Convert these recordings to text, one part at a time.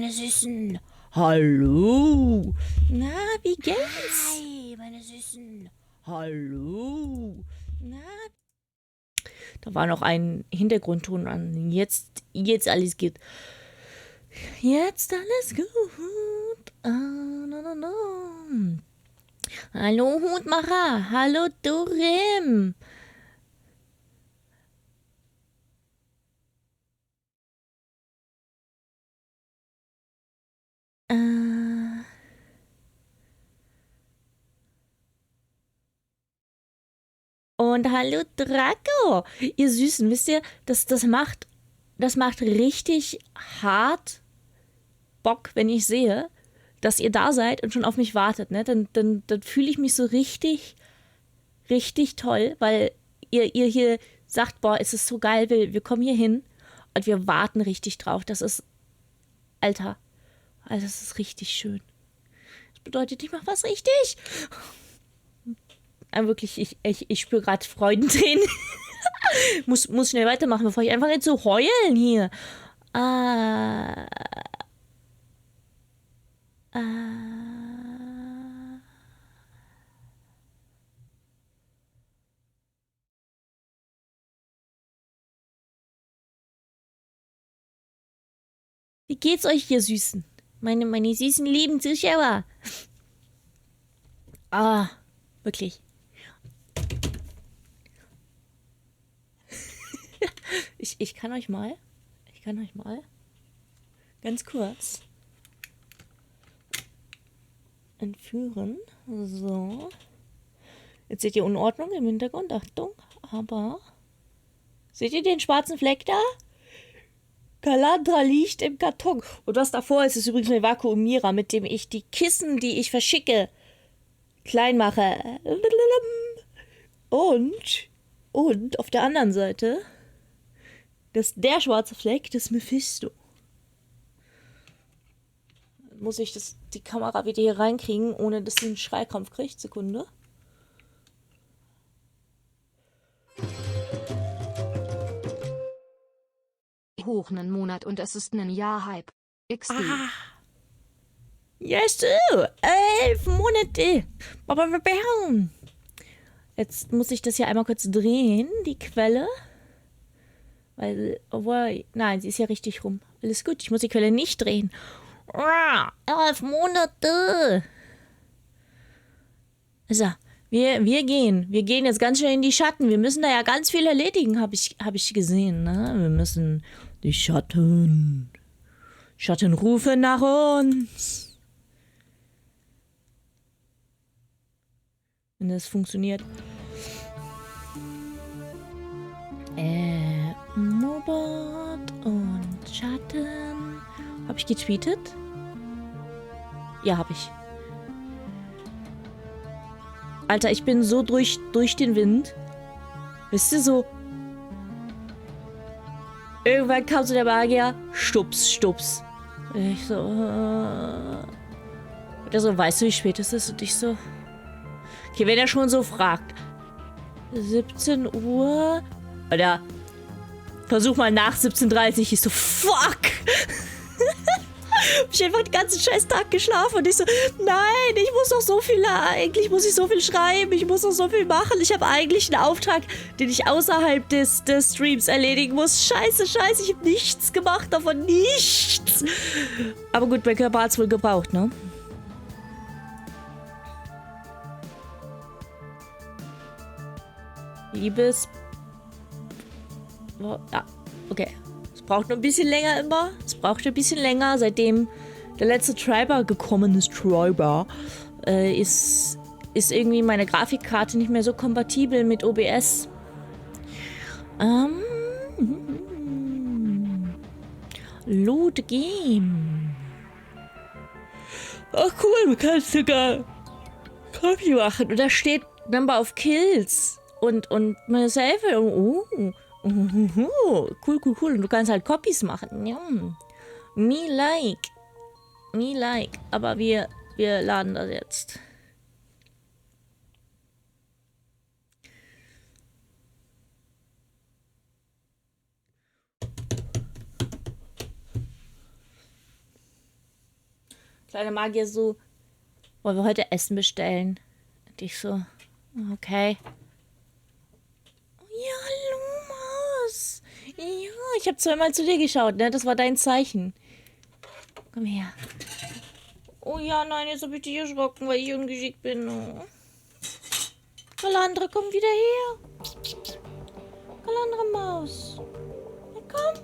meine Süßen. Hallo. Na, wie geht's? Hi, meine Süßen. Hallo. Na. Da war noch ein Hintergrundton an. Jetzt alles gut. Jetzt alles gut. No, no, no. Hallo Hutmacher. Hallo Dorim. Und hallo Draco. Ihr Süßen, wisst ihr, das macht richtig hart Bock, wenn ich sehe, dass ihr da seid und schon auf mich wartet. Ne? Dann fühle ich mich so richtig toll, weil ihr hier sagt, boah, es ist so geil, wir kommen hier hin und wir warten richtig drauf. Das ist, Alter, das ist richtig schön. Das bedeutet, ich mache was richtig. Wirklich, ich spüre gerade Freudentränen. muss schnell weitermachen, bevor ich einfach jetzt so heulen hier. Wie geht's euch, ihr Süßen? Meine süßen, lieben Zuschauer. Wirklich. Ich kann euch mal ganz kurz entführen. So. Jetzt seht ihr Unordnung im Hintergrund. Achtung. Aber seht ihr den schwarzen Fleck da? Kalandra liegt im Karton. Und was davor ist, ist übrigens ein Vakuumierer, mit dem ich die Kissen, die ich verschicke, klein mache. Und auf der anderen Seite, der schwarze Fleck, das Mephisto. Muss ich die Kamera wieder hier reinkriegen, ohne dass sie einen Schreikampf kriegt. Sekunde. Hoch einen Monat und es ist ein Jahr-Hype. XD. Yes, 11 Monate. Jetzt muss ich das hier einmal kurz drehen, die Quelle. Weil, nein, sie ist ja richtig rum. Alles gut, ich muss die Quelle nicht drehen. 11 Monate. So, wir gehen jetzt ganz schnell in die Schatten. Wir müssen da ja ganz viel erledigen, hab ich gesehen. Ne? Wir müssen die Schatten rufen nach uns. Wenn das funktioniert. Mobot und Schatten. Hab ich getweetet? Ja, hab ich. Alter, ich bin so durch den Wind. Wisst ihr, so. Irgendwann kam so der Magier. Stups. Ich so. Der so, weißt du, wie spät es ist? Und ich so. Okay, wenn er schon so fragt. 17 Uhr. Oder. Versuch mal nach 17:30 Uhr. Ich so, fuck! Hab ich einfach den ganzen scheiß Tag geschlafen und ich so, nein, ich muss doch so viel, eigentlich muss ich so viel schreiben, ich muss doch so viel machen. Ich habe eigentlich einen Auftrag, den ich außerhalb des Streams erledigen muss. Scheiße, ich habe nichts gemacht, davon nichts. Aber gut, mein Körper hat's wohl gebraucht, ne? Liebes... Ja, okay. Es braucht noch ein bisschen länger immer. Es braucht ein bisschen länger, seitdem der letzte Treiber gekommen ist. Ist irgendwie meine Grafikkarte nicht mehr so kompatibel mit OBS. Load Game. Ach cool, du kannst sogar Copy machen. Und da steht Number of Kills. Und myself. Cool. Und du kannst halt Copies machen. Ja. Me like. Aber wir laden das jetzt. Kleine Magier so, wollen wir heute Essen bestellen? Und ich so, okay. Ja, hallo Maus. Ja, ich habe zweimal zu dir geschaut, ne? Das war dein Zeichen. Komm her. Oh ja, nein, jetzt habe ich dich erschrocken, weil ich ungeschickt bin. Oh. Kalandra, komm wieder her. Kalandra Maus. Ja, komm.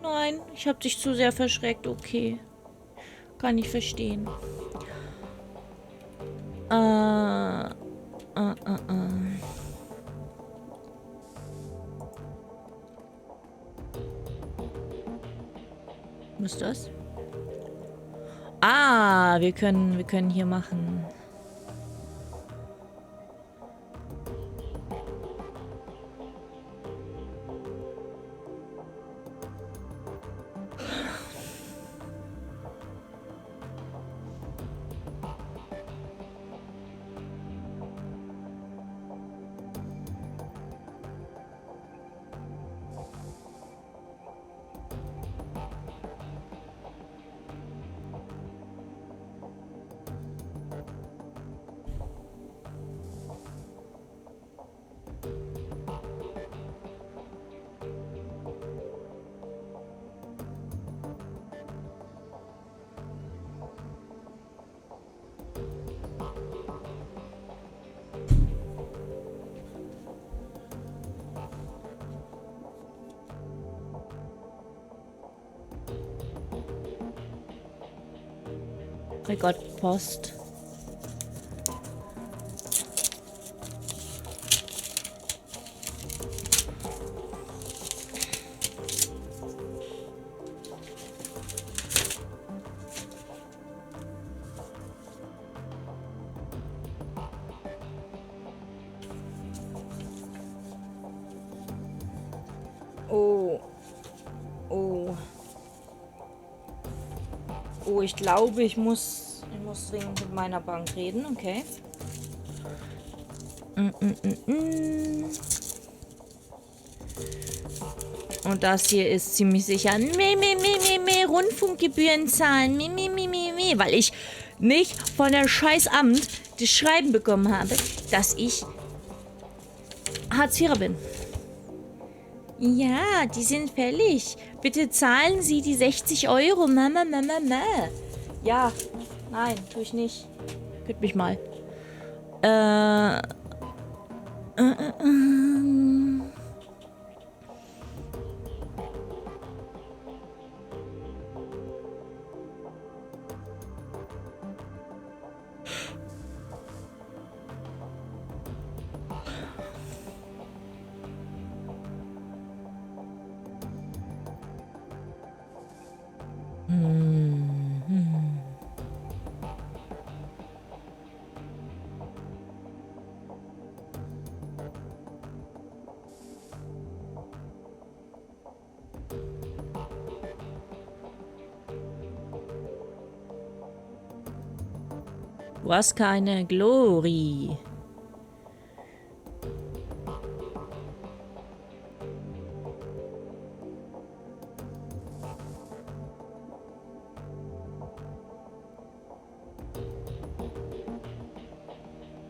Nein, ich habe dich zu sehr verschreckt. Okay. Kann ich verstehen. Was ist das? Ah, wir können hier machen. Oh Gott, Post. Oh. Oh. Oh, ich glaube, ich muss dringend mit meiner Bank reden, okay. Und das hier ist ziemlich sicher Rundfunkgebühren zahlen, weil ich nicht von der Scheißamt das Schreiben bekommen habe, dass ich Hartz-IVer bin. Ja, die sind fällig. Bitte zahlen Sie die 60 Euro. Mama. Ja, nein, tue ich nicht. Könnt mich mal. Du hast keine Glory.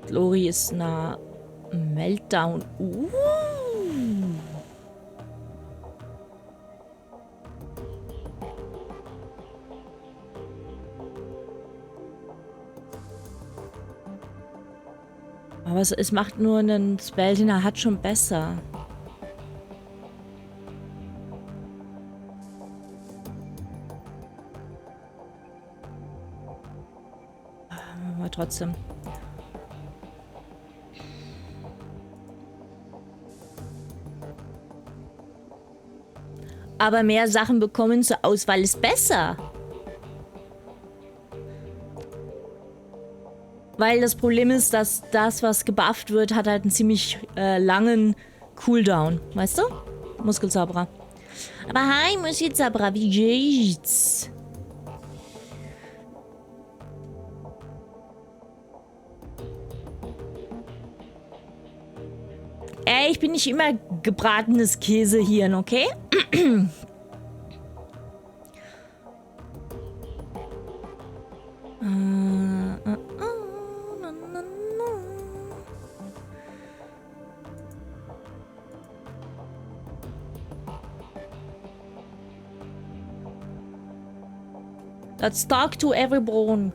Glory ist nah. Meltdown. Aber es macht nur einen Spell, den er hat, schon besser. Aber trotzdem. Aber mehr Sachen bekommen zur Auswahl ist besser. Weil das Problem ist, dass das, was gebufft wird, hat halt einen ziemlich langen Cooldown. Weißt du? Muskelzauberer. Aber hi, Muskelzauberer, wie geht's? Ey, ich bin nicht immer gebratenes Käsehirn, okay? Let's talk to everyone.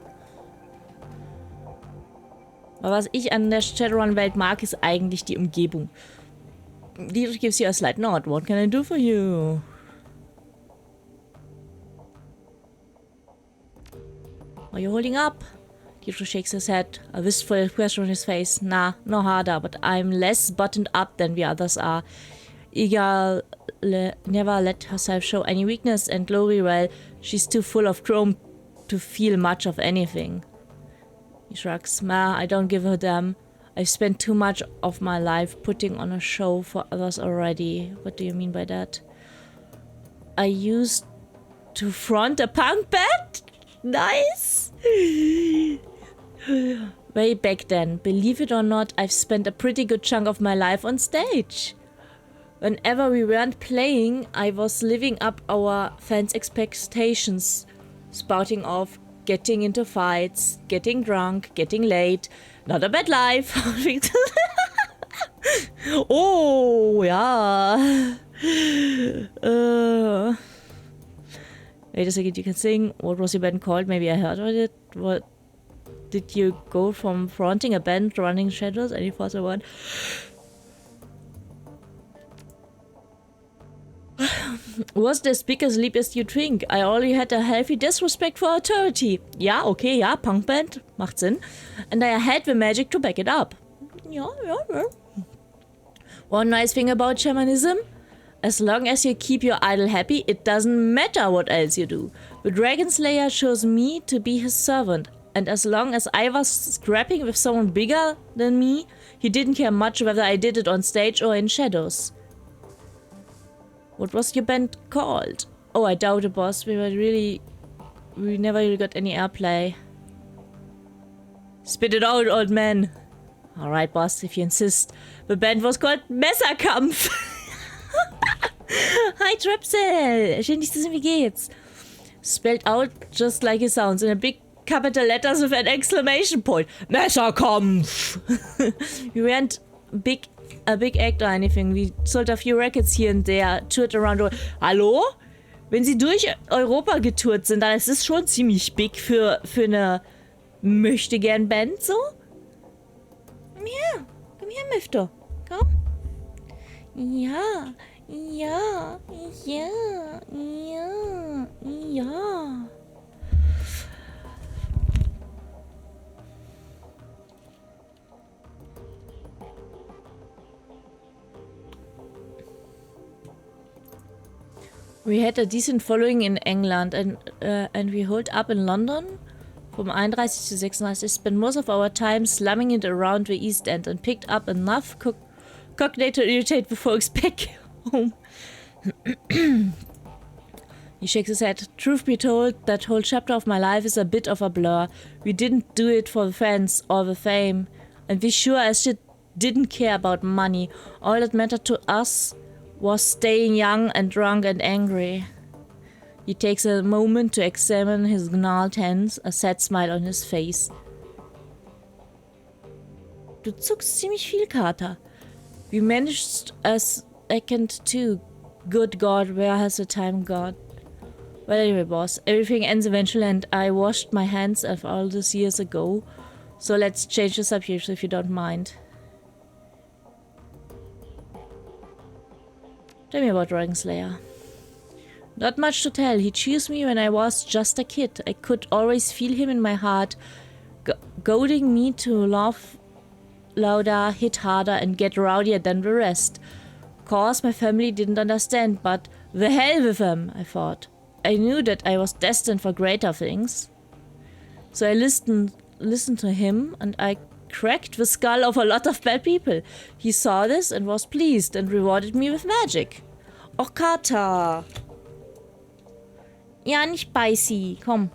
Aber was ich an der Shadowrun-Welt mag, ist eigentlich die Umgebung. Dietrich gives you a slight nod. What can I do for you? Are you holding up? Dietrich shakes his head, a wistful expression on his face. Nah, no harder, but I'm less buttoned up than the others are. Iga never let herself show any weakness, and Glory, well, she's too full of chrome to feel much of anything. He shrugs. Ma, I don't give a damn. I've spent too much of my life putting on a show for others already. What do you mean by that? I used to front a punk band? Nice! Way back then, believe it or not, I've spent a pretty good chunk of my life on stage. Whenever we weren't playing, I was living up our fans' expectations, spouting off, getting into fights, getting drunk, getting late. Not a bad life. Oh, ja. Wait a second, you can sing. What was your band called? Maybe I heard of it. What did you go from fronting a band to running shadows? Any thoughts on what? Was the big as leap as you think? I already had a healthy disrespect for authority. Ja, okay, ja, Punkband. Macht Sinn. And I had the magic to back it up. Ja. One nice thing about shamanism? As long as you keep your idol happy, it doesn't matter what else you do. The Dragon Slayer chose me to be his servant. And as long as I was scrapping with someone bigger than me, he didn't care much whether I did it on stage or in shadows. What was your band called? Oh, I doubt it, boss. We never really got any airplay. Spit it out, old man. Alright, boss, if you insist. The band was called Messerkampf. Hi, Trapsel. Schön, dich zu sehen, wie geht's? Spelled out just like it sounds in a big capital letters with an exclamation point. Messerkampf. We weren't a big act or anything. We sold a few records here and there, toured around. Hallo? Wenn sie durch Europa getourt sind, dann ist es schon ziemlich big für eine Möchtegern-Band, so? Komm her, Mifto. Komm. Ja. We had a decent following in England and we holed up in London. From 31 to 36, spent most of our time slumming it around the East End and picked up enough cockney to irritate the folks back home. He shakes his head. Truth be told, that whole chapter of my life is a bit of a blur. We didn't do it for the fans or the fame. And we sure as shit didn't care about money. All that mattered to us was staying young and drunk and angry. He takes a moment to examine his gnarled hands, a sad smile on his face. Du zuckst ziemlich viel, Kater. We managed a second too. Good God, where has the time gone? Well, anyway, boss, everything ends eventually and I washed my hands of all this years ago. So let's change the subject if you don't mind. Tell me about Dragon Slayer. Not much to tell. He chose me when I was just a kid. I could always feel him in my heart, goading me to laugh louder, hit harder, and get rowdier than the rest. Course, my family didn't understand, but the hell with them, I thought. I knew that I was destined for greater things. So I listened to him, and I cracked the skull of a lot of bad people. He saw this and was pleased and rewarded me with magic. Och, Kata. Ja, nicht beißi. Komm.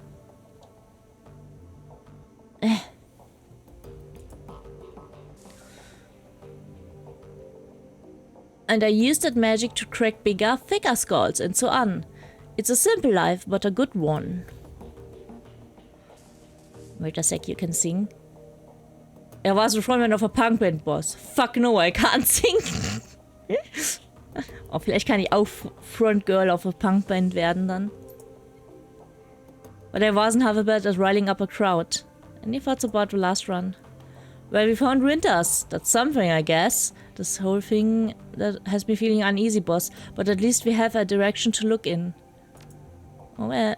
And I used that magic to crack bigger, thicker skulls and so on. It's a simple life, but a good one. Wait a sec, you can sing. Er war so Frontman auf a Punkband, Boss. Fuck no, I can't sing. Oh, vielleicht kann ich auch Frontgirl auf a Punkband werden dann. But I wasn't half bad at riling up a crowd. Any thoughts about the last run? Well, we found winters. That's something, I guess. This whole thing that has me feeling uneasy, boss. But at least we have a direction to look in. Oh, well.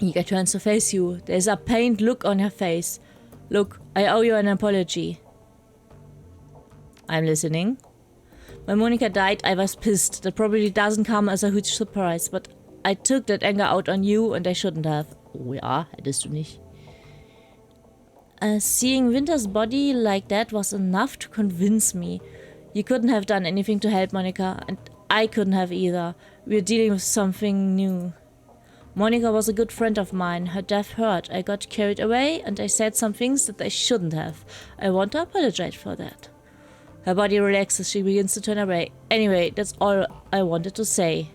Nika turns to face you. There's a pained look on her face. Look, I owe you an apology. I'm listening. When Monica died, I was pissed. That probably doesn't come as a huge surprise, but I took that anger out on you and I shouldn't have. Oh ja, hättest du nicht. Seeing Winter's body like that was enough to convince me. You couldn't have done anything to help Monica, and I couldn't have either. We're dealing with something new. Monica was a good friend of mine. Her death hurt. I got carried away and I said some things that I shouldn't have. I want to apologize for that. Her body relaxes. She begins to turn away. Anyway, that's all I wanted to say.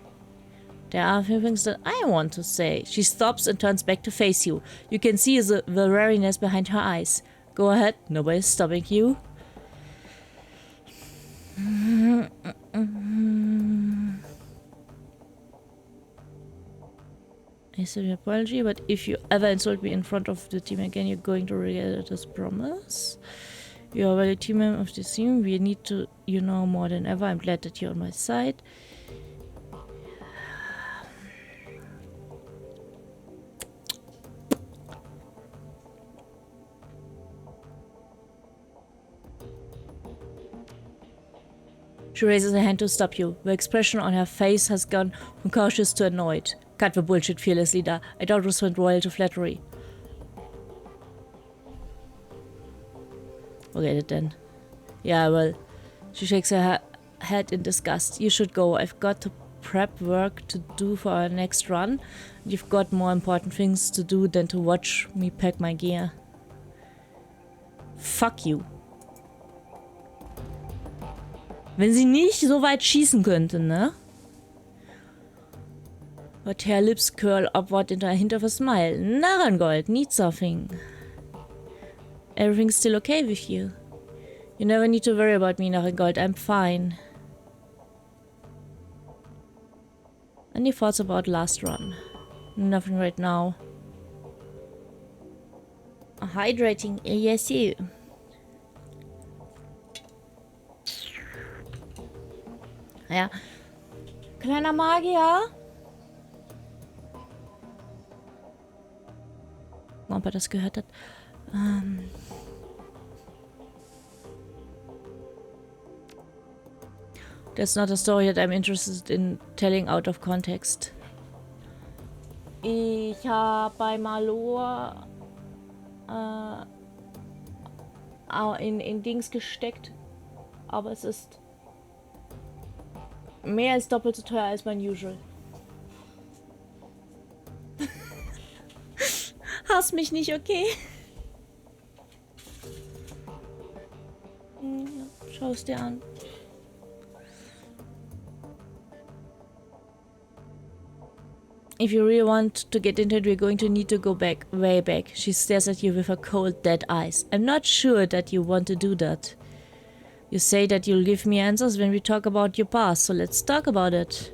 There are a few things that I want to say. She stops and turns back to face you. You can see the weariness behind her eyes. Go ahead. Nobody's stopping you. I said an apology, but if you ever insult me in front of the team again, you're going to regret it as promise. You are a team member of the team. We need to, you know, more than ever. I'm glad that you're on my side. She raises her hand to stop you. The expression on her face has gone from cautious to annoyed. Cut the bullshit, fearless leader. I don't respond royal to flattery. Forget it then. Yeah, well. She shakes her head in disgust. You should go. I've got to prep work to do for our next run. You've got more important things to do than to watch me pack my gear. Fuck you. Wenn sie nicht so weit schießen könnte, ne? But her lips curl upward into a hint of a smile. Narrengold, need something. Everything's still okay with you. You never need to worry about me, Narrengold. I'm fine. Any thoughts about last run? Nothing right now. Hydrating, yes you. Ja. Kleiner Magier. Ob er das gehört hat. That's not a story that I'm interested in telling out of context. Ich habe bei Malor in Dings gesteckt, aber es ist mehr als doppelt so teuer als mein Usual. Hass mich nicht, okay? Ja, schau es dir an. If you really want to get into it, we're going to need to go back, way back. She stares at you with her cold, dead eyes. I'm not sure that you want to do that. You say that you'll give me answers when we talk about your past, so let's talk about it.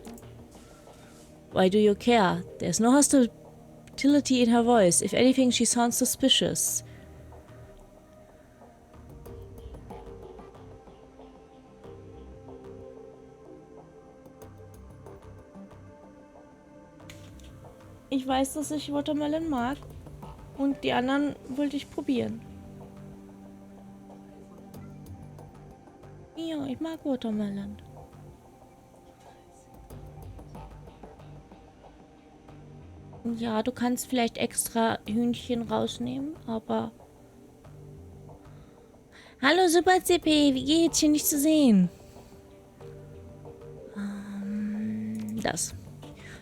Why do you care? There's no hostility in her voice. If anything, she sounds suspicious. Ich weiß, dass ich Watermelon mag und die anderen wollte ich probieren. Ja, ich mag Watermelon. Ja, du kannst vielleicht extra Hühnchen rausnehmen, aber... Hallo Super CP, wie geht's? Schön dich zu sehen. Das.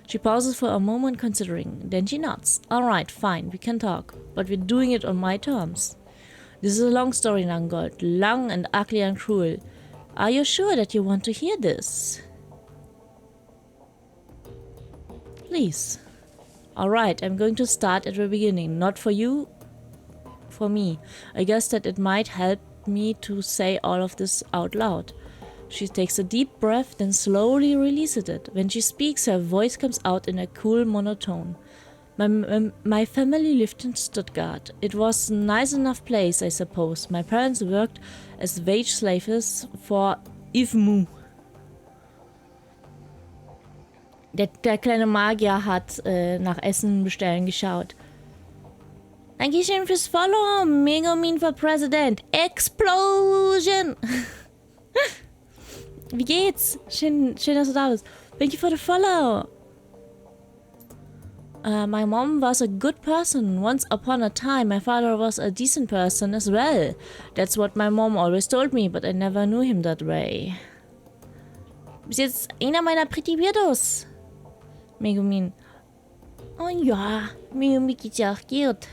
She pauses for a moment considering, then she nods. Alright, fine, we can talk, but we're doing it on my terms. This is a long story, Nangold. Long and ugly and cruel. Are you sure that you want to hear this? Please. Alright, I'm going to start at the beginning. Not for you. for me. I guess that it might help me to say all of this out loud. She takes a deep breath, then slowly releases it. When she speaks, her voice comes out in a cool monotone. My family lived in Stuttgart. It was a nice enough place, I suppose. My parents worked as wage slaves for IFMU. Der kleine Magier hat nach Essen bestellen geschaut. Dankeschön fürs Follow. Megamin for President. Explosion! Wie geht's? Schön, dass du da bist. Thank you for the follow. My mom was a good person. Once upon a time, my father was a decent person as well. That's what my mom always told me, but I never knew him that way. Du bist jetzt einer meiner Pretty Weirdos. Megumin. Oh ja, mir geht's ja auch gut.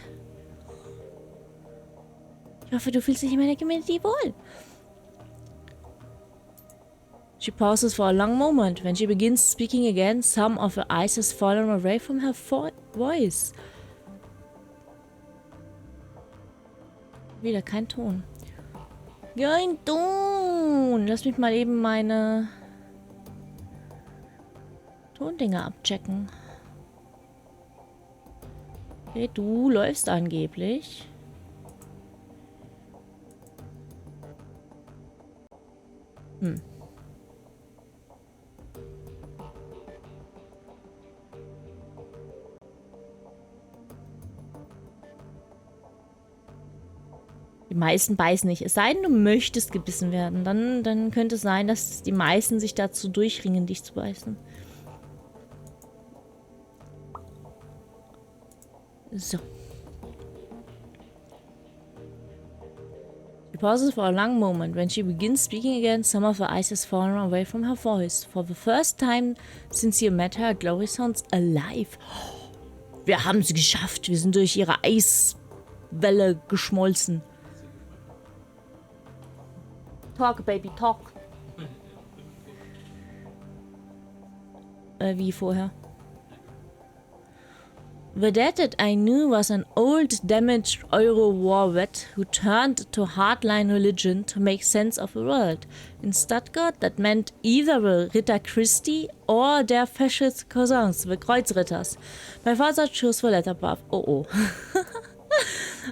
Ich hoffe, du fühlst dich in meiner Community wohl. She pauses for a long moment. When she begins speaking again, some of her eyes has fallen away from her voice. Wieder kein Ton. Kein Ton! Lass mich mal eben meine Tondinger abchecken. Okay, du läufst angeblich. Die meisten beißen nicht. Es sei denn, du möchtest gebissen werden. Dann könnte es sein, dass die meisten sich dazu durchringen, dich zu beißen. So. She pauses for a long moment. When she begins speaking again, some of her eyes has fallen away from her voice. For the first time since you met her, Glory sounds alive. Wir haben es geschafft. Wir sind durch ihre Eiswelle geschmolzen. Talk, baby, talk. Wie vorher. The dad that I knew was an old, damaged Euro-war vet who turned to hardline religion to make sense of the world. In Stuttgart, that meant either the Ritter Christi or their fascist cousins, the Kreuzritters. My father chose the latter path. Oh.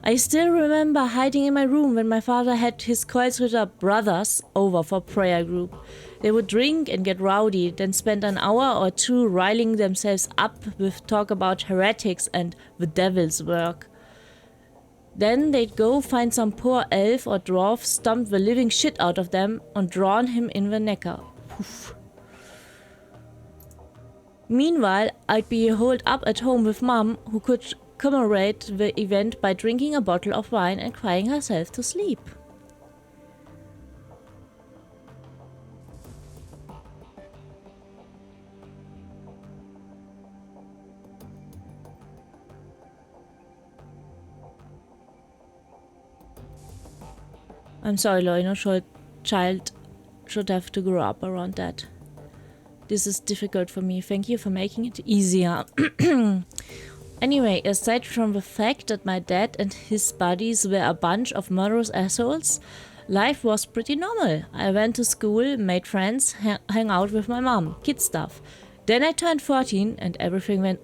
I still remember hiding in my room when my father had his Kreuzritter brothers over for prayer group. They would drink and get rowdy, then spend an hour or two riling themselves up with talk about heretics and the devil's work. Then they'd go find some poor elf or dwarf, stomp the living shit out of them, and drown him in the Neckar. Poof. Meanwhile, I'd be holed up at home with Mum, who could commemorate the event by drinking a bottle of wine and crying herself to sleep. I'm sorry, Loy, no child should have to grow up around that. This is difficult for me. Thank you for making it easier. Anyway, aside from the fact that my dad and his buddies were a bunch of murderous assholes, life was pretty normal. I went to school, made friends, hang out with my mom, kid stuff. Then I turned 14 and everything went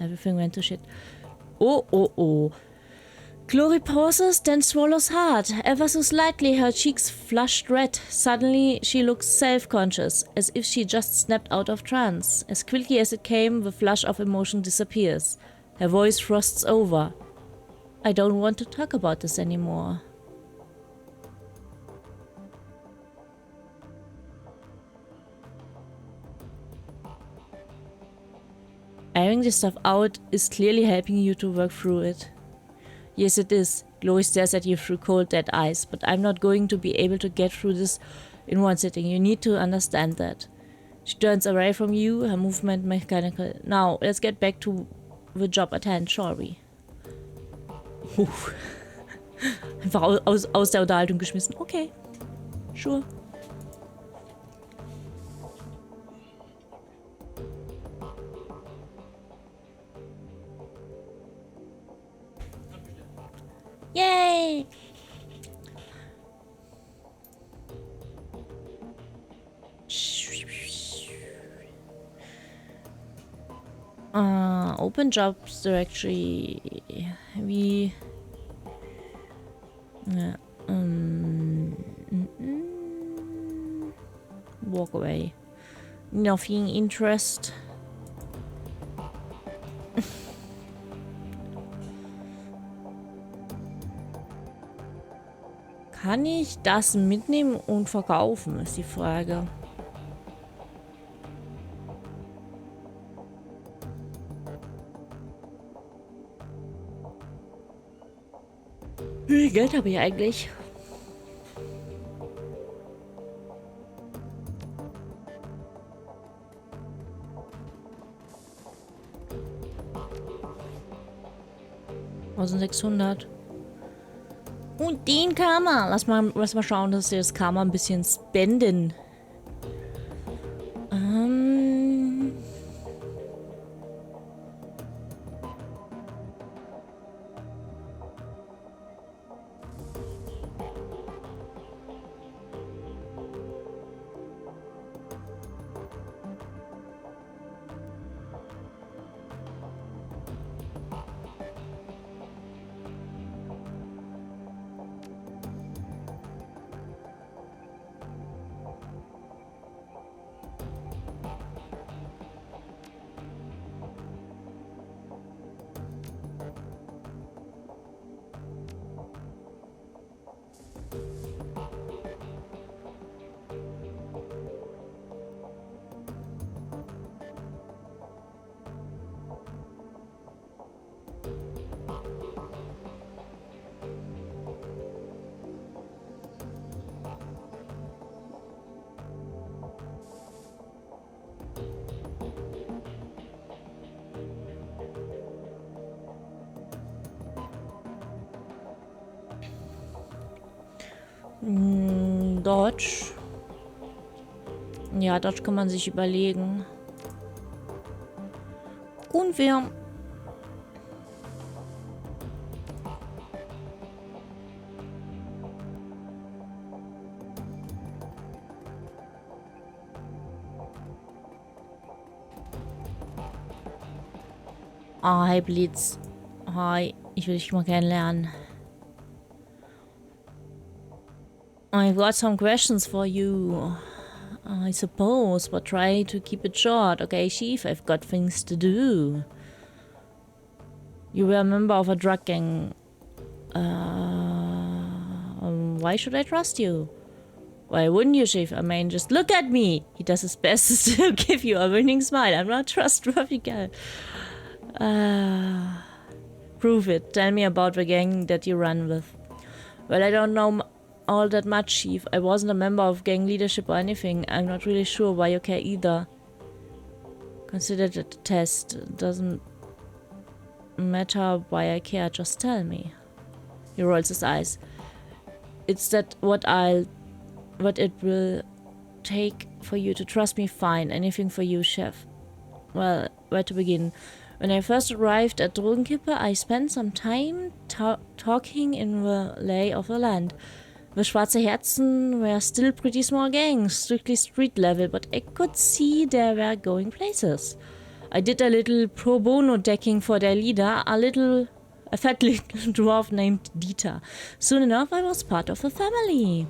everything went to shit. Glory pauses, then swallows hard. Ever so slightly, her cheeks flushed red. Suddenly, she looks self-conscious, as if she just snapped out of trance. As quickly as it came, the flush of emotion disappears. Her voice frosts over. I don't want to talk about this anymore. Airing this stuff out is clearly helping you to work through it. Yes, it is. Chloe stares at you through cold, dead eyes, but I'm not going to be able to get through this in one sitting. You need to understand that. She turns away from you, her movement mechanical. Now, let's get back to the job at hand, shall we? Einfach aus der Unterhaltung geschmissen. Okay, sure. Yay! Open Jobs Directory. Wie... Ja, walk away. Nothing interest. Kann ich das mitnehmen und verkaufen, ist die Frage. Wie viel Geld habe ich eigentlich? $1600. Und den Karma. Lass mal schauen, dass wir das Karma ein bisschen spenden. Deutsch. Ja, Deutsch kann man sich überlegen. Und wir... Ah, hi Blitz. Hi, ich will dich mal kennenlernen. I've got some questions for you. I suppose, but try to keep it short. Okay, Chief, I've got things to do. You were a member of a drug gang. Why should I trust you? Why wouldn't you, Chief? I mean, just look at me. He does his best to give you a winning smile. I'm not trustworthy guy. Prove it. Tell me about the gang that you run with. Well, I don't know all that much, Chief. I wasn't a member of gang leadership or anything. I'm not really sure why you care either. Consider it a test. It doesn't matter why I care, just tell me. He rolls his eyes. It's that what it will take for you to trust me, fine. Anything for you, Chef. Well, where to begin? When I first arrived at Drogenkippe, I spent some time talking in the lay of the land. The Schwarze Herzen were still pretty small gangs, strictly street level, but I could see they were going places. I did a little pro bono decking for their leader, a fat little dwarf named Dieter. Soon enough, I was part of the family.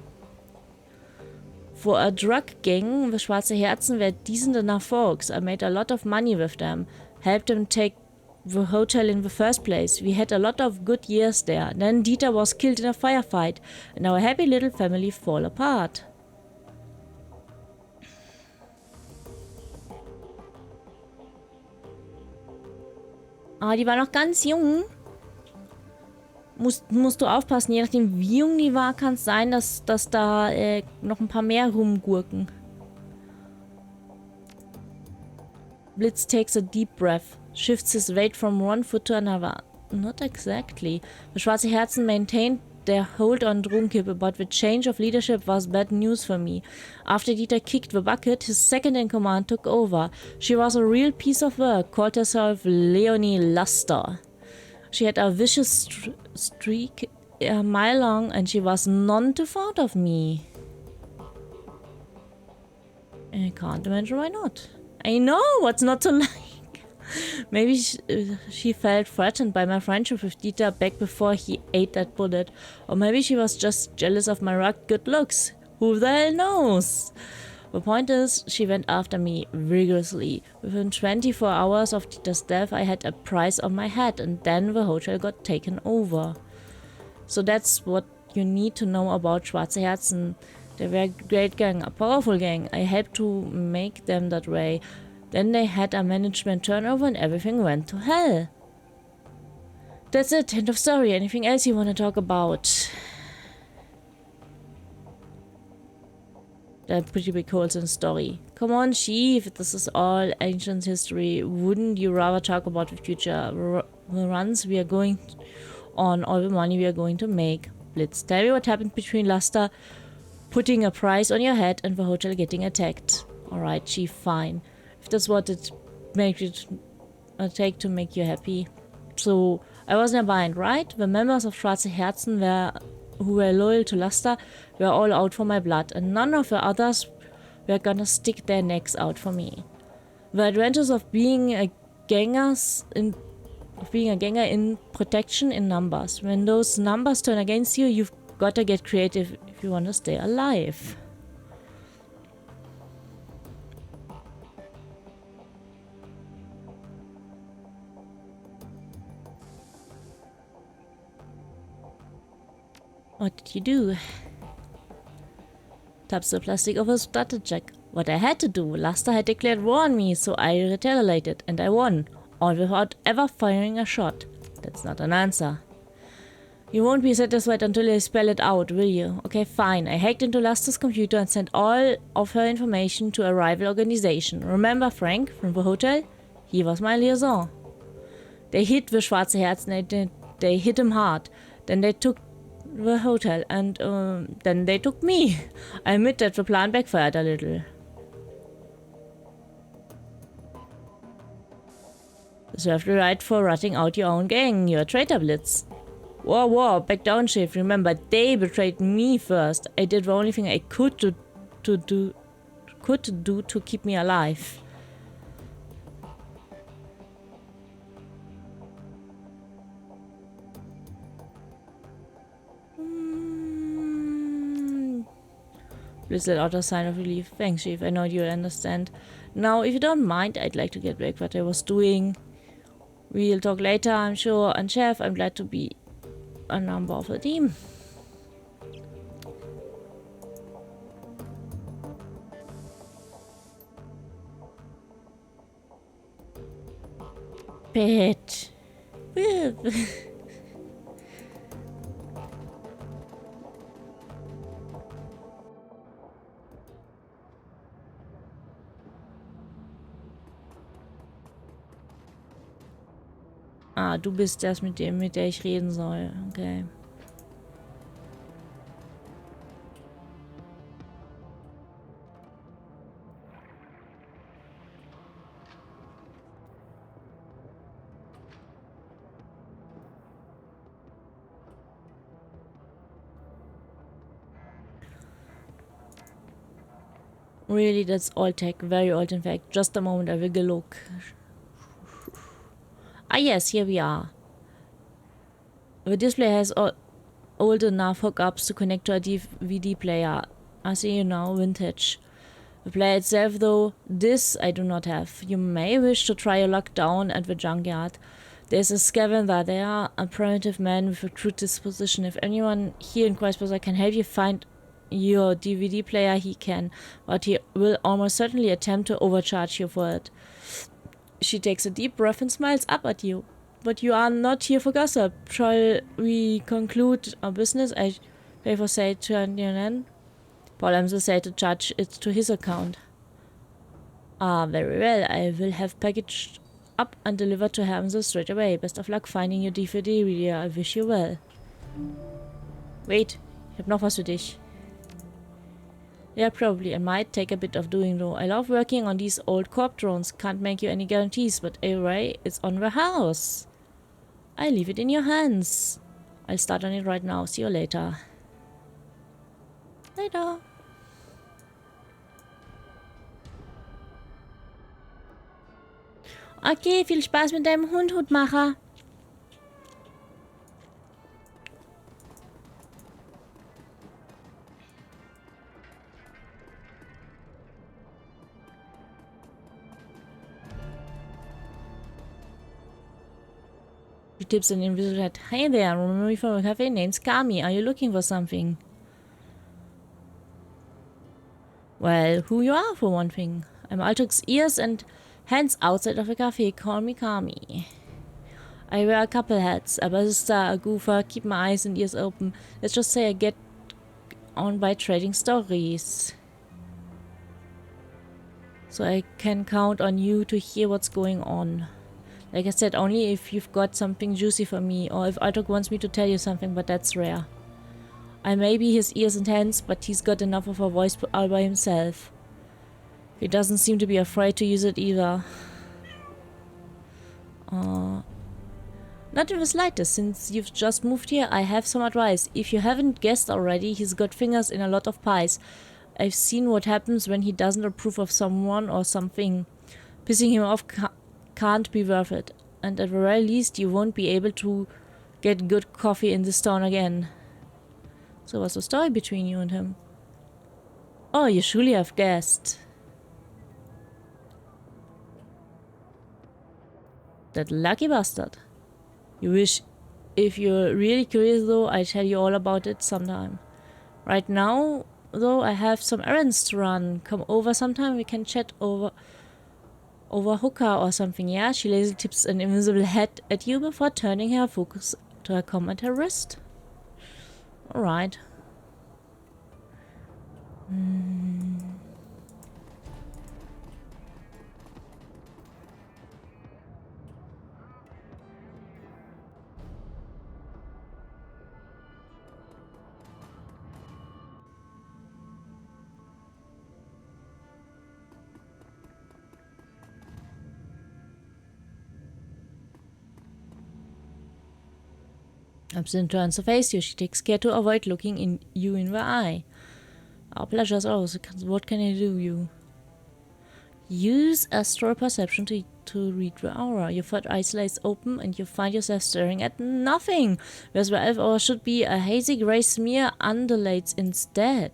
For a drug gang, the Schwarze Herzen were decent enough folks. I made a lot of money with them, helped them take the hotel in the first place. We had a lot of good years there. Then Dieter was killed in a firefight, and our happy little family fall apart. Ah, die war noch ganz jung. Musst du aufpassen, je nachdem wie jung die war, kann es sein, dass da noch ein paar mehr rumgurken. Blitz takes a deep breath, shifts his weight from one foot to another. Not exactly. The Schwarze Herzen maintained their hold on Drogenkippe, but the change of leadership was bad news for me. After Dieter kicked the bucket, his second in command took over. She was a real piece of work, called herself Leonie Luster. She had a vicious streak a mile long and she was none too fond of me. I can't imagine why not. I know what's not to like. Maybe she felt threatened by my friendship with Dieter back before he ate that bullet. Or maybe she was just jealous of my rugged good looks. Who the hell knows? The point is, she went after me vigorously. Within 24 hours of Dieter's death, I had a price on my head, and then the hotel got taken over. So that's what you need to know about Schwarze Herzen. They were a great gang, a powerful gang. I helped to make them that way. Then they had a management turnover and everything went to hell. That's it, end of story. Anything else you want to talk about? That pretty big holes in the story. Come on, Chief, this is all ancient history. Wouldn't you rather talk about the future? The runs we are going on, all the money we are going to make. Blitz, tell me what happened between Luster putting a price on your head and the hotel getting attacked. Alright, Chief, fine. If that's what it makes it take to make you happy. So, I was in a bind, right? The members of Schwarze Herzen who were loyal to Luster were all out for my blood, and none of the others were gonna stick their necks out for me. The advantage of being a ganger in protection in numbers. When those numbers turn against you, you've gotta get creative if you want to stay alive. What did you do? Taps the plastic of a starter jack. What I had to do. Luster had declared war on me, so I retaliated, and I won. All without ever firing a shot. That's not an answer. You won't be satisfied until you spell it out, will you? Okay, fine. I hacked into Luster's computer and sent all of her information to a rival organization. Remember Frank from the hotel? He was my liaison. They hit the Schwarze Herzen, they hit him hard. Then they took the hotel and then they took me. I admit that the plan backfired a little. Deserve the right for ratting out your own gang. You're a traitor, Blitz. Whoa, back down, Chief. Remember, they betrayed me first. I did the only thing I could do to keep me alive. Blitz let out a sign of relief. Thanks, Chief. I know you'll understand. Now, if you don't mind, I'd like to get back what I was doing. We'll talk later, I'm sure. And Chef, I'm glad to be a member of the team. Pet. Ah, du bist das mit dem, mit der ich reden soll. Okay. Really, that's old tech. Very old, in fact. Just a moment, I will go look. Ah yes, here we are. The display has old enough hookups to connect to a DVD player. I see you now, vintage. The player itself though, this I do not have. You may wish to try a lockdown at the junkyard. There's a scavenger there, a primitive man with a true disposition. If anyone here in Kreuzberg can help you find your DVD player, he can. But he will almost certainly attempt to overcharge you for it. She takes a deep breath and smiles up at you. But you are not here for gossip. Shall we conclude our business? I pay for say to an Paul Amsel said to charge it to his account. Ah, very well. I will have packaged up and delivered to Amsel straight away. Best of luck finding your DVD reader. I wish you well. Wait, ich hab noch was für dich. Yeah, probably. I might take a bit of doing though. I love working on these old corp drones. Can't make you any guarantees, but anyway, it's on the house. I leave it in your hands. I'll start on it right now. See you later. Later. Okay, viel Spaß mit deinem Hund, Hutmacher. She tips an invisible head. Hey there, remember me from a cafe? Name's Kami. Are you looking for something? Well, who you are for one thing. I'm Altric's ears and hands outside of a cafe. Call me Kami. I wear a couple hats. A barista, a goofer, keep my eyes and ears open. Let's just say I get on by trading stories. So I can count on you to hear what's going on. Like I said, only if you've got something juicy for me, or if Altric wants me to tell you something, but that's rare. I may be his ears and hands, but he's got enough of a voice all by himself. He doesn't seem to be afraid to use it either. Not in the slightest. Since you've just moved here, I have some advice. If you haven't guessed already, he's got fingers in a lot of pies. I've seen what happens when he doesn't approve of someone or something. Pissing him off can't be worth it. And at the very least, you won't be able to get good coffee in this town again. So what's the story between you and him? Oh, you surely have guessed. That lucky bastard. You wish. If you're really curious though, I'll tell you all about it sometime. Right now, though, I have some errands to run. Come over sometime, we can chat over hookah or something, yeah? She lazily tips an invisible head at you before turning her focus to her comb at her wrist. Alright. Absinthe turns to face you. She takes care to avoid looking you in the eye. Our pleasure as always. What can I do, you? Use astral perception to read the aura. Your third eye slides open and you find yourself staring at nothing. Whereas the elf aura should be a hazy grey smear undulates instead.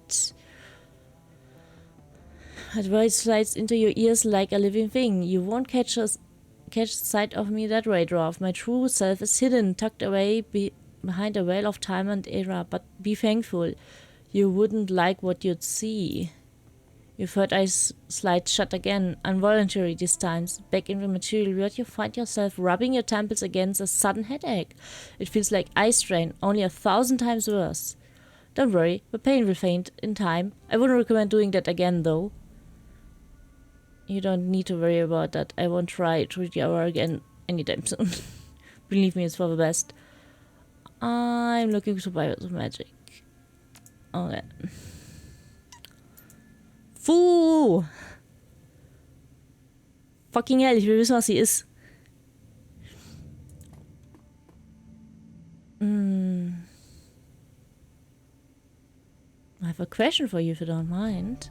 But it slides into your ears like a living thing. You won't catch sight of me that way, dwarf. My true self is hidden, tucked away behind a veil of time and era, but be thankful. You wouldn't like what you'd see. Your third eye slides shut again, involuntary this time. Back in the material world, you find yourself rubbing your temples against a sudden headache. It feels like eye strain, only 1,000 times worse. Don't worry, the pain will faint in time. I wouldn't recommend doing that again, though. You don't need to worry about that. I won't try to read the hour again anytime soon. Believe me, it's for the best. I'm looking to buy some magic. Okay. Fuh! Fucking hell, ich will wissen, was sie ist. I have a question for you if you don't mind.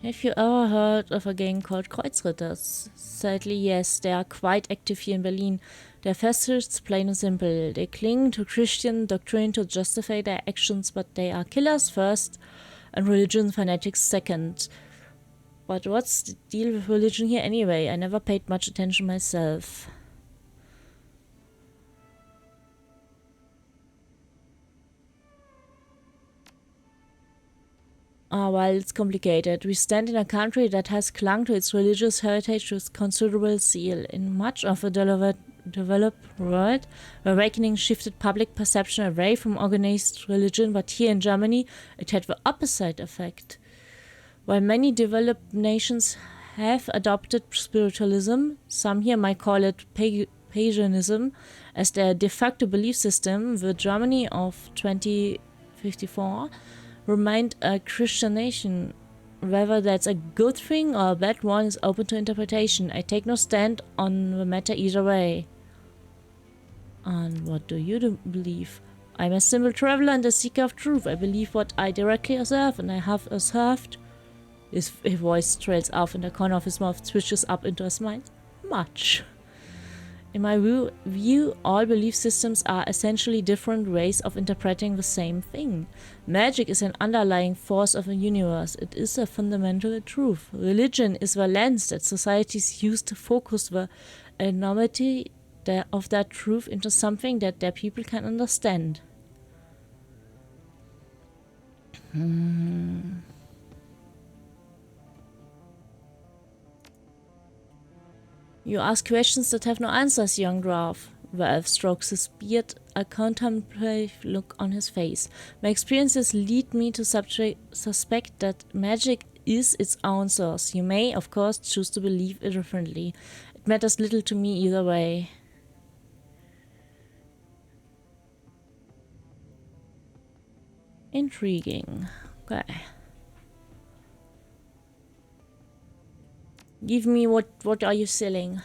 Have you ever heard of a gang called Kreuzritters? Sadly, yes, they are quite active here in Berlin. Their fascists, plain and simple. They cling to Christian doctrine to justify their actions, but they are killers first and religion fanatics second. But what's the deal with religion here anyway? I never paid much attention myself. Well, it's complicated. We stand in a country that has clung to its religious heritage with considerable zeal. In much of the developed world, the awakening shifted public perception away from organized religion, but here in Germany, it had the opposite effect. While many developed nations have adopted spiritualism, some here might call it paganism, as their de facto belief system, the Germany of 2054 remained a Christian nation. Whether that's a good thing or a bad one is open to interpretation. I take no stand on the matter either way. And what do you believe? I'm a simple traveler and a seeker of truth. I believe what I directly observe, and I have observed. His voice trails off, and the corner of his mouth twitches up into a smile. Much. In my view, all belief systems are essentially different ways of interpreting the same thing. Magic is an underlying force of the universe. It is a fundamental truth. Religion is the lens that societies use to focus the enormity of that truth into something that their people can understand. You ask questions that have no answers, young dwarf. The elf strokes his beard, a contemplative look on his face. My experiences lead me to suspect that magic is its own source. You may, of course, choose to believe it differently. It matters little to me either way. Intriguing. Okay. Give me what are you selling?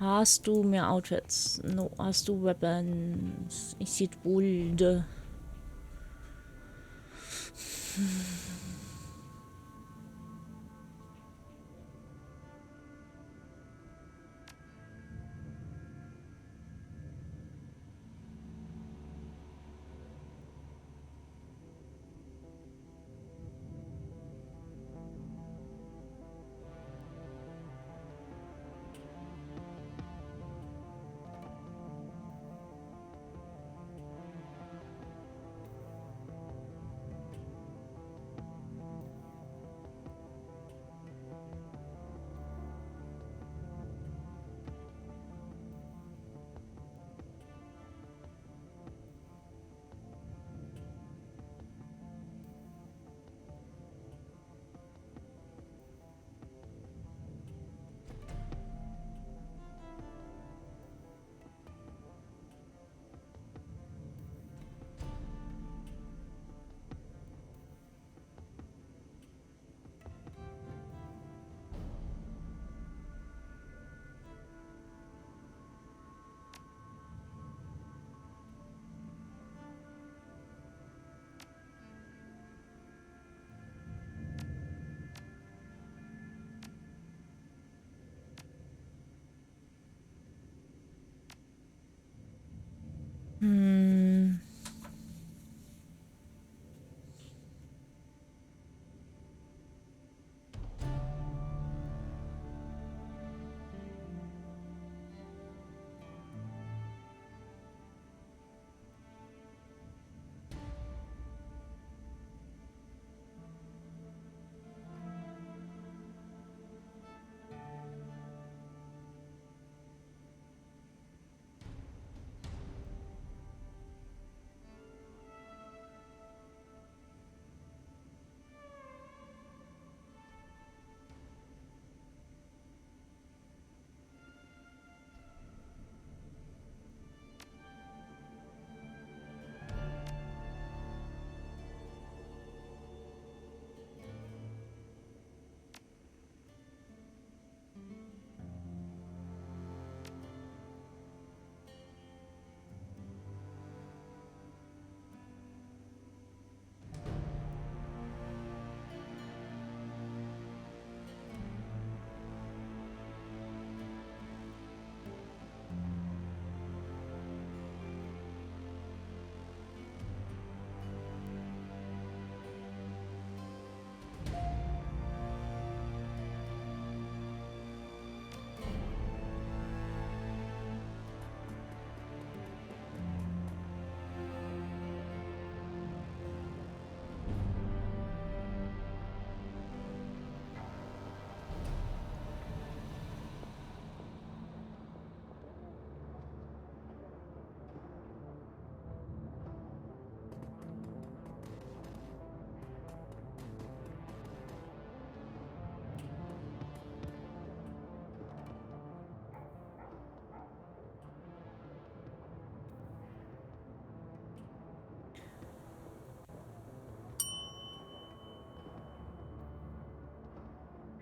Hast du mehr Outfits? No. Hast du Weapons? Ich sehe Gold.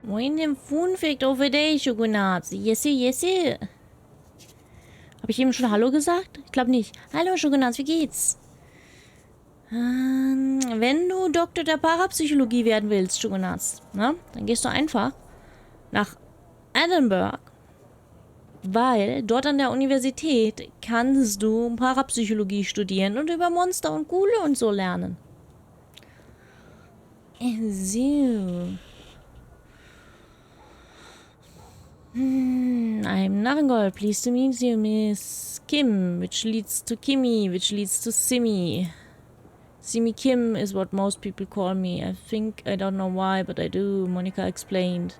Moin, dem Funfekt over there, Shogunats. Yes, yes. Habe ich ihm schon Hallo gesagt? Ich glaube nicht. Hallo, Shogunats, wie geht's? Wenn du Doktor der Parapsychologie werden willst, Shogunats, ne, dann gehst du einfach nach Edinburgh, weil dort an der Universität kannst du Parapsychologie studieren und über Monster und Ghule und so lernen. So. I'm Morgengold. Pleased to meet you, Miss Kim, which leads to Kimmy, which leads to Simmy. Simmy Kim is what most people call me. I think, I don't know why, but I do. Monica explained.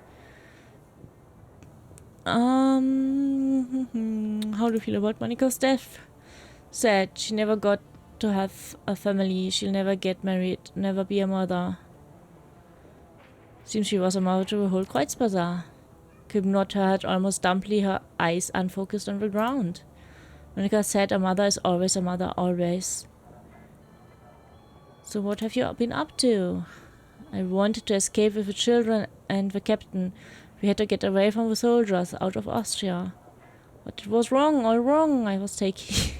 How do you feel about Monica's death? Sad. She never got to have a family. She'll never get married, never be a mother. Seems she was a mother to a whole Kreuzbazaar. Kim nodded her head almost dumbly, her eyes unfocused on the ground. Monica said a mother is always a mother, always. So what have you been up to? I wanted to escape with the children and the captain. We had to get away from the soldiers, out of Austria. But it was wrong, all wrong. I was taking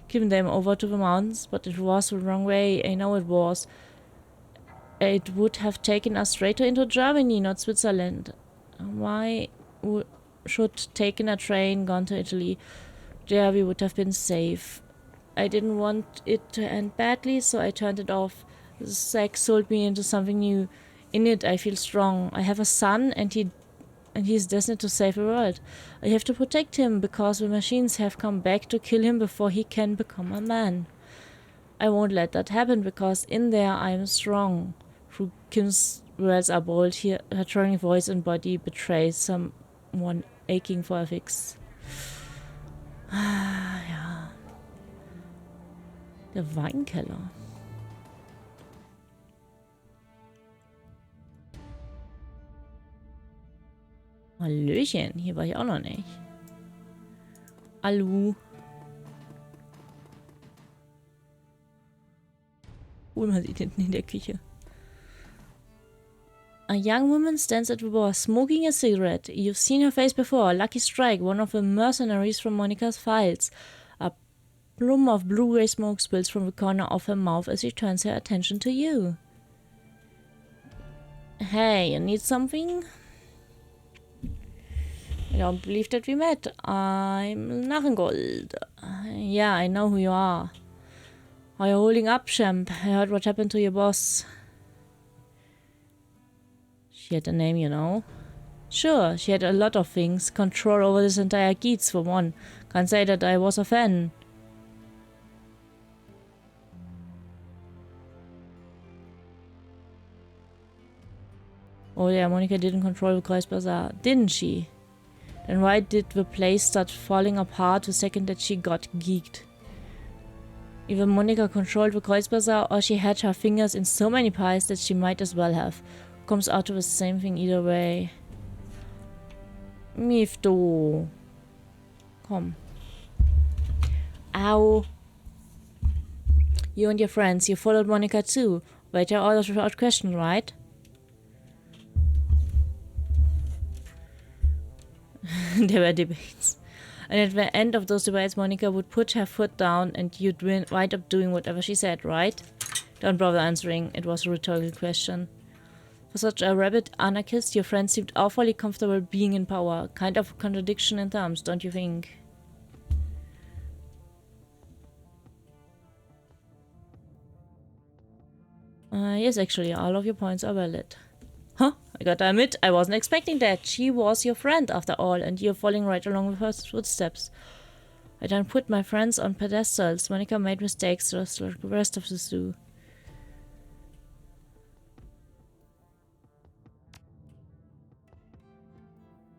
giving them over to the mountains, but it was the wrong way. I know it was. It would have taken us straight into Germany, not Switzerland. Why should taken a train gone to Italy? There we would have been safe. I didn't want it to end badly, so I turned it off. The sex sold me into something new. In it, I feel strong. I have a son, and he is destined to save the world. I have to protect him, because the machines have come back to kill him before he can become a man. I won't let that happen, because in there I am strong. Through Kim's words are bold. Here, her turning voice and body betrays someone aching for a fix. Ja. Der Weinkeller. Hallöchen, hier war ich auch noch nicht. Hallo. Man sieht hinten in der Küche. A young woman stands at the bar, smoking a cigarette. You've seen her face before. Lucky Strike, one of the mercenaries from Monica's files. A plume of blue-gray smoke spills from the corner of her mouth as she turns her attention to you. Hey, you need something? I don't believe that we met. I'm Morgengold. Yeah, I know who you are. How are you holding up, champ? I heard what happened to your boss. She had a name, you know. Sure, she had a lot of things. Control over this entire Geats, for one. Can't say that I was a fan. Oh yeah, Monica didn't control the Kreuzbazaar, didn't she? Then why did the place start falling apart the second that she got geeked? Either Monica controlled the Kreuzbazaar or she had her fingers in so many pies that she might as well have. Comes out to the same thing either way. Mifto. Komm. Ow. You and your friends, you followed Monica too. Wait your orders without question, right? There were debates. And at the end of those debates, Monica would put her foot down and you'd wind up doing whatever she said, right? Don't bother answering. It was a rhetorical question. For such a rabid anarchist, your friend seemed awfully comfortable being in power. Kind of a contradiction in terms, don't you think? Yes, actually, all of your points are valid. Huh? I gotta admit, I wasn't expecting that. She was your friend, after all, and you're following right along with her footsteps. I don't put my friends on pedestals. Monica made mistakes, just like the rest of the zoo.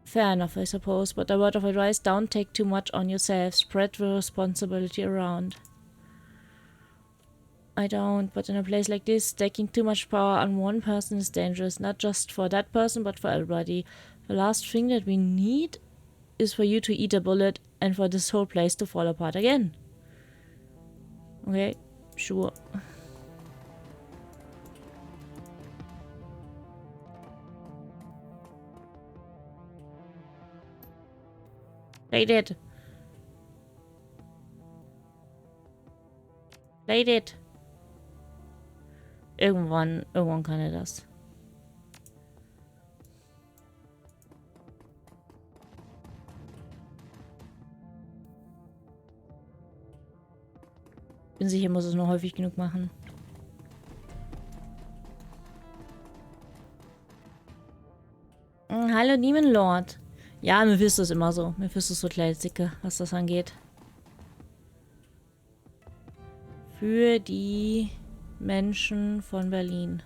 Fair enough, I suppose, but a word of advice, don't take too much on yourself. Spread the responsibility around. I don't, but in a place like this, taking too much power on one person is dangerous, not just for that person, but for everybody. The last thing that we need is for you to eat a bullet and for this whole place to fall apart again. Okay, sure. They did. Played it. Irgendwann kann er das. Bin sicher, muss es nur häufig genug machen. Hallo, Demon Lord. Ja, Mephisto ist immer so. Mephisto ist so kleine Zicke, was das angeht. Für die Menschen von Berlin.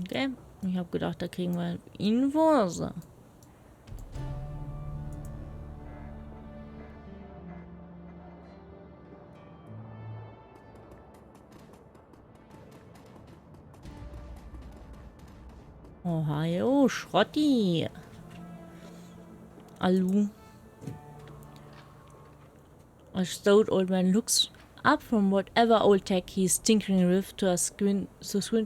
Okay, ich habe gedacht, da kriegen wir Infos. Ohio, Schrotti. Alu. A stout old man looks up from whatever old tech he's tinkering with to squint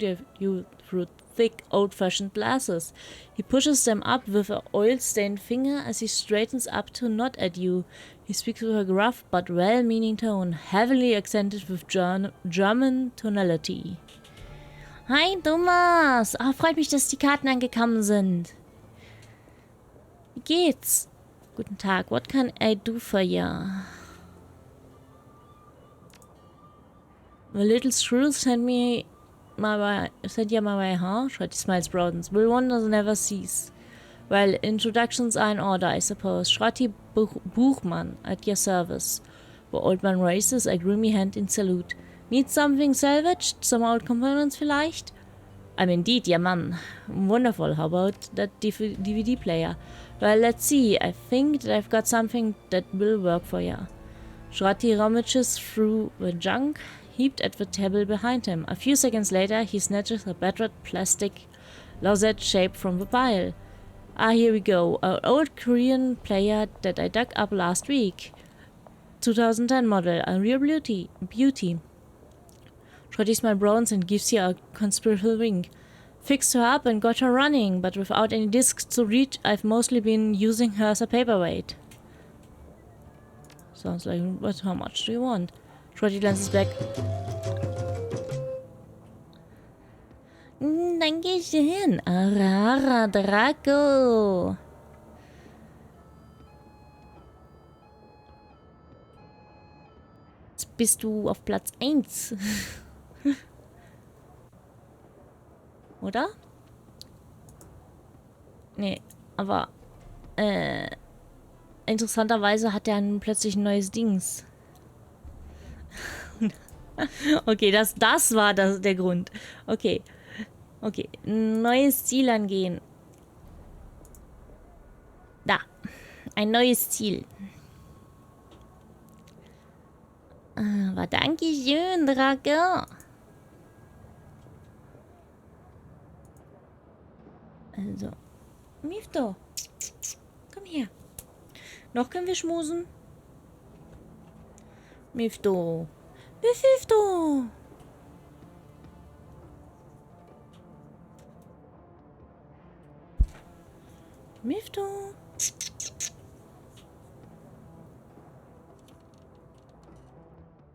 at you through thick, old-fashioned glasses. He pushes them up with an oil-stained finger as he straightens up to nod at you. He speaks with a gruff but well-meaning tone, heavily accented with German tonality. Hi, Thomas! Ah, freut mich, dass die Karten angekommen sind. Wie geht's? Guten Tag. What can I do for you? The little shrew sent you my way, huh? Shreddy smiles, broadens. Will wonders never cease. Well, introductions are in order, I suppose. Shreddy Buchmann, at your service. The old man raises a grimy hand in salute. Need something salvaged? Some old components vielleicht? I'm indeed your man. Wonderful. How about that DVD player? Well, let's see. I think that I've got something that will work for you. Shreddy rummages through the junk heaped at the table behind him. A few seconds later, he snatches a battered plastic lozenge shape from the pile. Ah, here we go. An old Korean player that I dug up last week. 2010 model. A real beauty. Shreddy smiles bronze and gives you a conspiratorial wink. Fixed her up and got her running, but without any discs to reach, I've mostly been using her as a paperweight. Sounds like, but how much do you want? Shreddy glances back. Dankeschön, Arara Draco. Jetzt bist du auf Platz 1. Oder? Nee, aber interessanterweise hat er plötzlich ein neues Dings. Okay, das war der Grund. Okay. Okay, neues Ziel angehen. Da. Ein neues Ziel. Aber Dankeschön, Draco. Also. Mifto. Komm her. Noch können wir schmusen. Mifto. Mephisto. Mifto.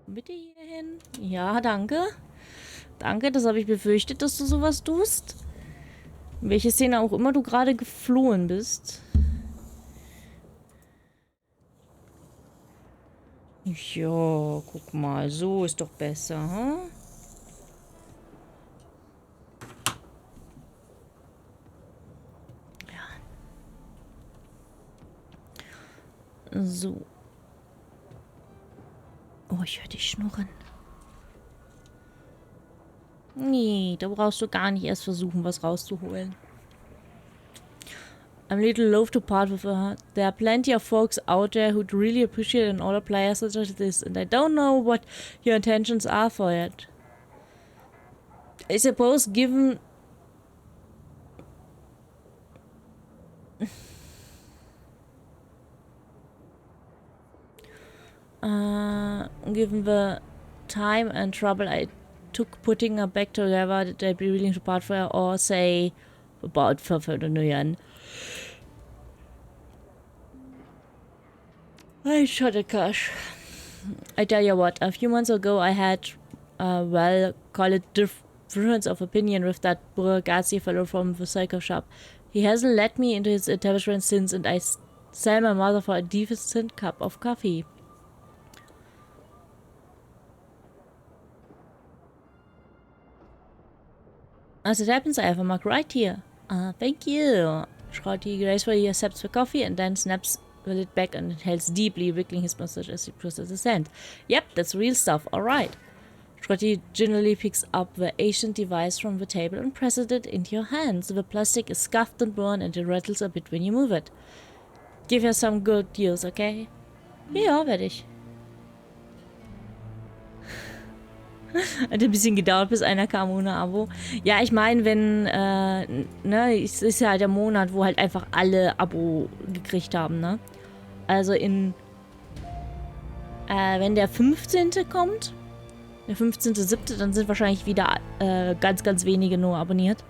Bitte hier hin. Ja, danke. Danke, das habe ich befürchtet, dass du sowas tust. In welche Szene auch immer du gerade geflohen bist. Ja, guck mal, so ist doch besser, hm? Ja. So. Oh, ich höre dich schnurren. Nee, da brauchst du gar nicht erst versuchen, was rauszuholen. I'm a little loath to part with her. There are plenty of folks out there who'd really appreciate an older player such as this, and I don't know what your intentions are for it. I suppose given... Given the time and trouble I took putting her back together, did I be willing to part for her or say about for the new year? I shot a cash. I tell you what, a few months ago I had, well, call it difference of opinion with that Burgazi fellow from the cycle shop. He hasn't let me into his establishment since, and I sell my mother for a decent cup of coffee. As it happens, I have a mug right here. Thank you. Shorty gracefully accepts the coffee and then snaps the lid back and inhales deeply, wiggling his mustache as he processes his hand. Yep, that's real stuff, alright. Shorty gingerly picks up the ancient device from the table and presses it into your hands. The plastic is scuffed and worn and it rattles a bit when you move it. Give her some good use, okay? Ja, werde ich. Hat ein bisschen gedauert, bis einer kam ohne Abo. Ja, ich meine, wenn, ne, es ist ja halt der Monat, wo halt einfach alle Abo gekriegt haben, ne? Also wenn der 15. kommt, der 15.7., dann sind wahrscheinlich wieder ganz, ganz wenige nur abonniert.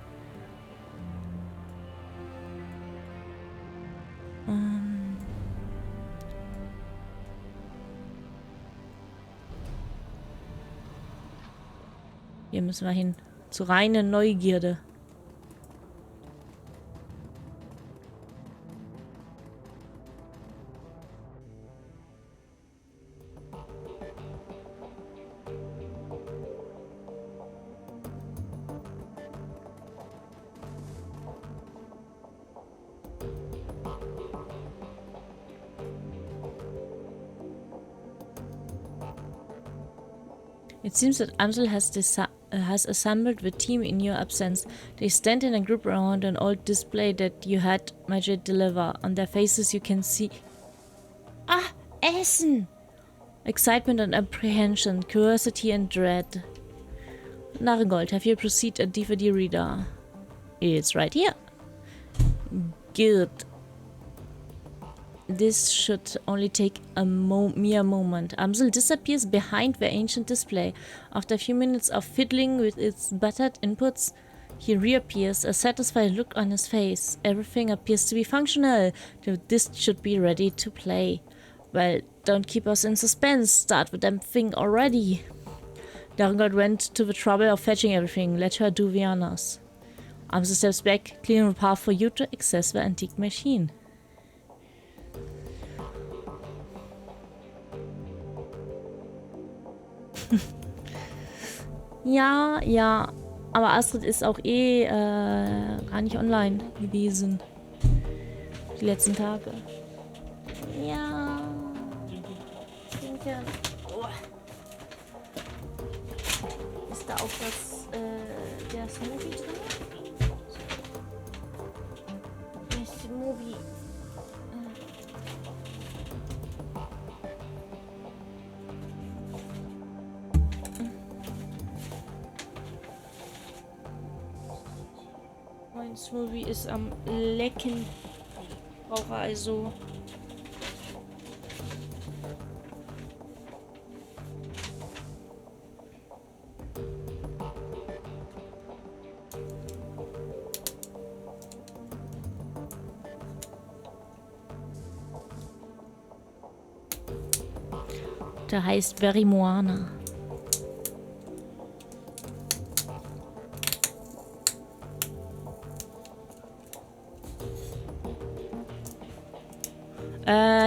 Hier müssen wir hin. Zu reine Neugierde. It seems that Amsel has assembled the team in your absence. They stand in a group around an old display that you had Majid deliver. On their faces you can see... Ah, Essen! Excitement and apprehension, curiosity and dread. Narrengold, have you proceed a DVD reader? It's right here. Good. This should only take a mere moment. Amsel disappears behind the ancient display. After a few minutes of fiddling with its buttered inputs, he reappears, a satisfied look on his face. Everything appears to be functional. The disc should be ready to play. Well, don't keep us in suspense. Start the damn thing already. Dragonfell went to the trouble of fetching everything. Let her do the honors. Amsel steps back, clearing the path for you to access the antique machine. Ja, ja. Aber Astrid ist auch gar nicht online gewesen. Die letzten Tage. Ja. Oh. Ist da auch der Smoothie drin? Der Smoothie. Mein Smoothie ist am Lecken. Brauche also. Der heißt Berry Moana.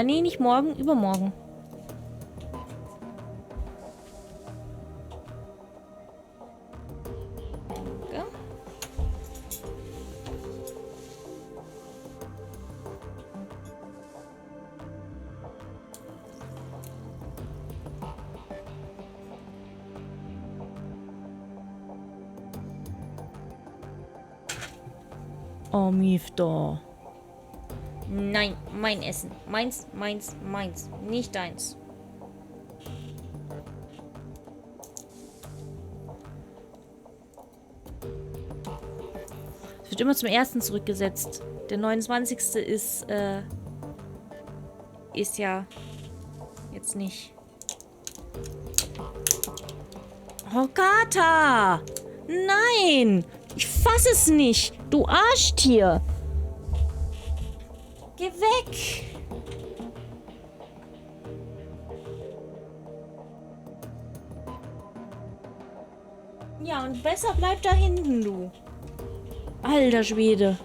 Nee, nicht morgen, übermorgen. Danke. Oh, Mifta. Nein, mein Essen. Meins, meins, meins. Nicht deins. Es wird immer zum ersten zurückgesetzt. Der 29. ist ja jetzt nicht. Oh, Kater! Nein! Ich fass es nicht! Du Arschtier! Geh weg! Ja, und besser bleib da hinten, du. Alter Schwede.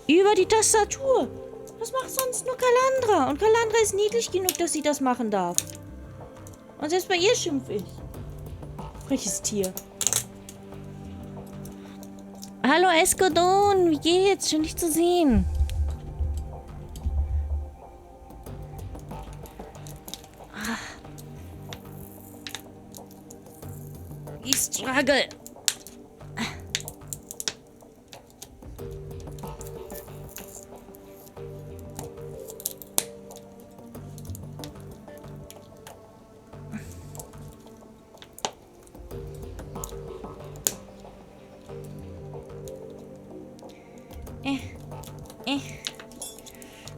Über die Tastatur. Das macht sonst nur Kalandra. Und Kalandra ist niedlich genug, dass sie das machen darf. Und selbst bei ihr schimpf ich. Freches Tier. Hallo Eskodon, wie geht's? Schön dich zu sehen. Ich struggle.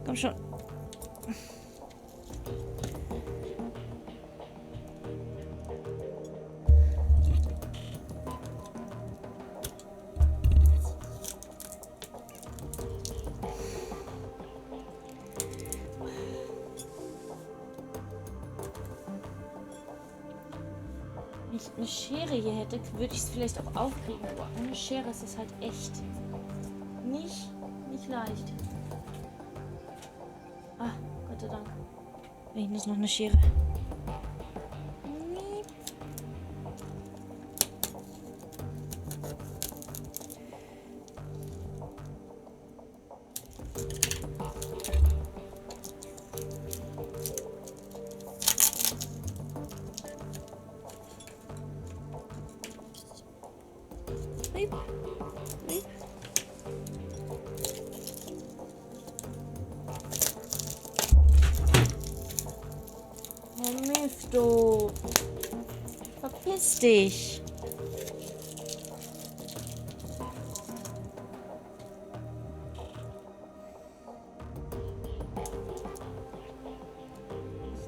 Komm schon. Wenn ich eine Schere hier hätte, würde ich es vielleicht auch aufkriegen. Aber ohne Schere ist das halt echt nicht leicht. Ah, Gott sei Dank. Da hinten ist noch eine Schere. Du. Verpiss dich.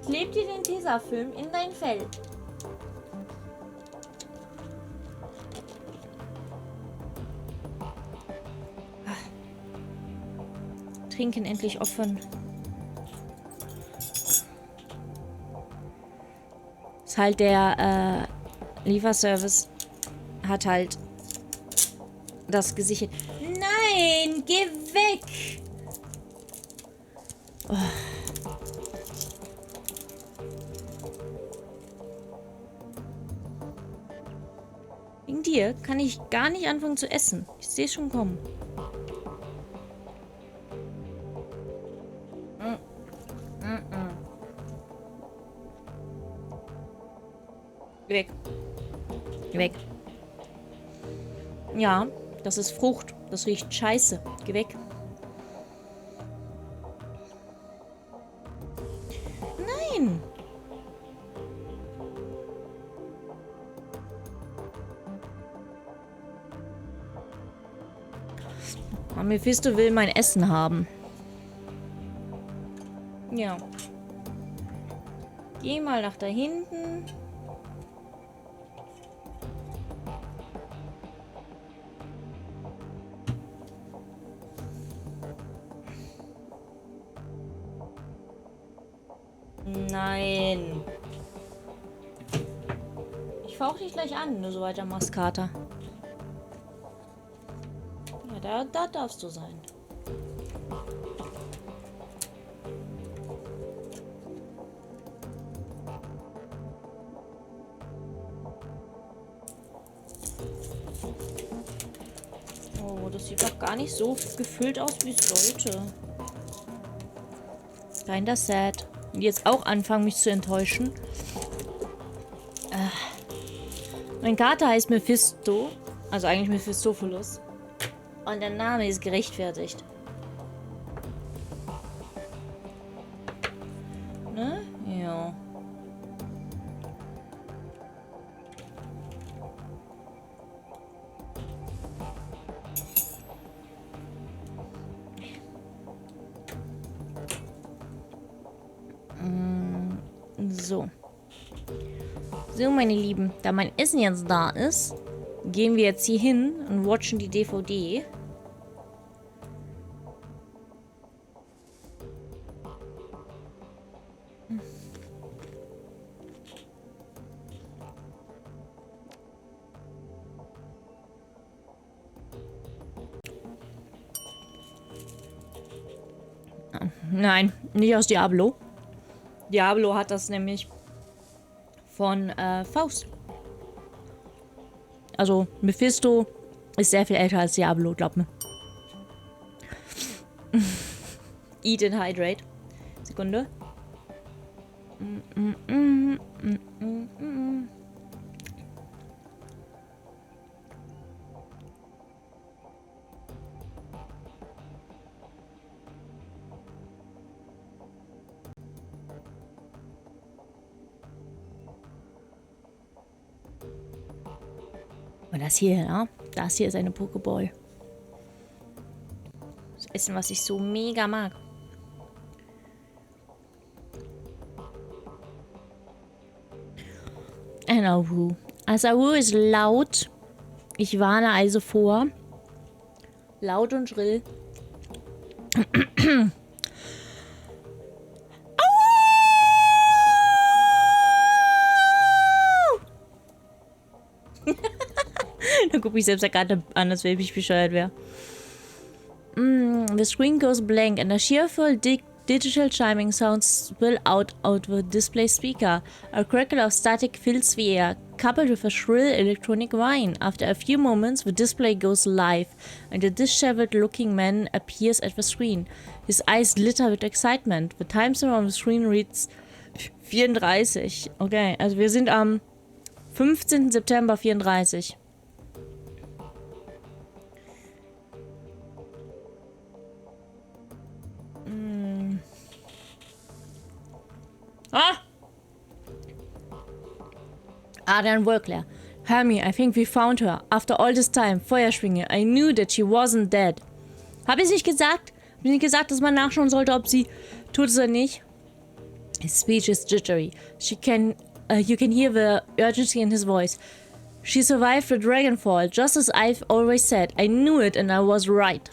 Ich kleb dir den Tesafilm in dein Fell. Trinken endlich offen. Ist halt der Lieferservice hat halt das gesichert. Nein, geh weg! Oh. Wegen dir kann ich gar nicht anfangen zu essen. Ich sehe es schon kommen. Geh weg. Geh weg. Ja, das ist Frucht. Das riecht scheiße. Geh weg. Nein. Mephisto will mein Essen haben. Ja. Geh mal nach da hinten. Nein. Ich fauch dich gleich an, wenn du so weitermachst, Kater. Ja, da darfst du sein. Oh, das sieht doch gar nicht so gefüllt aus, wie es sollte. Kinda sad. Und jetzt auch anfangen, mich zu enttäuschen. Mein Kater heißt Mephisto. Also eigentlich Mephistopheles. Und der Name ist gerechtfertigt. Ne? Ja. So. So, meine Lieben, da mein Essen jetzt da ist, gehen wir jetzt hier hin und watchen die DVD. Nein, nicht aus Diablo. Diablo hat das nämlich von Faust. Also Mephisto ist sehr viel älter als Diablo, glaub mir. Eat and hydrate. Sekunde. Und das hier, ja? Das hier ist eine Pokéball. Das Essen, was ich so mega mag. Azawu. Azawu ist laut. Ich warne also vor. Laut und schrill. Da gucke ich selbst ja gerade an, als wenn ich bescheuert wäre. The screen goes blank and a cheerful digital chiming sounds spill out the display speaker. A crackle of static fills the air, coupled with a shrill electronic whine. After a few moments, the display goes live and a disheveled-looking man appears at the screen. His eyes glitter with excitement. The time zone on the screen reads 34. Okay, also wir sind am 15. September 34. Adrian Workler. Hermie, I think we found her. After all this time, Feuerschwinge. I knew that she wasn't dead. Hab ich nicht gesagt? Hab ich nicht gesagt, dass man nachschauen sollte, ob sie tot ist oder nicht? His speech is jittery. You can hear the urgency in his voice. She survived the Dragonfell, just as I've always said. I knew it and I was right.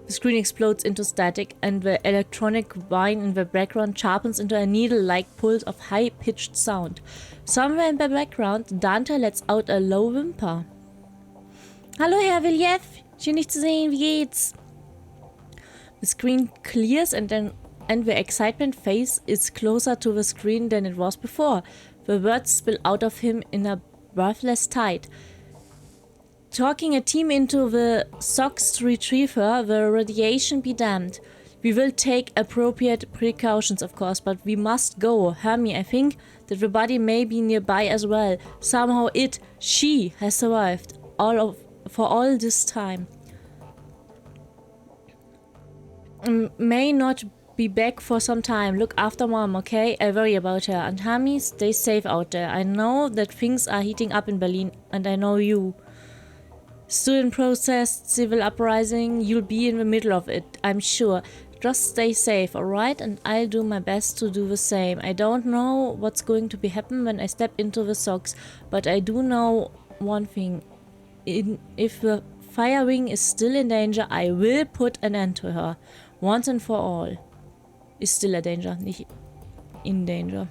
The screen explodes into static, and the electronic whine in the background sharpens into a needle-like pulse of high-pitched sound. Somewhere in the background, Dante lets out a low whimper. Hallo, Herr Viljev. Schön, dich zu sehen. Wie geht's? The screen clears, and the excitement face is closer to the screen than it was before. The words spill out of him in a breathless tide. Talking a team into the socks to retrieve her, the radiation be damned. We will take appropriate precautions, of course, but we must go. Hermie, I think that the body may be nearby as well. Somehow she has survived for all this time. May not be back for some time. Look after Mom, okay? I worry about her. And Hermie, stay safe out there. I know that things are heating up in Berlin, and I know you. Student protest, civil uprising, you'll be in the middle of it, I'm sure. Just stay safe, alright? And I'll do my best to do the same. I don't know what's going to be happen when I step into the socks, but I do know one thing. If the Fire Wing is still in danger, I will put an end to her. Once and for all. Is still a danger, nicht in danger.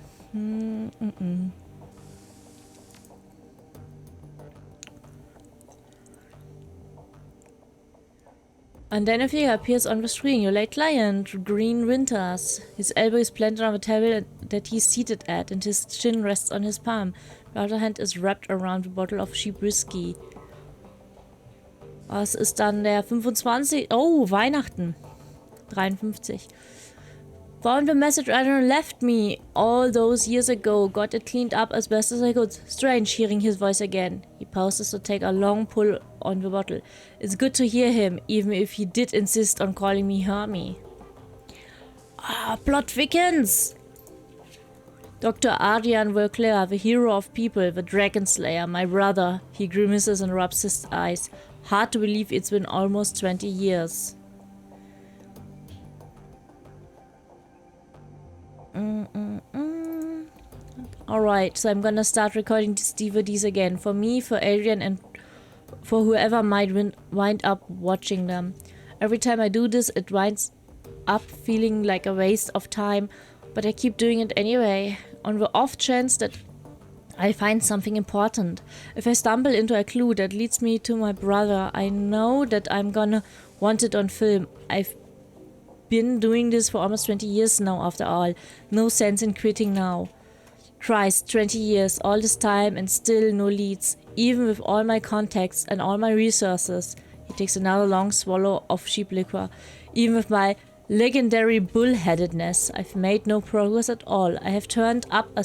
And then a figure appears on the screen. Your late client, Green Winters. His elbow is planted on the table that he's seated at, and his chin rests on his palm. The other hand is wrapped around a bottle of cheap whiskey. Was ist dann der 25? Oh, Weihnachten. 53. Found the message Adrian left me all those years ago. Got it cleaned up as best as I could. Strange hearing his voice again. He pauses to take a long pull on the bottle. It's good to hear him, even if he did insist on calling me Hermie. Ah, plot thickens! Dr. Adrian Workler, the hero of people, the Dragon Slayer, my brother. He grimaces and rubs his eyes. Hard to believe it's been almost 20 years. Alright, so I'm gonna start recording these DVDs again. For me, for Adrian, and for whoever might wind up watching them. Every time I do this, it winds up feeling like a waste of time, but I keep doing it anyway, on the off chance that I find something important. If I stumble into a clue that leads me to my brother, I know that I'm gonna want it on film. I've been doing this for almost 20 years now, after all. No sense in quitting now. Christ, 20 years, all this time and still no leads, even with all my contacts and all my resources. He takes another long swallow of sheep liquor. Even with my legendary bullheadedness, I've made no progress at all. I haven't turned up a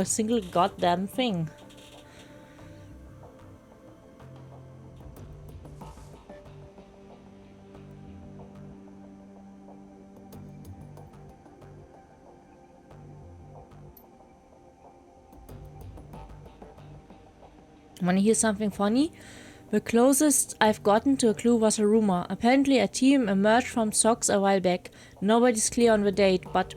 single goddamn thing. Wanna hear something funny? The closest I've gotten to a clue was a rumor. Apparently a team emerged from socks a while back. Nobody's clear on the date, but...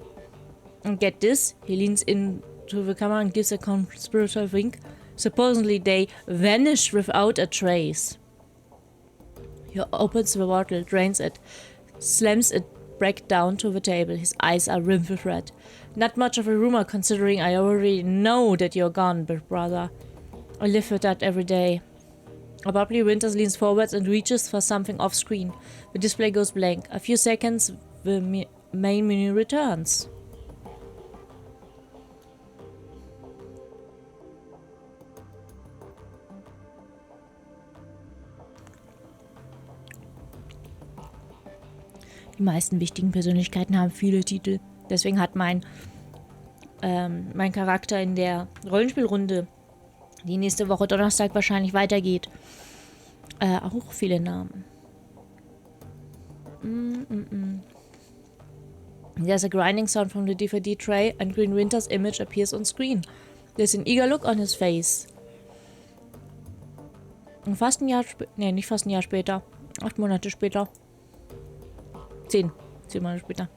And get this, he leans into the camera and gives a conspiratorial wink. Supposedly they vanished without a trace. He opens the bottle, drains it, slams it back down to the table. His eyes are rimmed with red. Not much of a rumor, considering I already know that you're gone, big brother. I live with that every day. Abruptly, Winters leans forwards and reaches for something off-screen. The display goes blank. A few seconds, the main menu returns. Die meisten wichtigen Persönlichkeiten haben viele Titel. Deswegen hat mein Charakter in der Rollenspielrunde, die nächste Woche Donnerstag wahrscheinlich weitergeht, auch viele Namen. There's a grinding sound from the DVD tray and Green Winter's image appears on screen. There's an eager look on his face. Und fast ein Jahr später, nee, nicht fast ein Jahr später, 8 Monate später. 10 Monate später.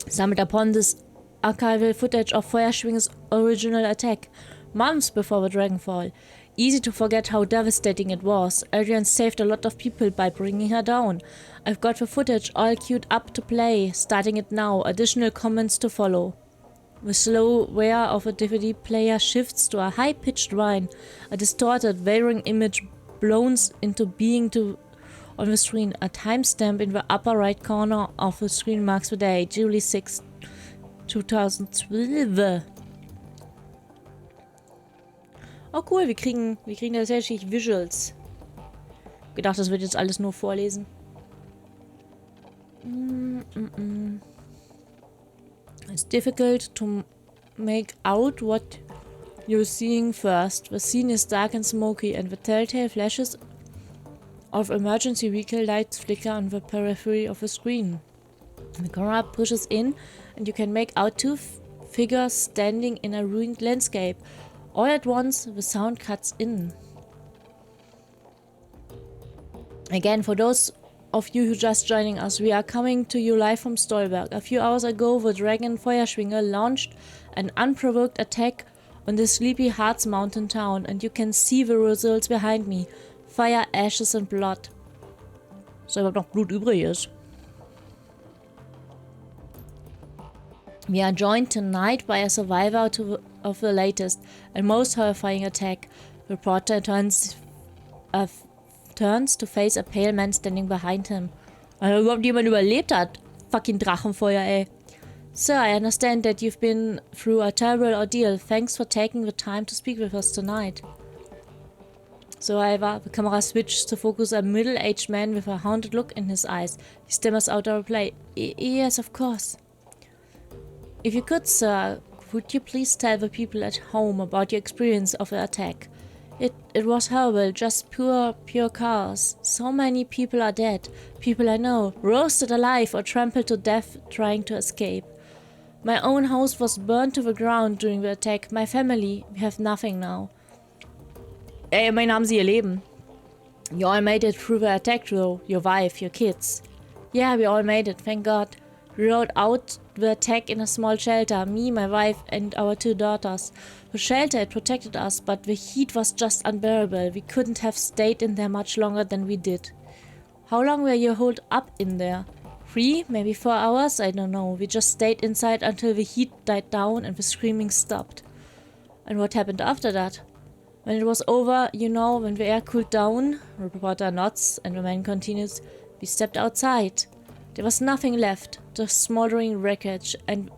Stumbled upon this archival footage of Feuerschwinge's original attack, months before the Dragonfell. Easy to forget how devastating it was. Adrian saved a lot of people by bringing her down. I've got the footage all queued up to play, starting it now. Additional comments to follow. The slow wear of a DVD player shifts to a high-pitched whine. A distorted, varying image blown into being on the screen. A timestamp in the upper right corner of the screen marks the day, July 6, 2012. Oh cool, wir kriegen tatsächlich Visuals. Gedacht, das wird jetzt alles nur vorlesen. It's difficult to make out what you're seeing first. The scene is dark and smoky, and the telltale flashes of emergency vehicle lights flicker on the periphery of the screen. The camera pushes in, and you can make out two figures standing in a ruined landscape. All at once, the sound cuts in. Again, for those of you who just joining us, we are coming to you live from Stolberg. A few hours ago, the Dragon Feuerschwinge launched an unprovoked attack on the sleepy Harz mountain town, and you can see the results behind me. Fire, ashes and blood. So überhaupt noch Blut übrig ist. We are joined tonight by a survivor of the latest and most horrifying attack. The reporter turns to face a pale man standing behind him. Also überhaupt jemand überlebt hat. Fucking Drachenfeuer, ey. Sir, I understand that you've been through a terrible ordeal. Thanks for taking the time to speak with us tonight. So, however, the camera switches to focus a middle-aged man with a haunted look in his eyes. He stammers out a reply. Yes, of course. If you could, sir, would you please tell the people at home about your experience of the attack? It was horrible, just pure chaos. So many people are dead. People I know, roasted alive or trampled to death trying to escape. My own house was burned to the ground during the attack. My family, we have nothing now. Ey, immerhin haben sie ihr Leben. You all made it through the attack though, your wife, your kids. Yeah, we all made it, thank God. We rode out the attack in a small shelter, me, my wife, and our 2 daughters. The shelter had protected us, but the heat was just unbearable. We couldn't have stayed in there much longer than we did. How long were you holed up in there? 3, maybe 4 hours? I don't know. We just stayed inside until the heat died down and the screaming stopped. And what happened after that? When it was over, you know, when the air cooled down, reporter nods, and the man continues, we stepped outside. There was nothing left, just smoldering wreckage and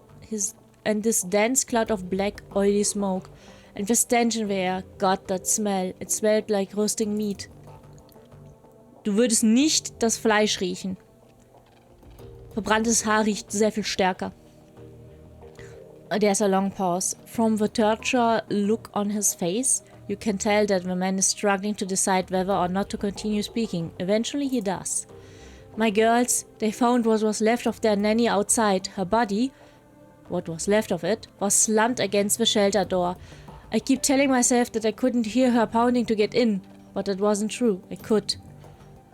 this dense cloud of black, oily smoke. And the stench in the air. God, that smell. It smelled like roasting meat. Du würdest nicht das Fleisch riechen. Verbranntes Haar riecht sehr viel stärker. There's a long pause. From the torture look on his face, you can tell that the man is struggling to decide whether or not to continue speaking. Eventually he does. My girls, they found what was left of their nanny outside. Her body, what was left of it, was slumped against the shelter door. I keep telling myself that I couldn't hear her pounding to get in, but that wasn't true. I could.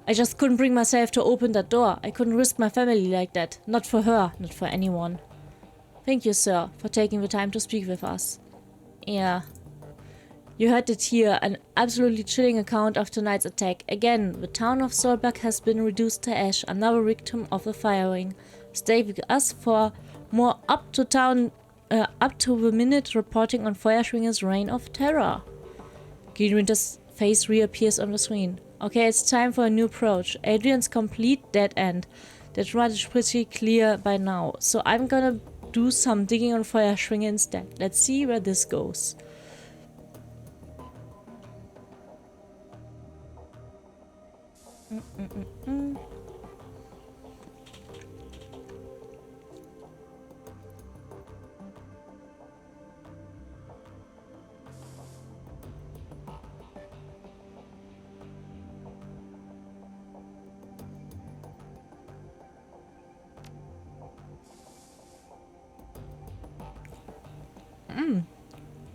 I just couldn't bring myself to open that door. I couldn't risk my family like that. Not for her, not for anyone. Thank you, sir, for taking the time to speak with us. Yeah. You heard it here, an absolutely chilling account of tonight's attack. Again, the town of Solberg has been reduced to ash, another victim of the firing. Stay with us for more up to the minute reporting on Feuerschwinger's reign of terror. Greenwinter's face reappears on the screen. Okay, it's time for a new approach. Adrian's complete dead end. That much is pretty clear by now. So I'm gonna do some digging on Feuerschwinger instead. Let's see where this goes.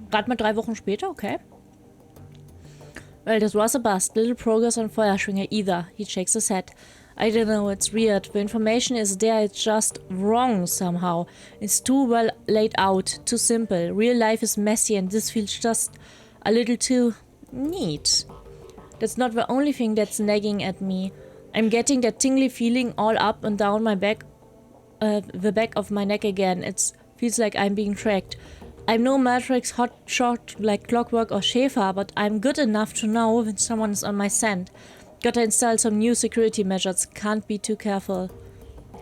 Gerade mal 3 Wochen später, okay. Well, this was a bust. Little progress on Feuerschwinger either. He shakes his head. I don't know, it's weird. The information is there, it's just wrong somehow. It's too well laid out, too simple. Real life is messy and this feels just a little too neat. That's not the only thing that's nagging at me. I'm getting that tingly feeling all up and down my back, the back of my neck again. It feels like I'm being tracked. I'm no Matrix hotshot like Clockwork or Schäfer, but I'm good enough to know when someone is on my scent. Gotta install some new security measures, can't be too careful.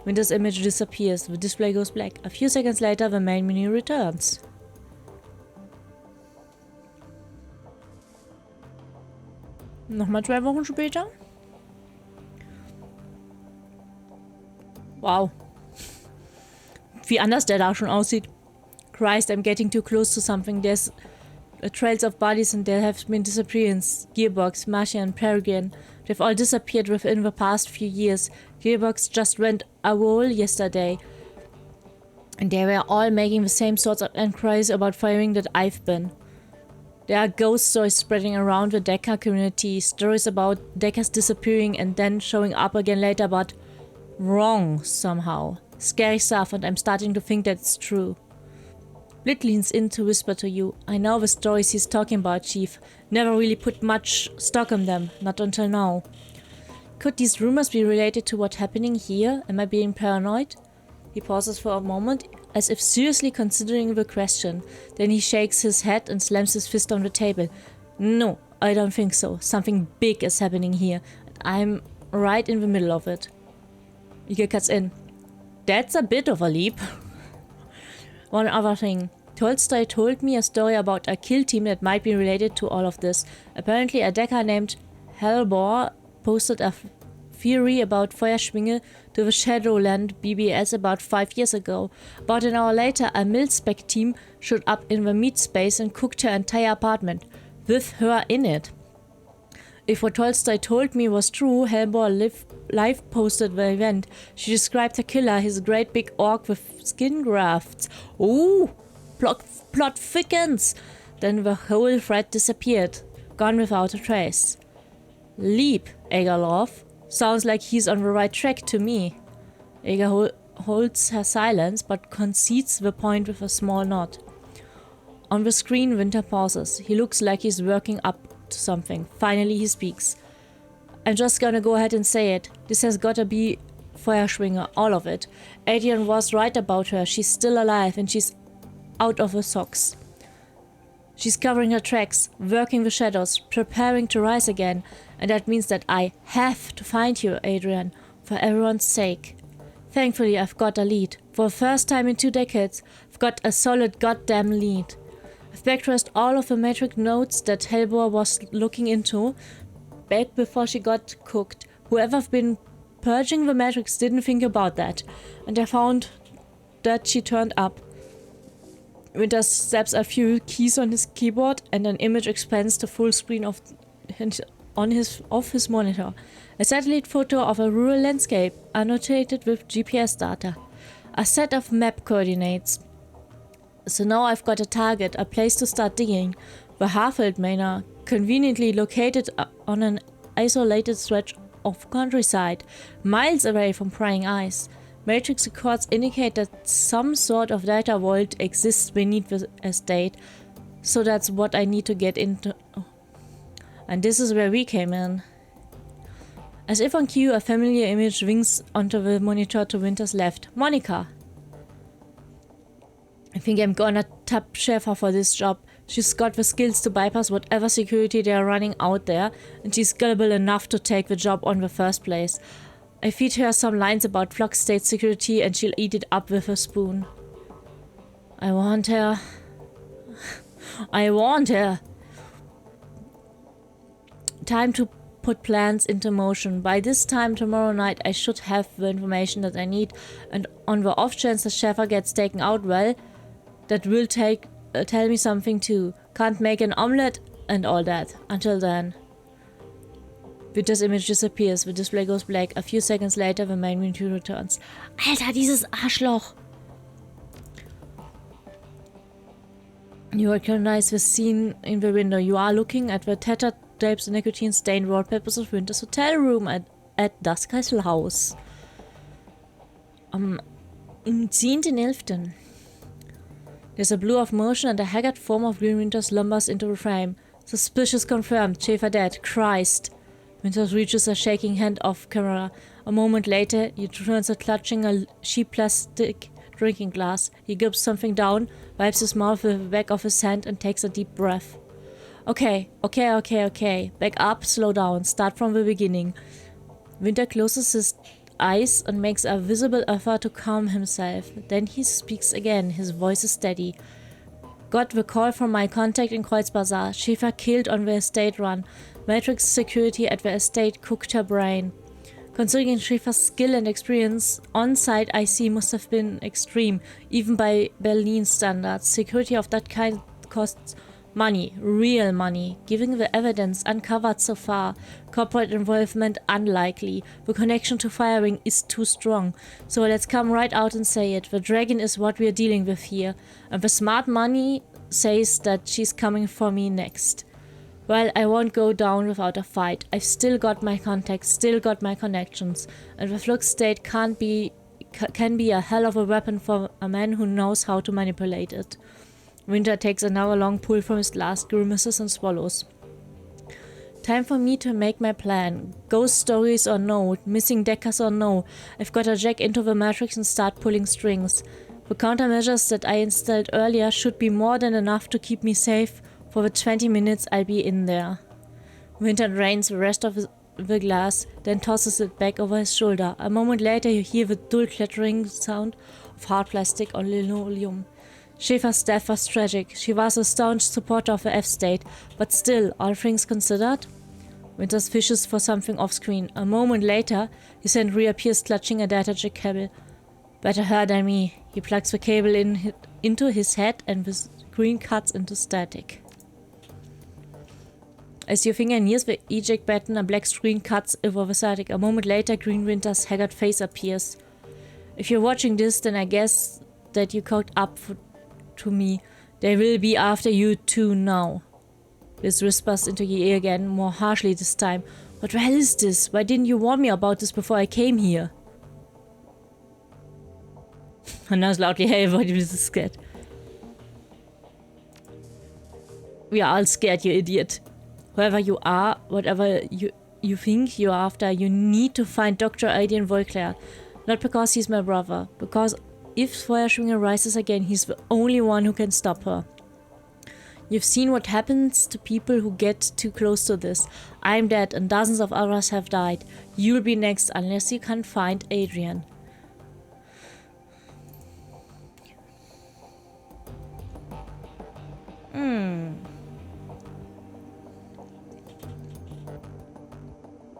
When this image disappears, the display goes black. A few seconds later, the main menu returns. Nochmal 2 Wochen später. Wow. Wie anders der da schon aussieht. Christ, I'm getting too close to something. There's trails of bodies and there have been disappearances. Gearbox, Marcia and Peregrine. They've all disappeared within the past few years. Gearbox just went AWOL yesterday. And they were all making the same sorts of inquiries about firing that I've been. There are ghost stories spreading around the Decker community. Stories about Deckers disappearing and then showing up again later, but wrong somehow. Scary stuff, and I'm starting to think that's true. Blit leans in to whisper to you. I know the stories he's talking about, Chief. Never really put much stock in them, not until now. Could these rumors be related to what's happening here? Am I being paranoid? He pauses for a moment, as if seriously considering the question. Then he shakes his head and slams his fist on the table. No, I don't think so. Something big is happening here. I'm right in the middle of it. Igor cuts in. That's a bit of a leap. One other thing. Tolstoy told me a story about a kill team that might be related to all of this. Apparently a decker named Hellbore posted a theory about Feuerschwinge to the Shadowrun BBS about 5 years ago. About an hour later, a mil-spec team showed up in the meat space and cooked her entire apartment, with her in it. If what Tolstoy told me was true, Hellbore live posted the event. She described her killer, his great big orc with skin grafts. Ooh, plot thickens. Then the whole thread disappeared, gone without a trace. Leap, Agarlof. Sounds like he's on the right track to me. Agar holds her silence, but concedes the point with a small nod. On the screen, Winter pauses. He looks like he's working up to something. Finally, he speaks. I'm just gonna go ahead and say it. This has gotta be Feuerschwinge, all of it. Adrian was right about her. She's still alive and she's out of her socks. She's covering her tracks, working the shadows, preparing to rise again. And that means that I have to find you, Adrian, for everyone's sake. Thankfully, I've got a lead. For the first time in 2 decades, I've got a solid goddamn lead. I've backtraced all of the Matrix notes that Hellboy was looking into back before she got cooked. Whoever's been purging the Matrix didn't think about that. And I found that she turned up. Winter slaps a few keys on his keyboard and an image expands to full screen of his monitor. A satellite photo of a rural landscape, annotated with GPS data. A set of map coordinates. So now I've got a target, a place to start digging. The Harfeld Manor, conveniently located on an isolated stretch of countryside, miles away from prying eyes. Matrix records indicate that some sort of data vault exists beneath the estate, so that's what I need to get into. And this is where we came in. As if on cue, a familiar image winks onto the monitor to Winter's left. Monica! I think I'm gonna tap Schäfer for this job. She's got the skills to bypass whatever security they are running out there, and she's gullible enough to take the job on the first place. I feed her some lines about Flock State security and she'll eat it up with a spoon. I want her. I want her. Time to put plans into motion. By this time tomorrow night I should have the information that I need, and on the off chance that Schäfer gets taken out, well, that will tell me something too. Can't make an omelette and all that. Until then. Winter's image disappears. The display goes black. A few seconds later, the main menu returns. Alter, dieses Arschloch! You recognize the scene in the window. You are looking at the tattered drapes and nicotine-stained wallpapers of Winter's hotel room at das Kesselhaus. Am 10.11. There's a blur of motion and a haggard form of Green Winter slumbers into the frame. Suspicious confirmed. Schäfer dead. Christ. Winters reaches a shaking hand off camera. A moment later, he turns to clutching a cheap plastic drinking glass. He gulps something down, wipes his mouth with the back of his hand and takes a deep breath. Okay. Back up, slow down, start from the beginning. Winter closes his eyes and makes a visible effort to calm himself. Then he speaks again, his voice is steady. Got the call from my contact in Kreuzbazar. Schäfer killed on the estate run. Matrix security at the estate cooked her brain. Considering Schäfer's skill and experience, on-site IC must have been extreme, even by Berlin standards. Security of that kind costs money, real money. Given the evidence uncovered so far, corporate involvement unlikely. The connection to firing is too strong. So let's come right out and say it. The dragon is what we're dealing with here. And the smart money says that she's coming for me next. Well, I won't go down without a fight. I've still got my contacts, still got my connections. And the Flux State can be a hell of a weapon for a man who knows how to manipulate it. Winter takes another long pull from his glass, grimaces and swallows. Time for me to make my plan. Ghost stories or no, missing deckers or no, I've got to jack into the Matrix and start pulling strings. The countermeasures that I installed earlier should be more than enough to keep me safe for the 20 minutes I'll be in there. Winter drains the rest of the glass, then tosses it back over his shoulder. A moment later you hear the dull clattering sound of hard plastic on linoleum. Schäfer's death was tragic. She was a staunch supporter of the F-State, but still, all things considered? Winters fishes for something off-screen. A moment later, his hand reappears clutching a data jack cable. Better her than me. He plugs the cable into his head and the screen cuts into static. As your finger nears the eject button, a black screen cuts over the static. A moment later, Green Winter's haggard face appears. If you're watching this, then I guess that you caught up to me. They will be after you too now. This whispers into your ear again, more harshly this time. What the hell is this? Why didn't you warn me about this before I came here? Announce loudly, hey, everybody is scared. We are all scared, you idiot. Whoever you are, whatever you think you're after, you need to find Dr. Aiden Volclair. Not because he's my brother, because if Feuerschwinge rises again, he's the only one who can stop her. You've seen what happens to people who get too close to this. I'm dead and dozens of others have died. You'll be next unless you can find Adrian.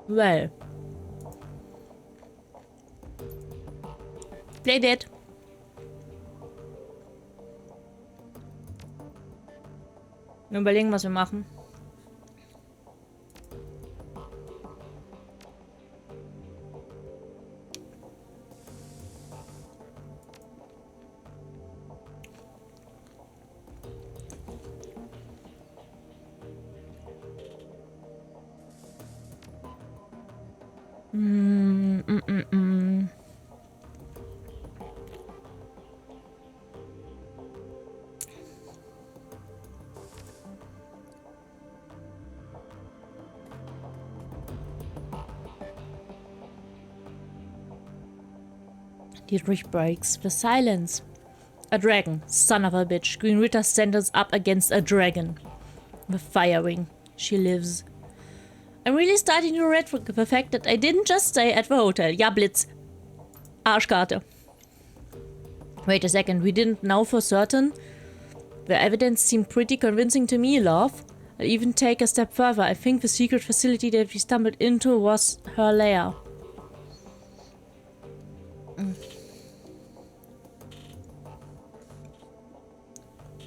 Well. Play dead. Wir überlegen, was wir machen. Dietrich breaks the silence. A dragon, son of a bitch. Green Ritter stands up against a dragon. The Fire Wing. She lives. I'm really starting to regret the fact that I didn't just stay at the hotel. Ja, Blitz. Arschkarte. Wait a second, we didn't know for certain? The evidence seemed pretty convincing to me, love. I'll even take a step further. I think the secret facility that we stumbled into was her lair.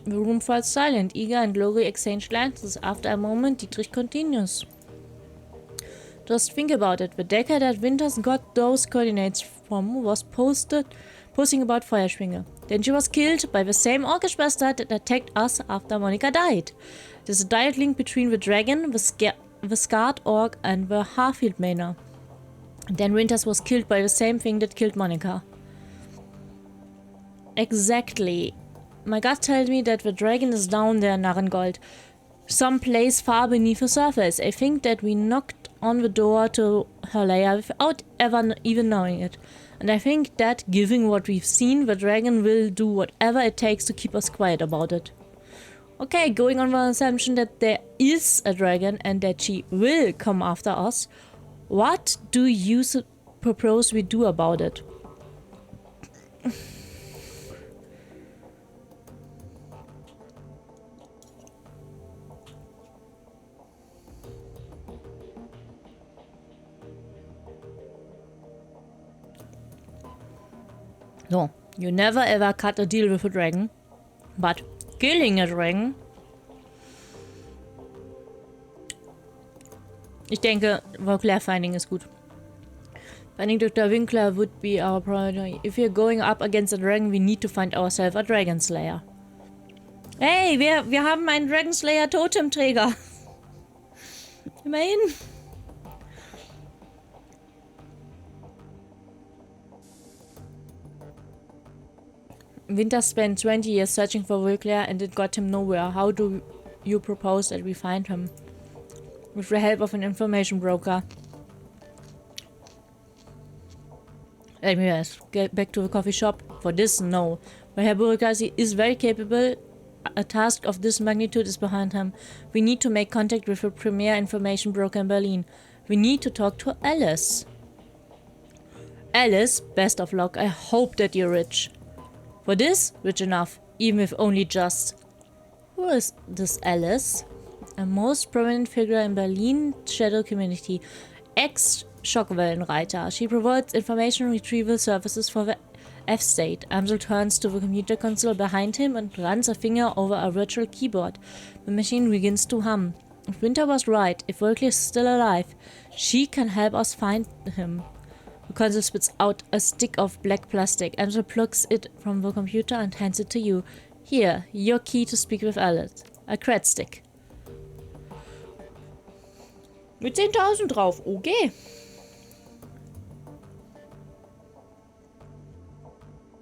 The room falls silent. Eager and Glory exchange glances. After a moment, Dietrich continues. Just think about it. The decker that Winters got those coordinates from was posting about Feuerschwinge. Then she was killed by the same orcish bastard that attacked us after Monica died. There's a direct link between the dragon, the scarred orc, and the Harfield Manor. Then Winters was killed by the same thing that killed Monica. Exactly. My gut tells me that the dragon is down there, Narrengold. Someplace far beneath the surface. I think that we knocked on the door to her lair without ever even knowing it. And I think that, given what we've seen, the dragon will do whatever it takes to keep us quiet about it. Okay, going on the assumption that there is a dragon and that she will come after us, what do you propose we do about it? So, you never ever cut a deal with a dragon, but killing a dragon. Ich denke, Volclair finding ist gut. Finding Dr. Winkler would be our priority. If we're going up against a dragon, we need to find ourselves a Dragon Slayer. Hey, wir haben einen Dragon Slayer Totemträger. Immerhin. Winter spent 20 years searching for Volclair and it got him nowhere. How do you propose that we find him? With the help of an information broker. Let me get back to the coffee shop. For this, no. But Herr Burgasi is very capable. A task of this magnitude is behind him. We need to make contact with the premier information broker in Berlin. We need to talk to Alice. Alice, best of luck. I hope that you're rich. For this, rich enough, even if only just. Who is this Alice? A most prominent figure in Berlin shadow community. Ex-Schockwellenreiter. She provides information retrieval services for the F-State. Amsel turns to the computer console behind him and runs a finger over a virtual keyboard. The machine begins to hum. If Winter was right, if Volclair is still alive, she can help us find him. The console spits out a stick of black plastic. Amsel plugs it from the computer and hands it to you. Here, your key to speak with Alice. A cred stick. Mit 10.000 drauf. Okay.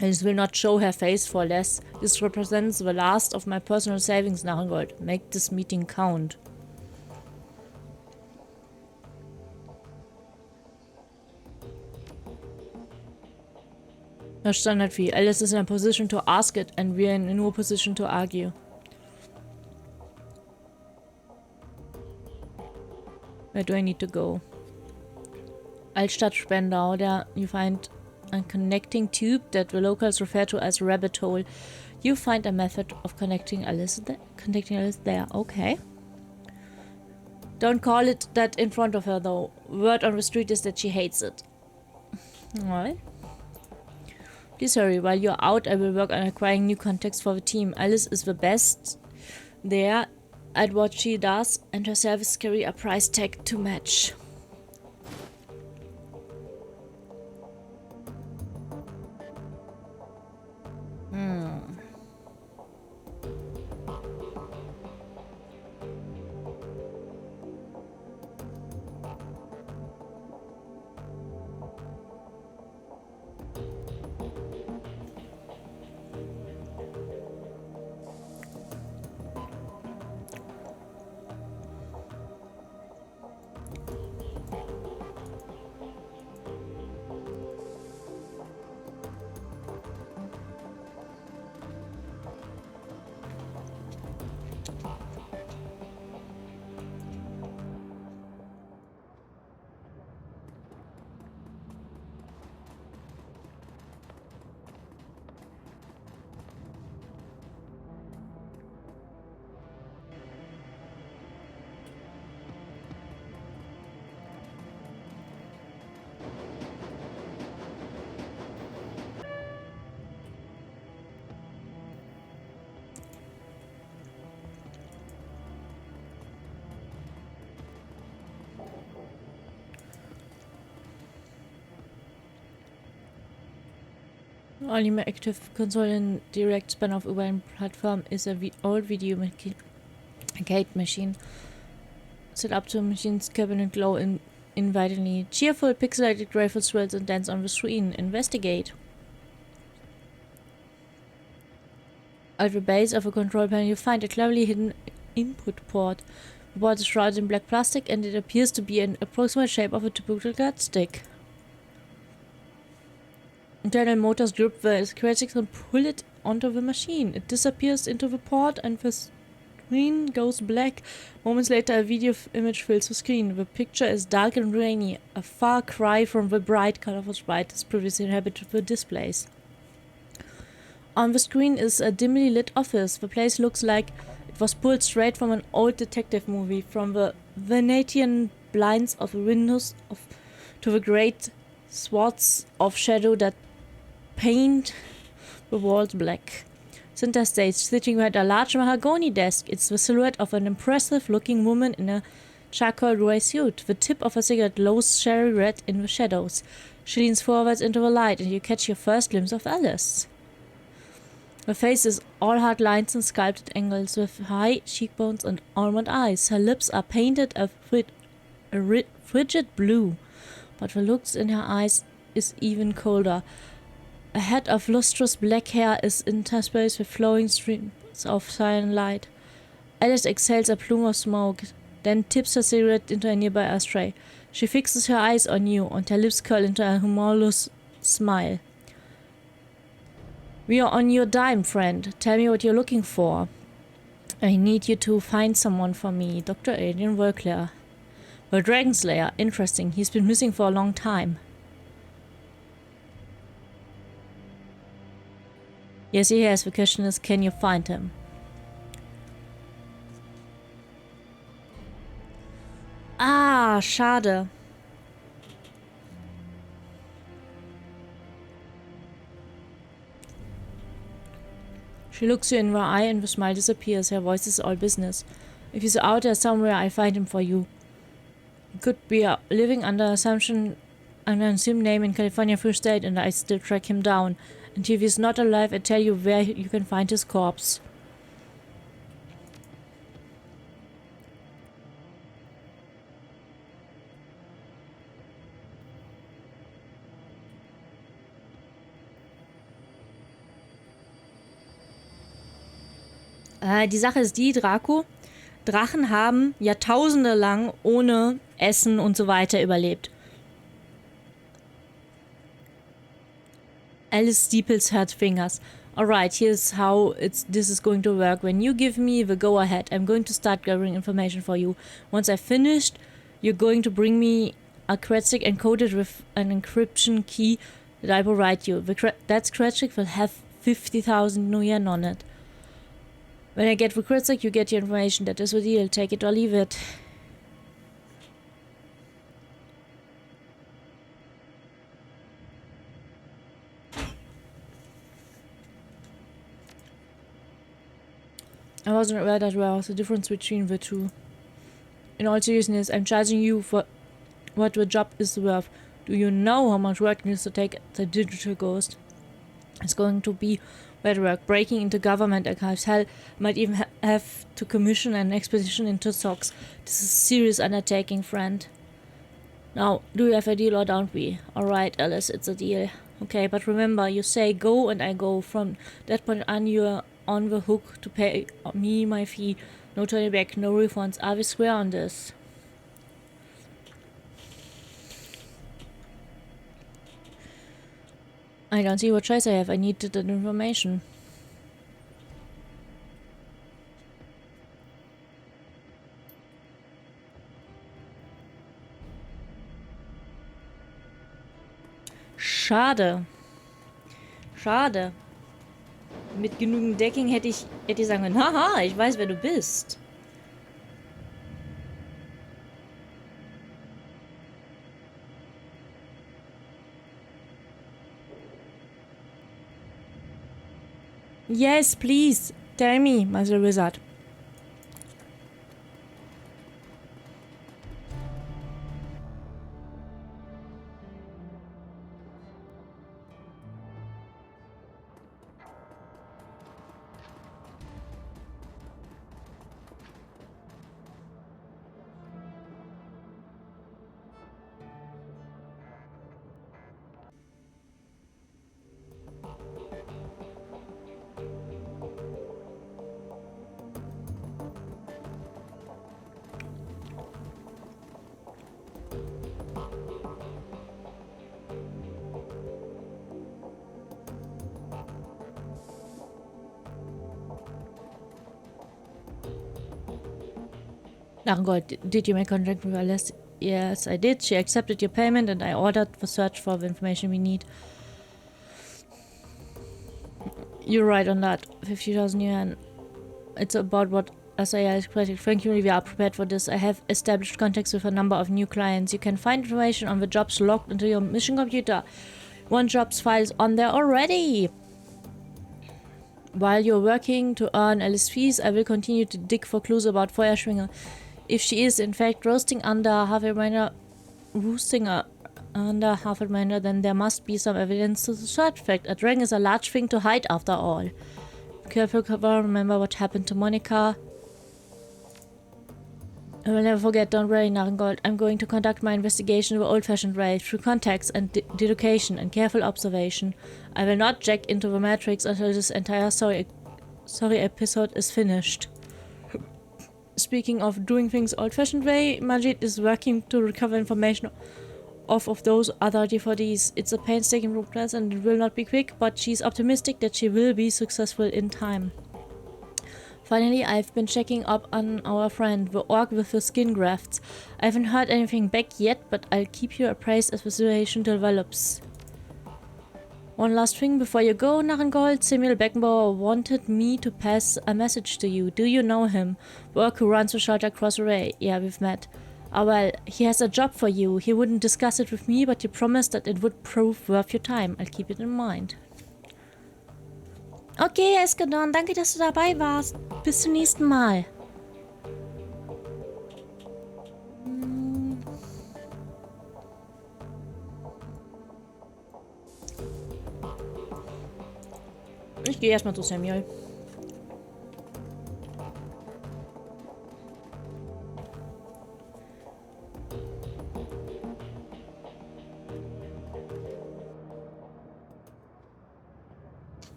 This will not show her face for less. This represents the last of my personal savings, Morgengold. Make this meeting count. A standard fee. Alice is in a position to ask it, and we are in no position to argue. Where do I need to go? Altstadt Spendau. There you find a connecting tube that the locals refer to as rabbit hole. You find a method of connecting Alice there. Okay. Don't call it that in front of her, though. Word on the street is that she hates it. Alright. Please hurry. While you're out, I will work on acquiring new contacts for the team. Alice is the best there at what she does, and her service carry a price tag to match. Only my active console and direct span of Uber platform is a old video gate machine. Set up to machine's cabinet glow invitingly. Cheerful pixelated rifle swirls and dance on the screen. Investigate. At the base of a control panel you find a cleverly hidden input port. The port is shrouded in black plastic and it appears to be an approximate shape of a typical guard stick. Internal motors grip the critics and pull it onto the machine. It disappears into the port and the screen goes black. Moments later a video image fills the screen. The picture is dark and rainy, a far cry from the bright, colorful sprite that previously inhabited the displays. On the screen is a dimly lit office. The place looks like it was pulled straight from an old detective movie, from the Venetian blinds of the windows to the great swaths of shadow that paint the walls black. Center stage, sitting behind a large mahogany desk. It's the silhouette of an impressive-looking woman in a charcoal grey suit. The tip of a cigarette glows cherry red in the shadows. She leans forwards into the light, and you catch your first glimpse of Alice. Her face is all hard lines and sculpted angles, with high cheekbones and almond eyes. Her lips are painted a frigid blue, but the looks in her eyes is even colder. A head of lustrous black hair is interspersed with flowing streams of cyan light. Alice exhales a plume of smoke, then tips her cigarette into a nearby ashtray. She fixes her eyes on you, and her lips curl into a humorous smile. We are on your dime, friend. Tell me what you're looking for. I need you to find someone for me, Dr. Adrian Wolkler. The Dragon Slayer. Interesting. He's been missing for a long time. Yes, he has. The question is, can you find him? Ah, schade. She looks you in the eye and the smile disappears. Her voice is all business. If he's out there somewhere, I'll find him for you. He could be living under an assumed name in California Free State, and I still track him down. And if he's not alive, I tell you where you can find his corpse. Die Sache ist die, Draco, Drachen haben Jahrtausende lang ohne Essen und so weiter überlebt. Alice Steeples hurt fingers. Alright, here's how this is going to work. When you give me the go-ahead, I'm going to start gathering information for you. Once I've finished, you're going to bring me a Kretzik encoded with an encryption key that I provide you. That Kretzik will have 50,000 Nuyen on it. When I get the Kretzik, you get your information. That is the deal. Take it or leave it. I wasn't aware that there was a difference between the two. In all seriousness, I'm charging you for what the job is worth. Do you know how much work needs to take the digital ghost? It's going to be bad work, breaking into government archives. Hell, might even have to commission an expedition into SOX. This is a serious undertaking, friend. Now, do we have a deal or don't we? Alright, Alice, it's a deal. Okay, but remember, you say go and I go. From that point on, you're on the hook to pay me my fee. No turning back, no refunds. Are we square on this? I don't see what choice I have. I needed that information. Schade. Schade. Mit genügend Decking hätte ich sagen können, haha, ich weiß, wer du bist. Yes, please. Tell me, Master Wizard. Morgengold, did you make contact with Alice? Yes, I did. She accepted your payment and I ordered the search for the information we need. You're right on that. 50,000 yuan. It's about what Azalea is collecting. Frankly, we are prepared for this. I have established contacts with a number of new clients. You can find information on the jobs logged into your mission computer. One job's files on there already. While you're working to earn Alice fees, I will continue to dig for clues about Feuerschwinge. If she is in fact roosting under half a miner, then there must be some evidence to the search fact. A dragon is a large thing to hide after all. Careful, remember what happened to Monica. I will never forget, don't worry, Morgengold. I'm going to conduct my investigation the old-fashioned way, through contacts and deducation and careful observation. I will not check into the matrix until this entire story episode is finished. Speaking of doing things old-fashioned way, Majid is working to recover information off of those other DVDs. It's a painstaking process and it will not be quick, but she's optimistic that she will be successful in time. Finally, I've been checking up on our friend, the orc with the skin grafts. I haven't heard anything back yet, but I'll keep you appraised as the situation develops. One last thing before you go, Morgengold. Samuel Beckenbauer wanted me to pass a message to you. Do you know him? The orc who runs the shelter across the way. Yeah, we've met. Ah, well, he has a job for you. He wouldn't discuss it with me, but he promised that it would prove worth your time. I'll keep it in mind. Okay, Eskedon, danke, dass du dabei warst. Bis zum nächsten Mal. Ich gehe erstmal zu Samuel.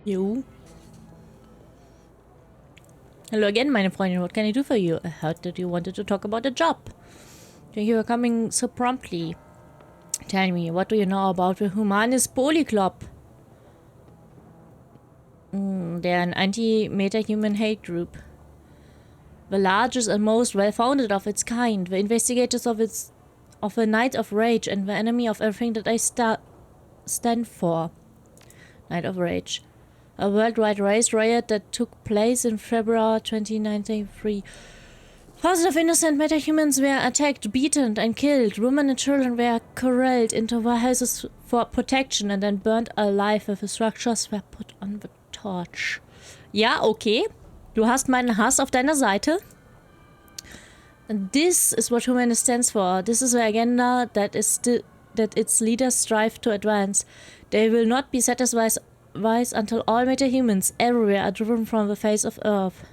You. Hello again, meine Freundin. What can I do for you? I heard that you wanted to talk about a job. Thank you for coming so promptly. Tell me, what do you know about the Humanis Polyclub? They're an anti-meta-human hate group. The largest and most well-founded of its kind. The investigators of a Night of Rage and the enemy of everything that I stand for. Night of Rage. A worldwide race riot that took place in February 2093. Thousands of innocent metahumans were attacked, beaten, and killed. Women and children were corralled into warehouses for protection and then burned alive if the structures were put on the torch. Ja, okay. Du hast meinen Hass auf deiner Seite. And this is what humanist stands for. This is the agenda that its leaders strive to advance. They will not be satisfied until all metahumans everywhere are driven from the face of Earth.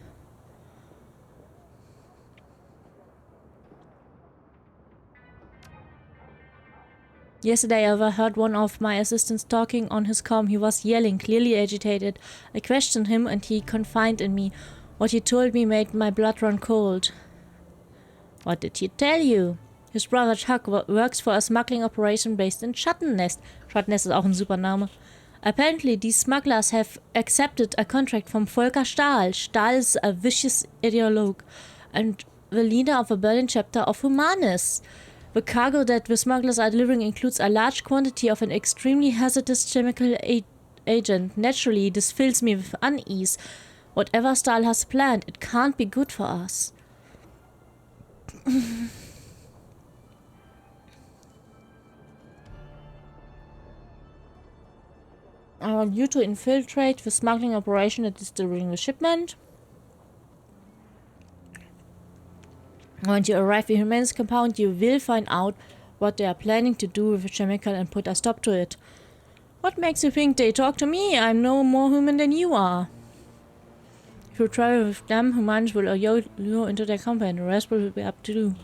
Yesterday I overheard one of my assistants talking on his comm. He was yelling, clearly agitated. I questioned him and he confided in me. What he told me made my blood run cold. What did he tell you? His brother Chuck works for a smuggling operation based in Schattennest. Schattennest ist auch ein super Name. Apparently, these smugglers have accepted a contract from Volker Stahl. Stahl is a vicious ideologue and the leader of the Berlin chapter of Humanis. The cargo that the smugglers are delivering includes a large quantity of an extremely hazardous chemical agent. Naturally, this fills me with unease. Whatever Stahl has planned, it can't be good for us. I want you to infiltrate the smuggling operation that is delivering the shipment. When you arrive at Human's compound, you will find out what they are planning to do with the chemical and put a stop to it. What makes you think they talk to me? I'm no more human than you are. If you travel with them, humans will lure you into their compound. The rest will be up to you.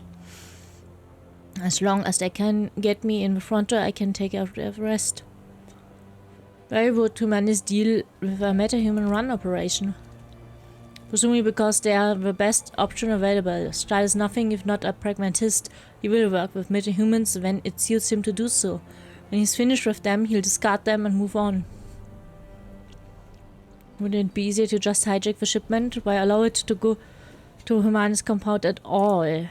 As long as they can get me in the front door, I can take out the rest. Why would humanists deal with a meta-human run operation? Presumably because they are the best option available. Stahl is nothing if not a pragmatist. He will work with meta-humans when it suits him to do so. When he's finished with them, he'll discard them and move on. Wouldn't it be easier to just hijack the shipment? Why allow it to go to Humanis compound at all?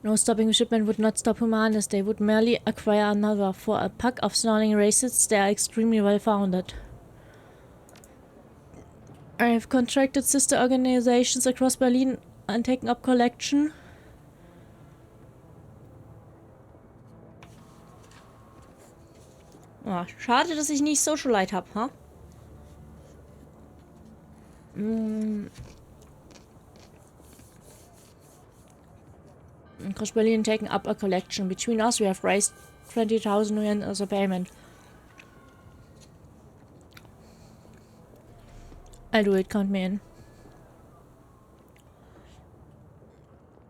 No, stopping the shipment would not stop Humanis. They would merely acquire another. For a pack of snarling racists, they are extremely well founded. I have contracted sister organizations across Berlin and taken up collection. Oh, schade, dass ich nicht Socialite habe, ha? Across Berlin taken up a collection. Between us, we have raised 20,000 yuan as a payment. I'll do it, count me in.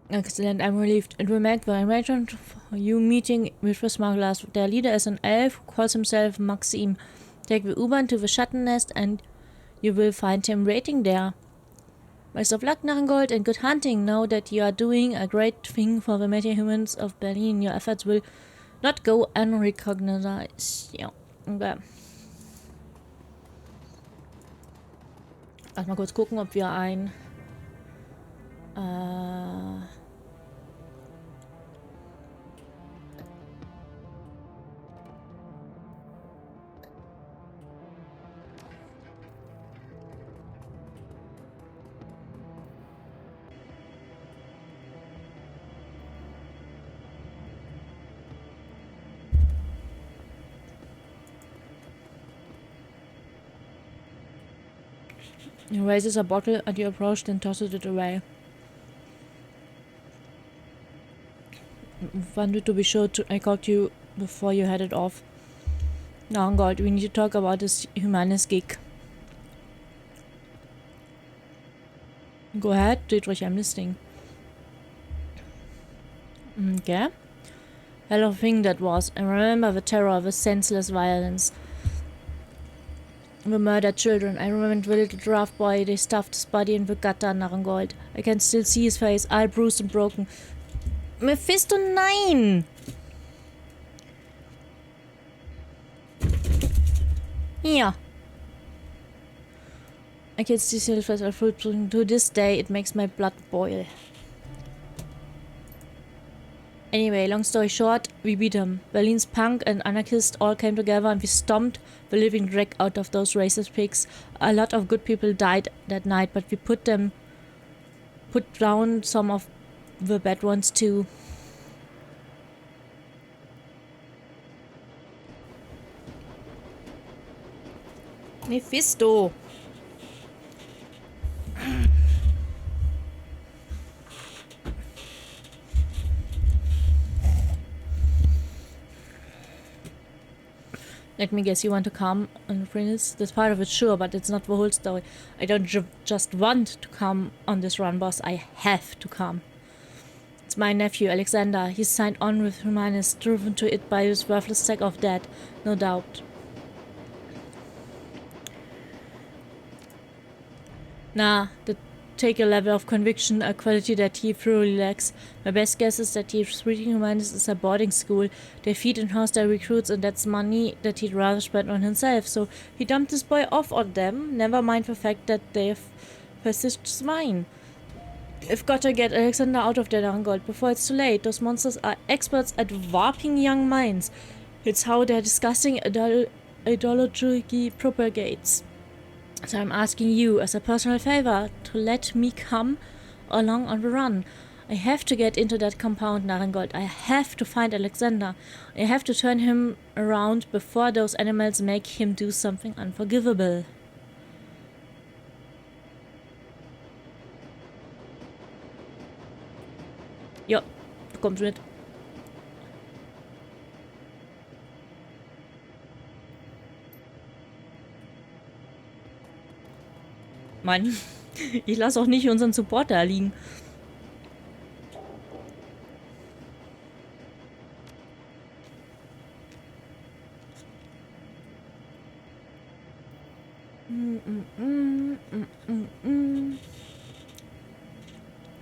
Excellent, I'm relieved. It will make the arrangement for you meeting with the smugglers. Their leader is an elf who calls himself Maxim. Take the U-Bahn to the Schattennest and you will find him waiting there. Best of luck, Morgengold, and good hunting. Know that you are doing a great thing for the meta-humans of Berlin. Your efforts will not go unrecognized. Ja, okay. Lass mal kurz gucken, ob wir ein... He raises a bottle at your approach, then tosses it away. Wanted to be sure I caught you before you headed off. Morgengold, we need to talk about this Humanis gig. Go ahead, Dietrich, I'm listening. Okay. Hell of a thing that was. I remember the terror of the senseless violence. The murdered children. I remember the little draft boy. They stuffed his body in the gutter, Narrengold. I can still see his face, all bruised and broken. Mephisto, nein! Hier. I can still see his face, all fruit. To this day, it makes my blood boil. Anyway, long story short, we beat him. Berlin's punk and anarchists all came together and we stomped the living dreck out of those racist pigs. A lot of good people died that night, but we put down some of the bad ones too. Mephisto! Let me guess, you want to come on the Prince? That's part of it, sure, but it's not the whole story. I don't just want to come on this run, boss. I have to come. It's my nephew, Alexander. He's signed on with Humanist, driven to it by his worthless sack of dead, no doubt. Nah, that take a level of conviction, a quality that he thoroughly lacks. My best guess is that he's treating Humanist as a boarding school. They feed and house their recruits, and that's money that he'd rather spend on himself. So he dumped this boy off on them, never mind the fact that they've fascist swine. I've got to get Alexander out of there, Dragonfell, before it's too late. Those monsters are experts at warping young minds. It's how their disgusting ideology propagates. So I'm asking you, as a personal favor, to let me come along on the run. I have to get into that compound, Narrengold. I have to find Alexander. I have to turn him around before those animals make him do something unforgivable. Ja, du kommst mit. Mann, ich lasse auch nicht unseren Supporter liegen.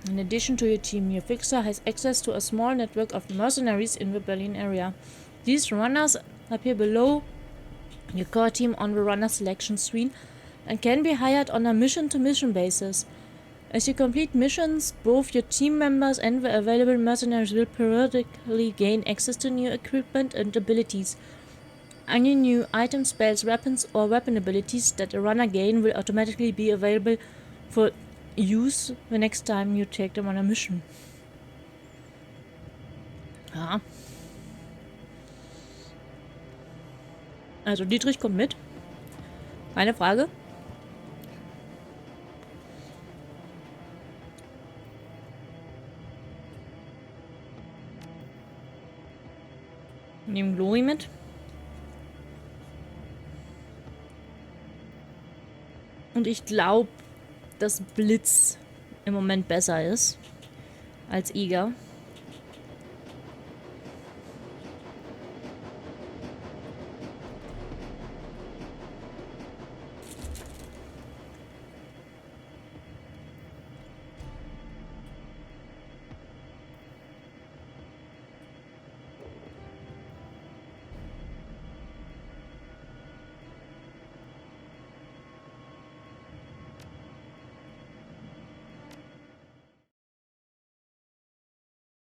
In addition to your team, your fixer has access to a small network of mercenaries in the Berlin area. These runners appear below your core team on the runner selection screen and can be hired on a mission-to-mission basis. As you complete missions, both your team members and the available mercenaries will periodically gain access to new equipment and abilities. Any new items, spells, weapons, or weapon abilities that a runner gain will automatically be available for use the next time you take them on a mission. Ja. Also Dietrich kommt mit. Eine Frage. Nehmen Glory mit. Und ich glaube, dass Blitz im Moment besser ist als Iga.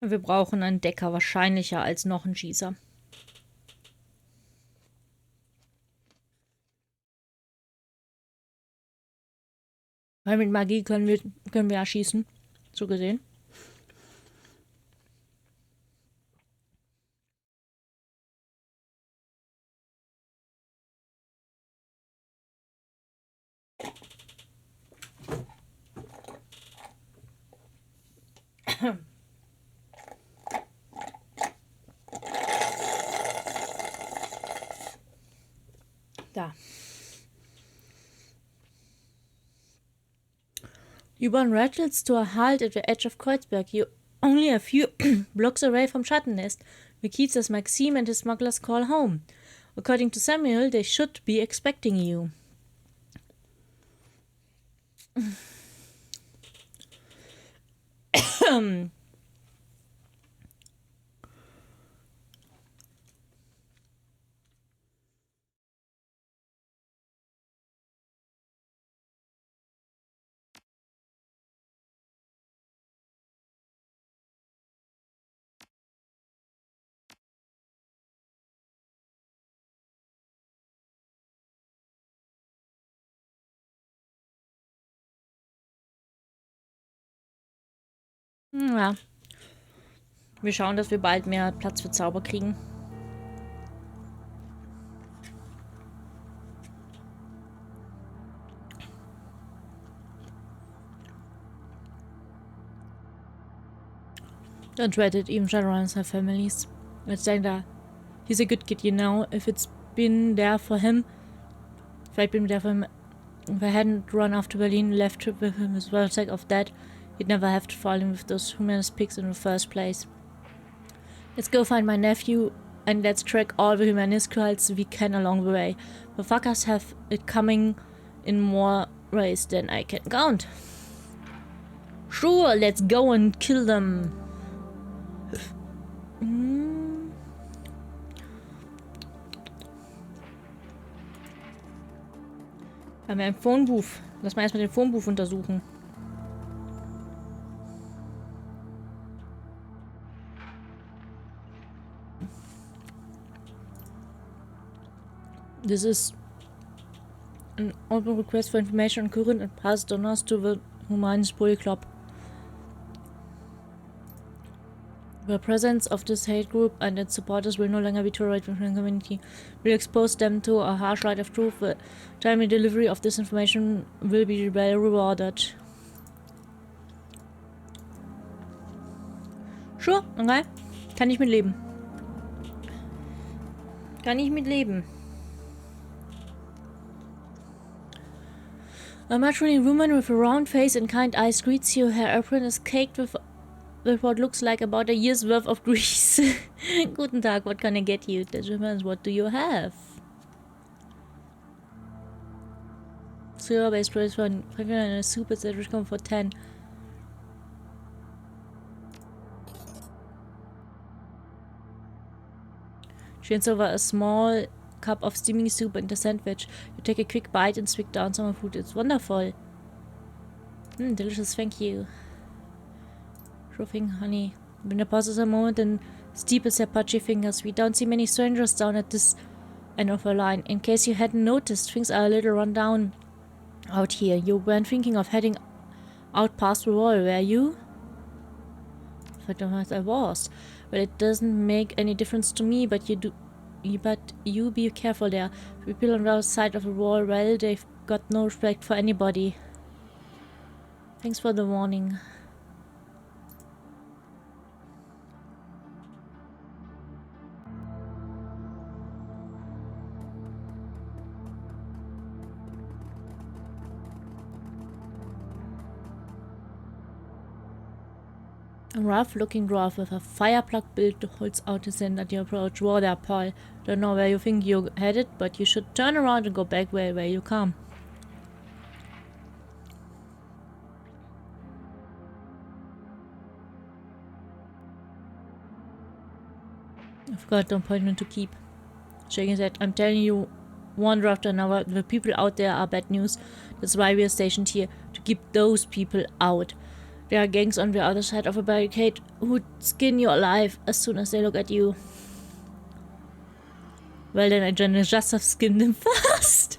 Wir brauchen einen Decker, wahrscheinlicher als noch einen Schießer. Weil mit Magie können wir ja schießen. So gesehen. Da. You burn rattles to a halt at the edge of Kreuzberg. You only a few blocks away from Schattennest. The keys as Maxime and his smugglers call home. According to Samuel, they should be expecting you. Ja. Wir schauen, dass wir bald mehr Platz für Zauber kriegen. Don't dread it, even Shadowrunners have families. Let's say that he's a good kid, you know. If it's been there for him, if I'd been there for him, if I hadn't run off to Berlin, left with him as well, sake of that, he'd never have to fall in with those humanist pigs in the first place. Let's go find my nephew and let's track all the humanist cults we can along the way. The fuckers have it coming in more ways than I can count. Sure, let's go and kill them. Haben wir ein Phonebooth? Lass mal erstmal den Phonebooth untersuchen. This is an open request for information on current and past donors to the Humanist Bully Club. The presence of this hate group and its supporters will no longer be tolerated within the community. We'll expose them to a harsh light of truth. The timely delivery of this information will be well rewarded. Sure, okay. Kann ich mit leben. Kann ich mit leben. A matronly woman with a round face and kind eyes greets you. Her apron is caked with what looks like about a year's worth of grease. Guten Tag, what can I get you? What do you have? Syrup-based price for 5 and a soup is average come for 10. She hands over a small cup of steaming soup and a sandwich. You take a quick bite and swig down some food. It's wonderful. Delicious, thank you. Shrooting honey. When the pauses a moment and steeples her pudgy fingers. We don't see many strangers down at this end of the line. In case you hadn't noticed, things are a little run down out here. You weren't thinking of heading out past the wall, were you? I was. Well, it doesn't make any difference to me, but you do. But you be careful there. People on the outside of the wall, well, they've got no respect for anybody. Thanks for the warning. A rough-looking dwarf with a fire-plug build holds out his hand at your approach. Whoa there, Paul. Don't know where you think you're headed, but you should turn around and go back where you come. I've got an appointment to keep. Shaking his head. I'm telling you, one after another, the people out there are bad news. That's why we are stationed here, to keep those people out. There are gangs on the other side of a barricade who'd skin you alive as soon as they look at you. Well then, I just have skinned them fast.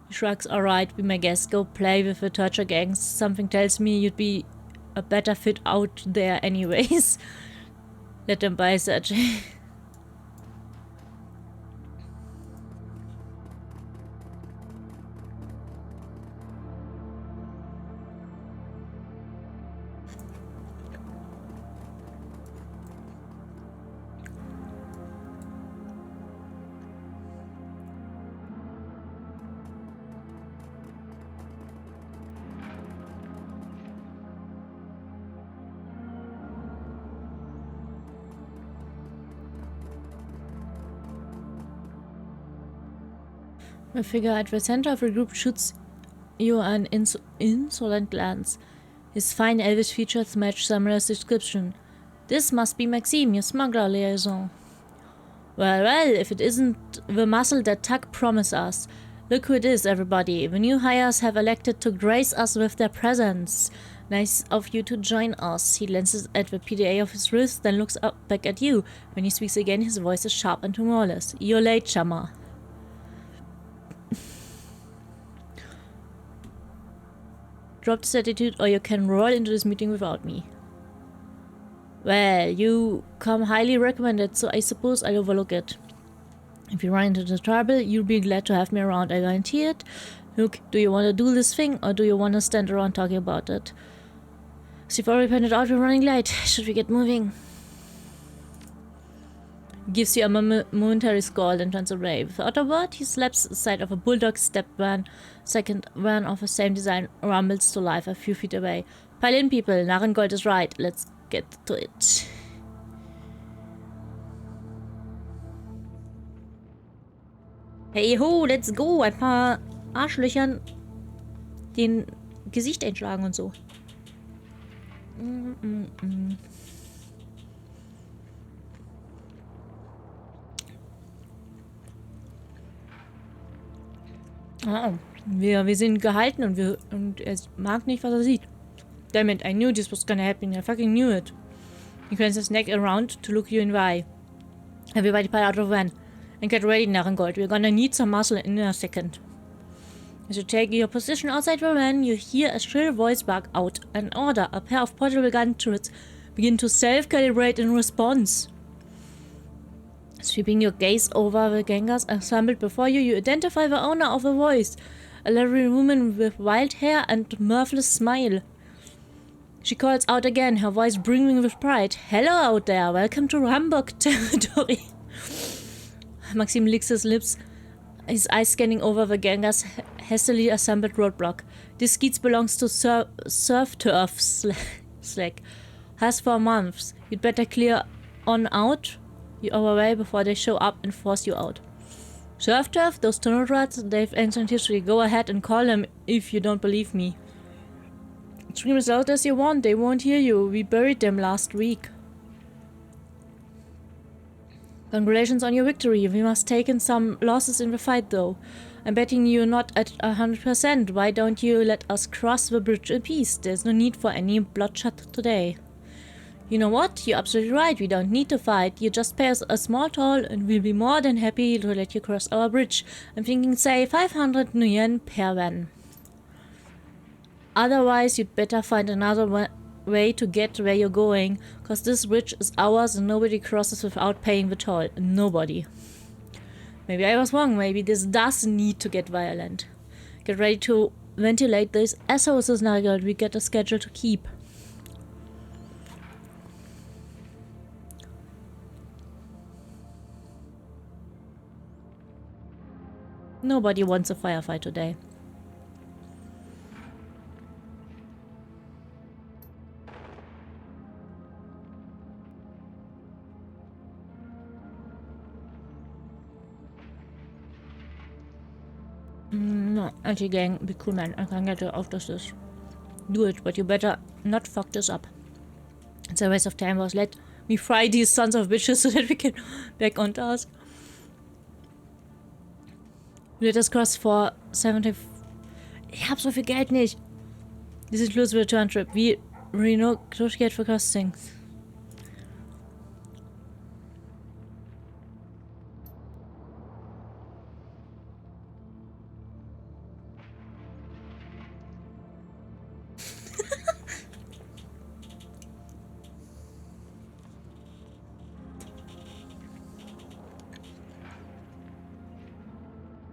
He shrugs. Alright, be my guest. Go play with the torture gangs. Something tells me you'd be a better fit out there anyways. Let them buy such. A figure at the center of the group shoots you an insolent glance. His fine elvish features match Samuel's description. This must be Maxime, your smuggler liaison. Well, well, if it isn't the muscle that Tuck promised us. Look who it is, everybody. The new hires have elected to grace us with their presence. Nice of you to join us. He glances at the PDA of his wrist, then looks up back at you. When he speaks again, his voice is sharp and humorless. You're late, chummer. Drop this attitude or you can roll into this meeting without me. Well, you come highly recommended, so I suppose I'll overlook it. If you run into the trouble, you'll be glad to have me around, I guarantee it. Look, do you want to do this thing, or do you want to stand around talking about it? As you've already pointed out, we're running late. Should we get moving? He gives you a momentary scold and turns away. Without a word, he slaps the side of a bulldog step van. Second van of the same design rumbles to life a few feet away. Pile in, people. Narrengold is right. Let's get to it. Hey ho, let's go. Ein paar Arschlöchern den Gesicht einschlagen und so. Oh, wir sind gehalten und er mag nicht, was er sieht. Damn it, I knew this was gonna happen. I fucking knew it. He turns his neck around to look you in the eye. Everybody pile out of the van. And get ready, Narrengold. We're gonna need some muscle in a second. As you take your position outside the van, you hear a shrill voice bark out an order. A pair of portable gun turrets begin to self-calibrate in response. Sweeping your gaze over the gangers assembled before you, you identify the owner of the voice. A lovely woman with wild hair and mirthless smile. She calls out again, her voice brimming with pride. Hello out there, welcome to Hamburg territory. Maxime licks his lips, his eyes scanning over the gangers' hastily assembled roadblock. This skeets belongs to surf turf slack. Has for months. You'd better clear on out our way before they show up and force you out. Surf turf? Those tunnel rats? They've ancient history. Go ahead and call them if you don't believe me. Scream as loud as you want. They won't hear you. We buried them last week. Congratulations on your victory. We must take in some losses in the fight, though. I'm betting you're not at 100%. Why don't you let us cross the bridge in peace? There's no need for any bloodshed today. You know what? You're absolutely right. We don't need to fight. You just pay us a small toll and we'll be more than happy to let you cross our bridge. I'm thinking, say, 500 yen per van. Otherwise, you'd better find another way to get where you're going, cause this bridge is ours and nobody crosses without paying the toll. Nobody. Maybe I was wrong. Maybe this does need to get violent. Get ready to ventilate these assholes, Narrengold. We get a schedule to keep. Nobody wants a firefight today. No, anti-gang, be cool, man. I can't get you off this. Do it, but you better not fuck this up. It's a waste of time, boss. Let me fry these sons of bitches so that we can back on task. Let us cross for 70. Ich hab so viel Geld nicht. This includes the return trip. We renegotiate for costings.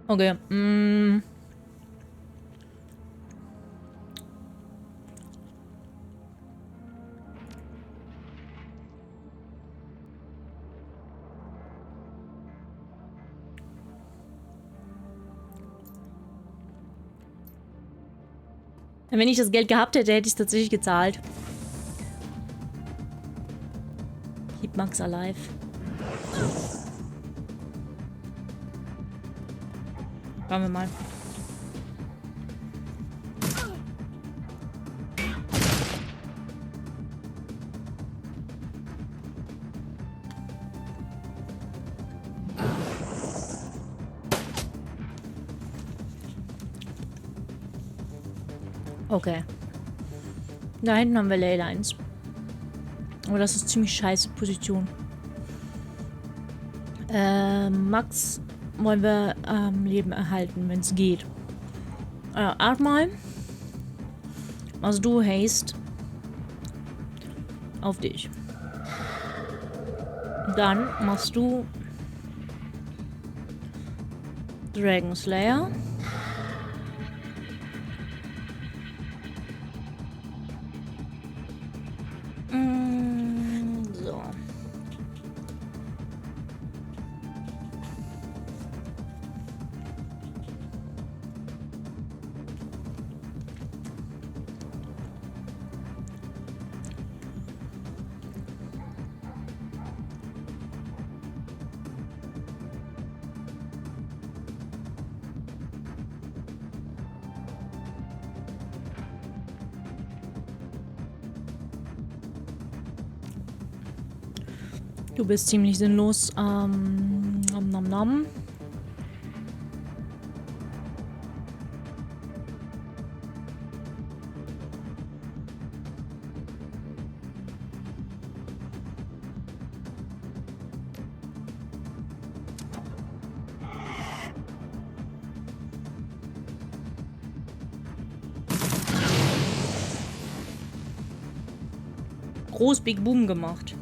Okay. Wenn ich das Geld gehabt hätte, hätte ich es tatsächlich gezahlt. Keep Max alive. Schauen wir mal. Okay. Da hinten haben wir Ley Lines. Aber das ist ziemlich scheiße Position. Max wollen wir Leben erhalten, wenn es geht. Atmal. Also du haste auf dich. Dann machst du Dragon Slayer. So. Du bist ziemlich sinnlos. Nom, nom, nom. Groß Big Boom gemacht.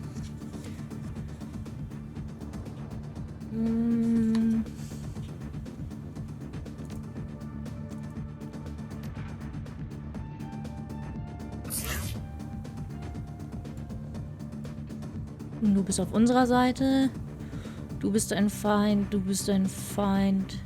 Du bist auf unserer Seite. Du bist ein Feind. Du bist ein Feind.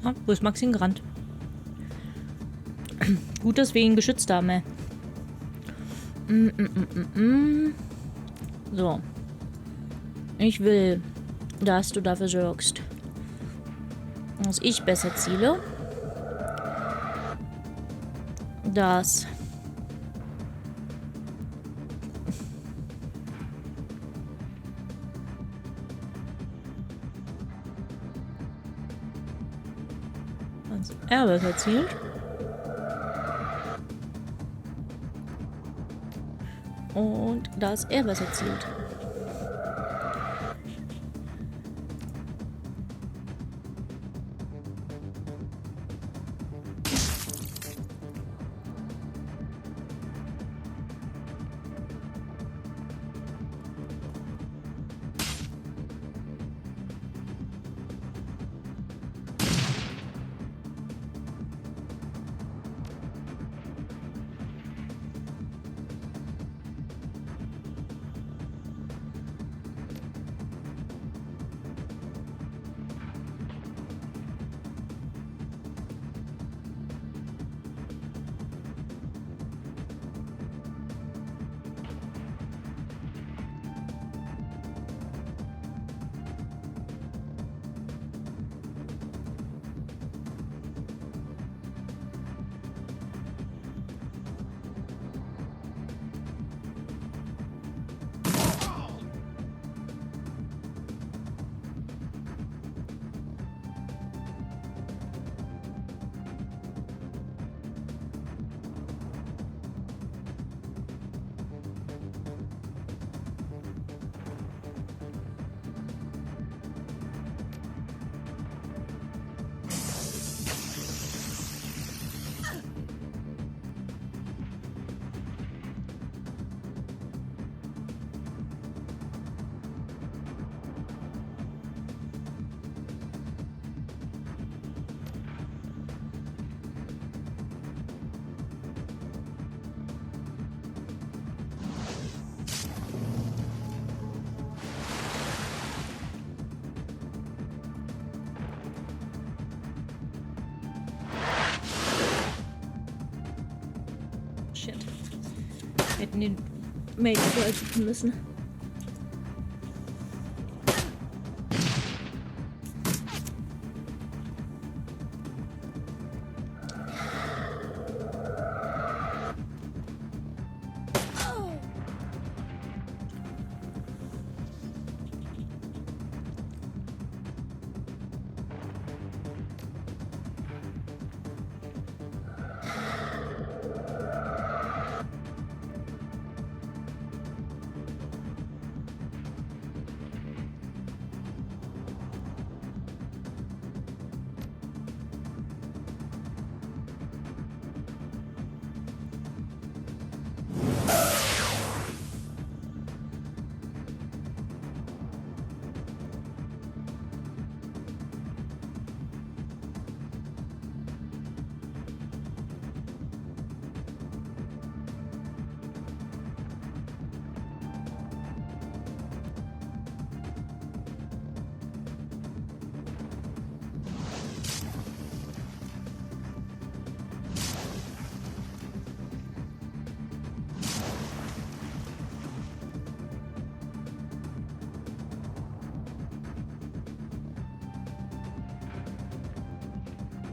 Ah, wo ist Max hingerannt? Gut, dass wir ihn geschützt haben, ey. So. Ich will, dass du dafür sorgst, dass ich besser ziele. Dass er besser zielt. Und dass er besser zielt. hätten den Mate suchen müssen.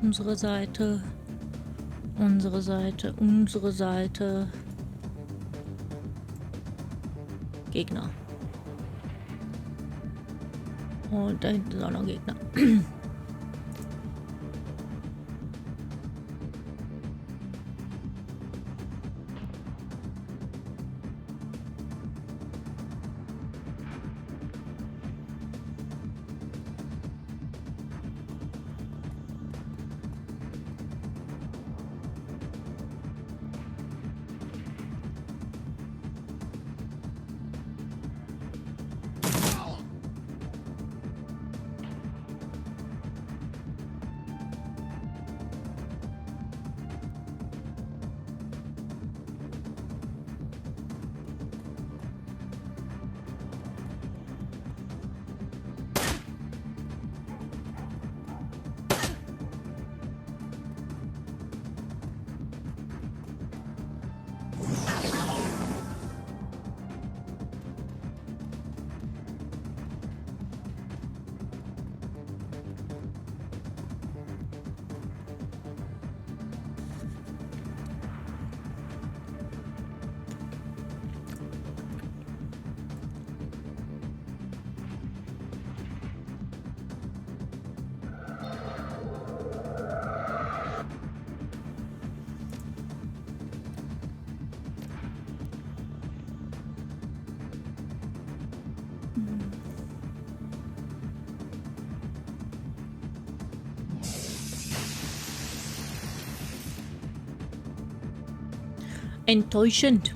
Unsere Seite, unsere Seite, unsere Seite. Gegner. Und da hinten ist auch noch ein Gegner. Enttäuschend.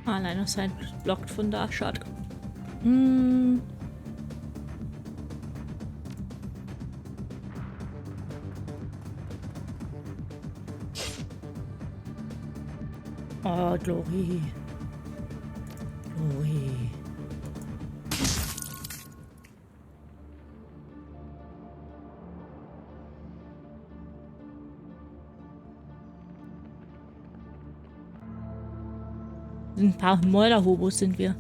Allein noch sein blockt von da. Schade. Oh, Glory. Glory. Ein paar Mörder-Hobos sind wir.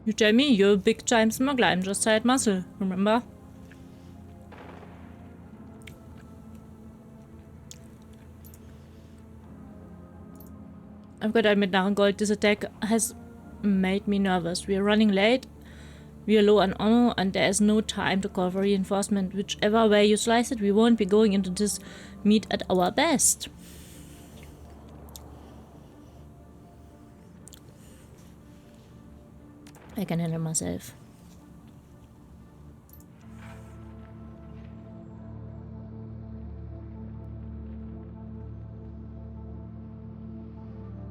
You tell me you're a big time smuggler. I'm just tired muscle, remember? I've got to admit, Morgengold, this attack has made me nervous. We are running late, we are low on ammo, and there is no time to call for reinforcement. Whichever way you slice it, we won't be going into this meet at our best. I can handle myself.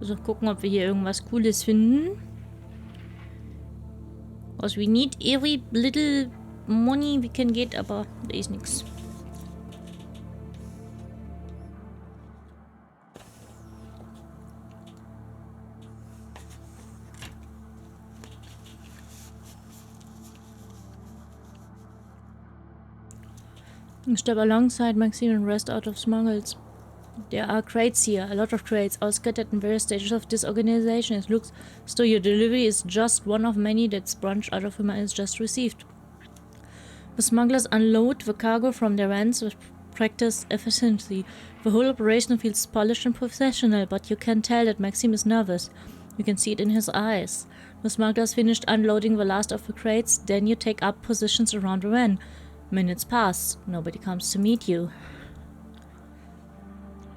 So, gucken, ob wir hier irgendwas Cooles finden. Because we need every little money we can get, aber da ist nichts. Step alongside Maxine and rest out of smuggles. There are crates here, a lot of crates, all scattered in various stages of disorganization. It looks as though your delivery is just one of many that's branched out of humanity just received. The smugglers unload the cargo from their vans with practiced efficiency. The whole operation feels polished and professional, but you can tell that Maxime is nervous. You can see it in his eyes. The smugglers finished unloading the last of the crates, then you take up positions around the van. Minutes pass. Nobody comes to meet you.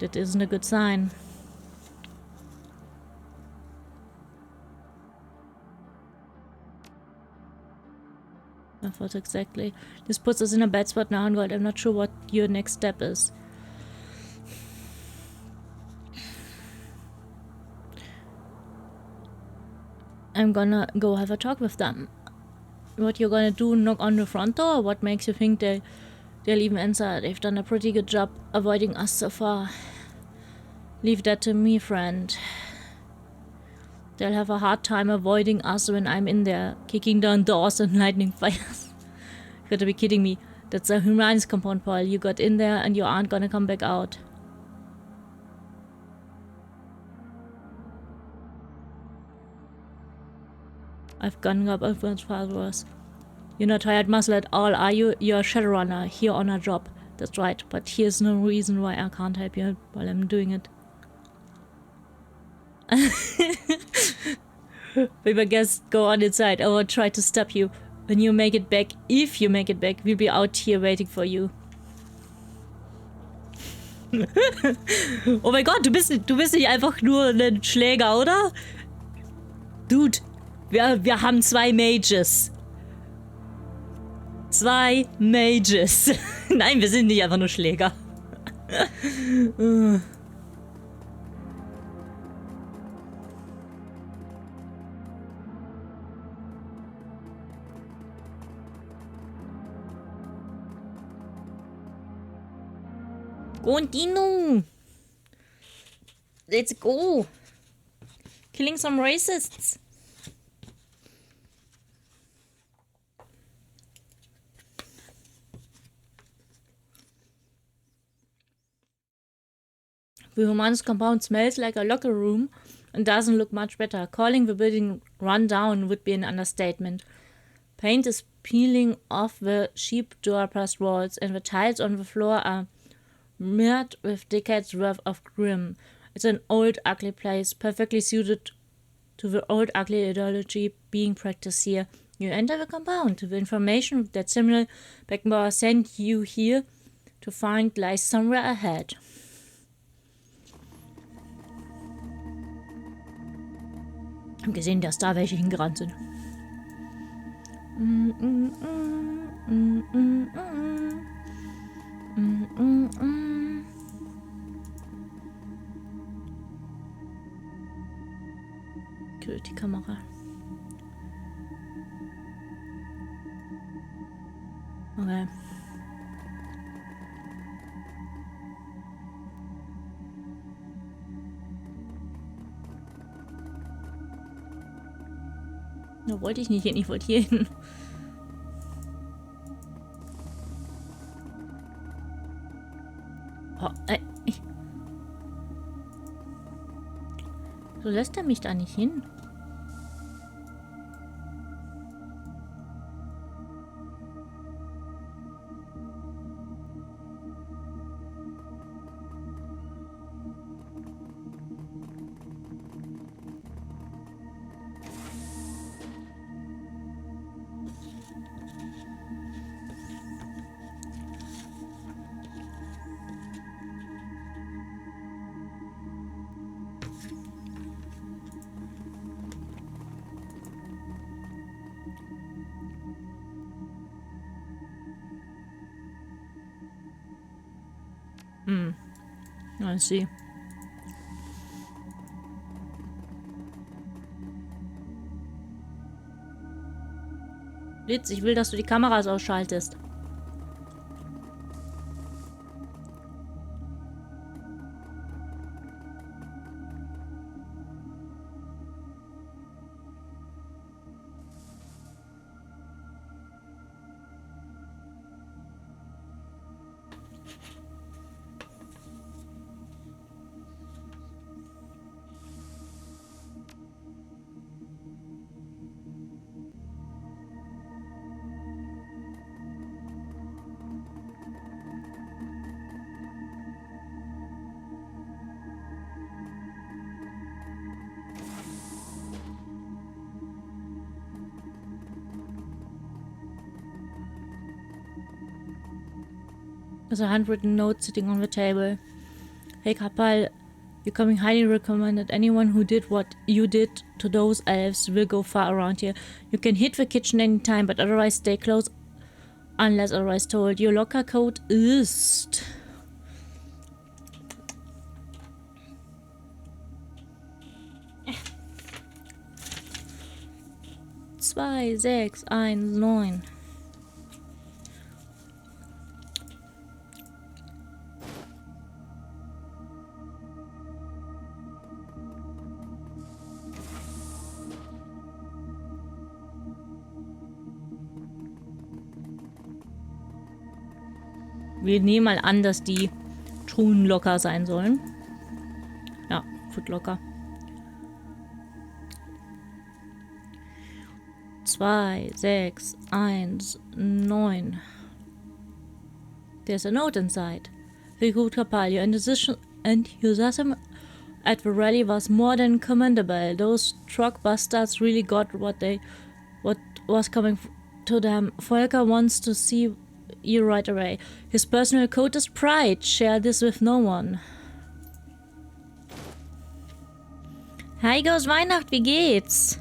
That isn't a good sign. I thought exactly. This puts us in a bad spot now, Morgengold. I'm not sure what your next step is. I'm gonna go have a talk with them. What you're gonna do, knock on the front door? What makes you think they'll even answer? They've done a pretty good job avoiding us so far. Leave that to me, friend. They'll have a hard time avoiding us when I'm in there, kicking down doors and lightning fires. You gotta be kidding me. That's a Humanis compound, Paul. You got in there and you aren't gonna come back out. I've gone up as far worse. You're not tired muscle at all, are you? You're a Shadowrunner, here on a job. That's right, but here's no reason why I can't help you while I'm doing it. Maybe I guess go on inside. I will try to stop you. When you make it back, if you make it back, we'll be out here waiting for you. Oh mein Gott, du bist nicht einfach nur ein Schläger, oder? Dude, wir haben 2 Mages. 2 Mages. Nein, wir sind nicht einfach nur Schläger. Continue. Let's go. Killing some racists. The Humanis compound smells like a locker room and doesn't look much better. Calling the building run down would be an understatement. Paint is peeling off the sheep door-pressed walls, and the tiles on the floor are smeared with decades worth of grime. It's an old, ugly place, perfectly suited to the old, ugly ideology being practiced here. You enter the compound. The information that Samuel Beckenbauer sent you here to find lies somewhere ahead. Ich habe gesehen, dass da welche hingerannt sind. Okay, die Kamera. Okay. Da wollte ich nicht hin, ich wollte hier hin. Oh, so lässt er mich da nicht hin. I see. Blitz, ich will, dass du die Kameras ausschaltest. There's a handwritten note sitting on the table. Hey Kapal, you're coming highly recommended. Anyone who did what you did to those elves will go far around here. You can hit the kitchen anytime, but otherwise stay close unless otherwise told. Your locker code is 2619. Wir nehmen mal an, dass die Truhen locker sein sollen. Ja, Footlocker. 2619. There's a note inside. The good Kapal, your enthusiasm at the rally was more than commendable. Those truck bastards really got what was coming to them. Volker wants to see you right away. His personal code is pride. Share this with no one. Hi, Ghost Weihnacht, wie geht's?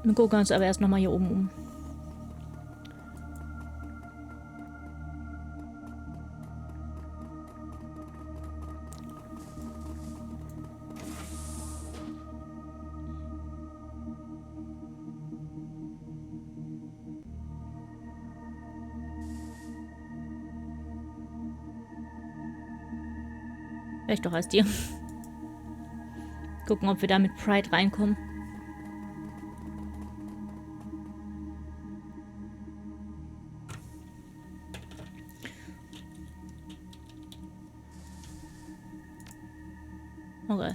Wir gucken uns aber erst nochmal hier oben um. Vielleicht doch als dir. Gucken, ob wir da mit Pride reinkommen. Okay.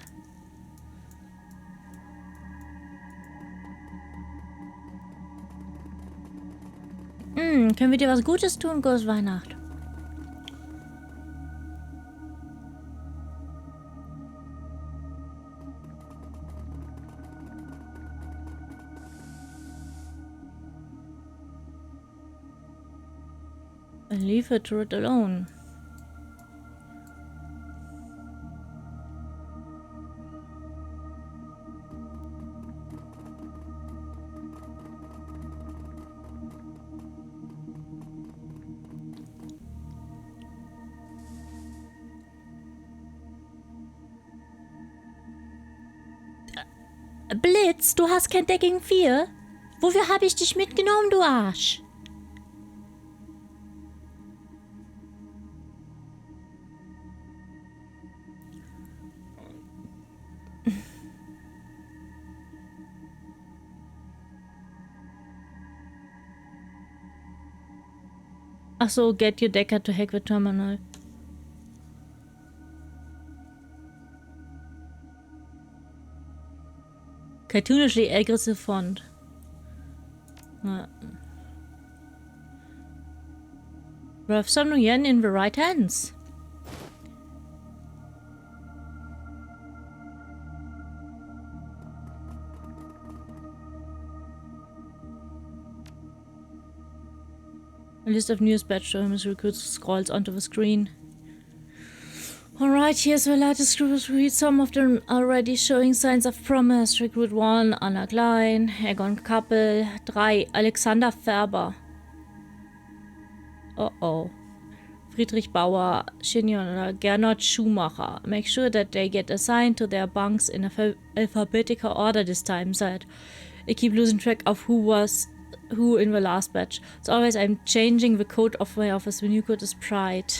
Können wir dir was Gutes tun, Ghost Weihnacht? Leave it alone. Blitz, du hast kein Deck gegen 4? Wofür habe ich dich mitgenommen, du Arsch? Ach so, get your decker to hack the terminal. Cartoonishly aggressive font. We have some yen in the right hands. A list of news badge terms recruits scrolls onto the screen. Alright, here's the latest group. Read some of them already showing signs of promise. Recruit 1, Anna Klein, Egon Kappel, 3, Alexander Färber. Oh. Friedrich Bauer, Shinyon, Gernot Schumacher. Make sure that they get assigned to their bunks in alphabetical order this time, said. I keep losing track of who was who in the last batch. As always, I'm changing the code of my office. The new code is Pride.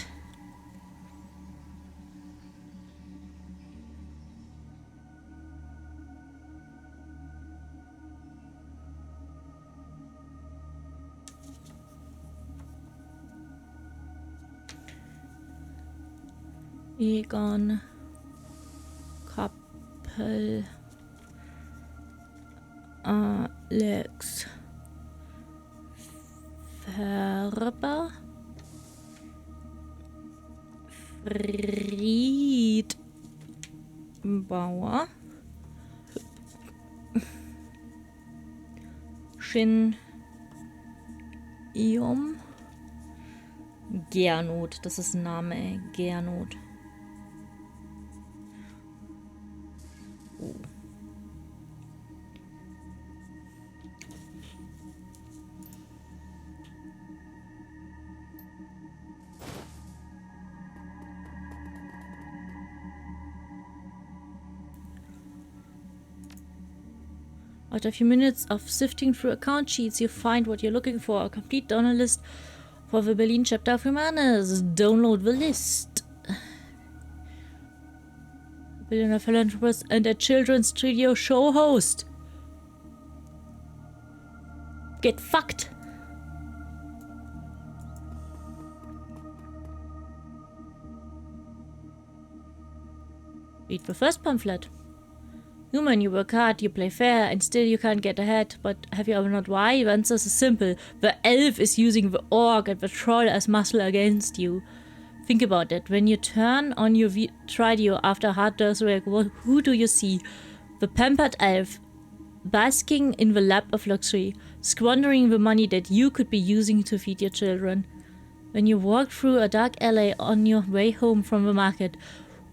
Egon Kappel Alex Färber Fried Bauer Shin Iom Gernot, das ist ein Name, ey. Gernot. After a few minutes of sifting through account sheets, you find what you're looking for. A complete donor list for the Berlin chapter of Humanis. Download the list. Billionaire philanthropist and a children's studio show host. Get fucked. Read the first pamphlet. Human, you work hard, you play fair, and still you can't get ahead. But have you ever known why? The answer is simple. The elf is using the orc and the troll as muscle against you. Think about it. When you turn on your radio after a hard day's work, who do you see? The pampered elf, basking in the lap of luxury, squandering the money that you could be using to feed your children. When you walk through a dark alley on your way home from the market,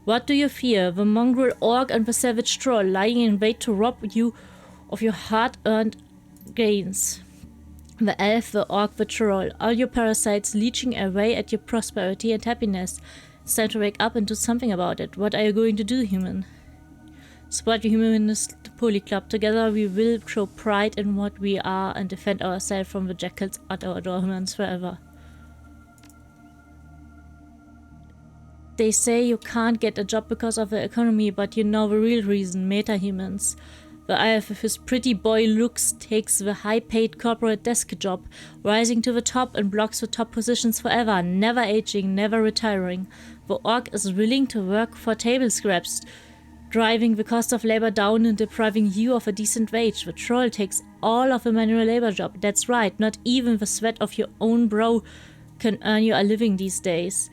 what do you fear? The mongrel orc and the savage troll lying in wait to rob you of your hard-earned gains. The elf, the orc, the troll, all your parasites leeching away at your prosperity and happiness. It's time to wake up and do something about it. What are you going to do, human? Support the Humanist Poly Club. Together we will show pride in what we are and defend ourselves from the jackals at our doormans forever. They say you can't get a job because of the economy, but you know the real reason, meta-humans. The elf with his pretty boy looks takes the high-paid corporate desk job, rising to the top and blocks the top positions forever, never aging, never retiring. The orc is willing to work for table scraps, driving the cost of labor down and depriving you of a decent wage. The troll takes all of the manual labor job. That's right, not even the sweat of your own brow can earn you a living these days.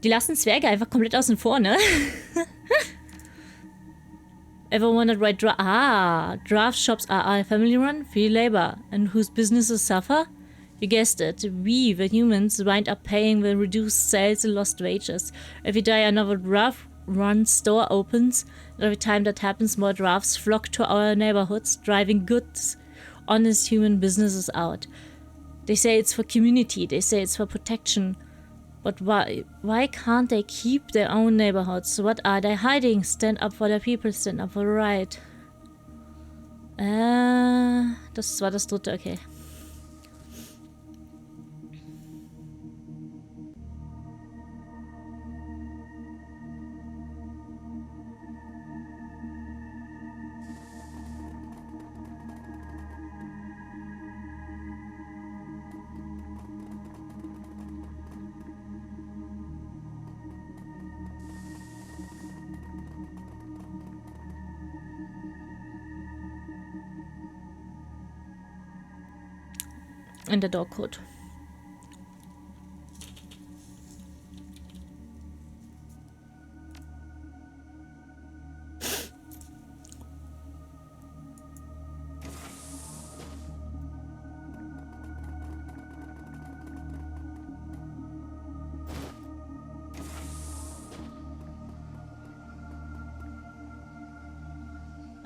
Die lassen Zwerge einfach komplett außen vor, ne? Ever wondered why draft shops are family run, free labor, and whose businesses suffer? You guessed it. We, the humans, wind up paying the reduced sales and lost wages. Every day another draft run store opens, and every time that happens, more drafts flock to our neighborhoods, driving good, honest human businesses out. They say it's for community, they say it's for protection. But why can't they keep their own neighborhoods? What are they hiding? Stand up for their people, stand up for the right. Das war das dritte, okay. in der Dogcode.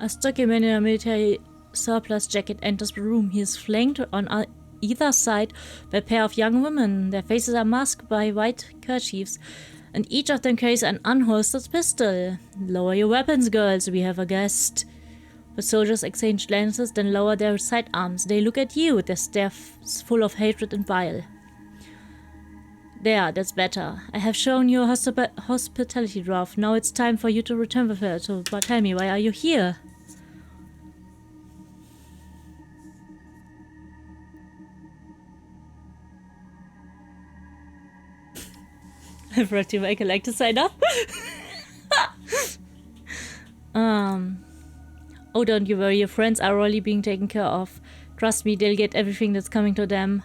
A stocky man in a military surplus jacket enters the room. He is flanked on either side by a pair of young women. Their faces are masked by white kerchiefs, and each of them carries an unholstered pistol. Lower your weapons, girls. We have a guest. The soldiers exchange glances, then lower their sidearms. They look at you, their stares full of hatred and bile. There, that's better. I have shown you hospitality, Dwarf. Now it's time for you to return with her. So, but tell me, why are you here? I forgot to make a like to sign up. Oh, don't you worry. Your friends are already being taken care of. Trust me, they'll get everything that's coming to them.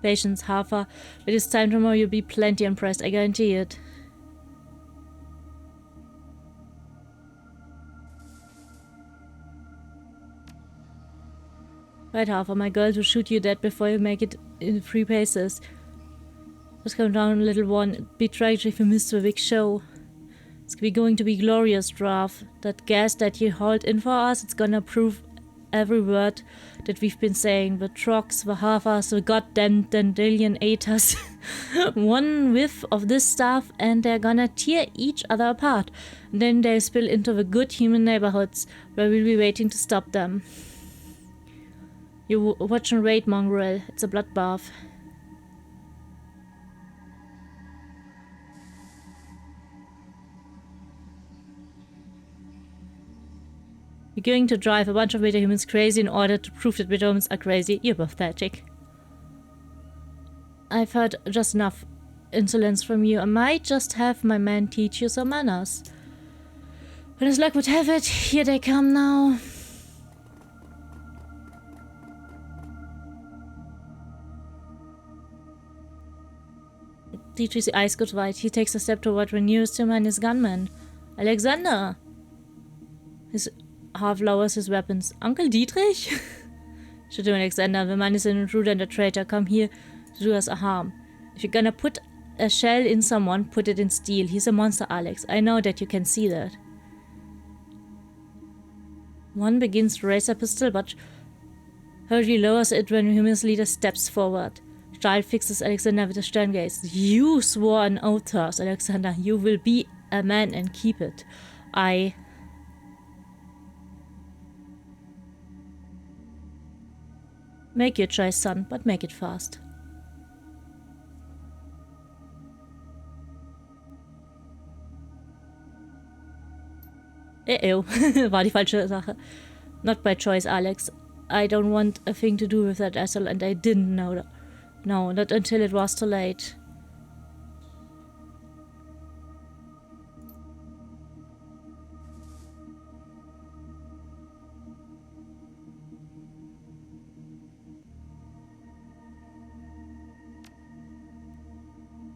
Patience, Hafer. By this time tomorrow you'll be plenty impressed, I guarantee it. Right, Hafer, my girls will shoot you dead before you make it in 3 paces. Just come down, little one. It'd be tragic if you missed the big show. It's going to be glorious, Dwarf. That gas that you hauled in for us, it's gonna prove every word that we've been saying. The Trogs, the Hafers, the goddamn Dandelion-aters. One whiff of this stuff and they're gonna tear each other apart. And then they'll spill into the good human neighborhoods where we'll be waiting to stop them. You watch and wait, mongrel. It's a bloodbath. You're going to drive a bunch of metahumans crazy in order to prove that metahumans are crazy. You're pathetic. I've heard just enough insolence from you. I might just have my man teach you some manners. And as luck would have it, here they come now. Dietrich's eyes got wide. He takes a step toward the nearest him and his gunman. Alexander! His half lowers his weapons. Uncle Dietrich? Shoot him, Alexander. The man is an intruder and a traitor. Come here to do us a harm. If you're gonna put a shell in someone, put it in steel. He's a monster, Alex. I know that you can see that. One begins to raise a pistol, but hurriedly lowers it when Human's leader steps forward. Child fixes Alexander with a stern gaze. You swore an oath to us, Alexander. You will be a man and keep it. Make your choice, son, but make it fast. War die falsche Sache. Not by choice, Alex. I don't want a thing to do with that asshole, and I didn't know that. No, not until it was too late.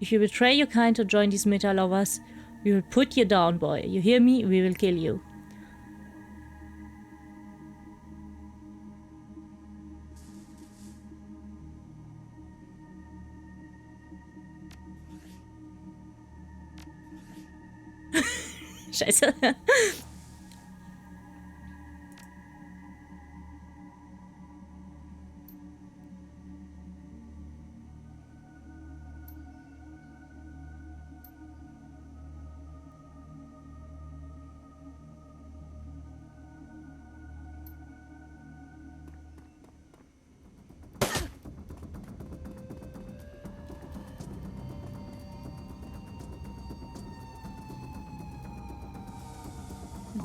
If you betray your kind to join these meta lovers, we will put you down, boy. You hear me? We will kill you. Scheiße.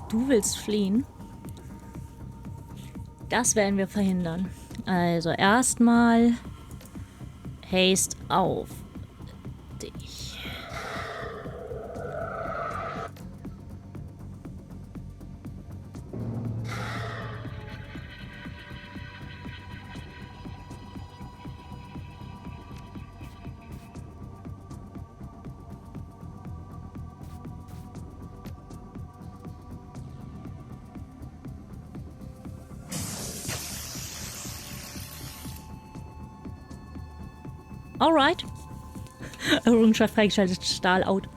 Du willst fliehen? Das werden wir verhindern. Also erstmal Haste auf dich. Alright. Errungenschaft freigeschaltet. Stahl out.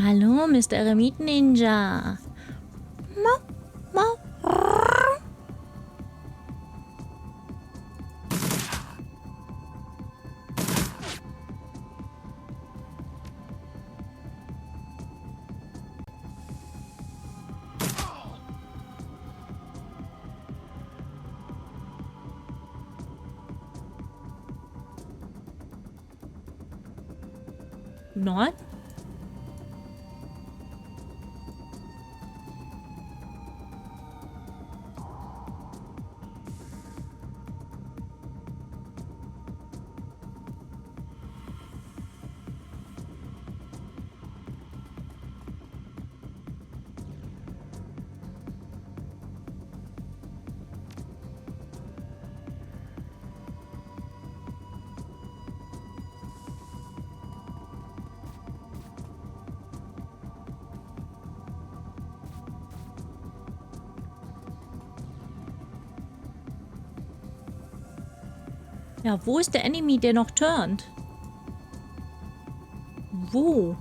Hallo, Mr. Eremit Ninja. Mau, mau. Nein? Ja, wo ist der Enemy, der noch turnt? Wo?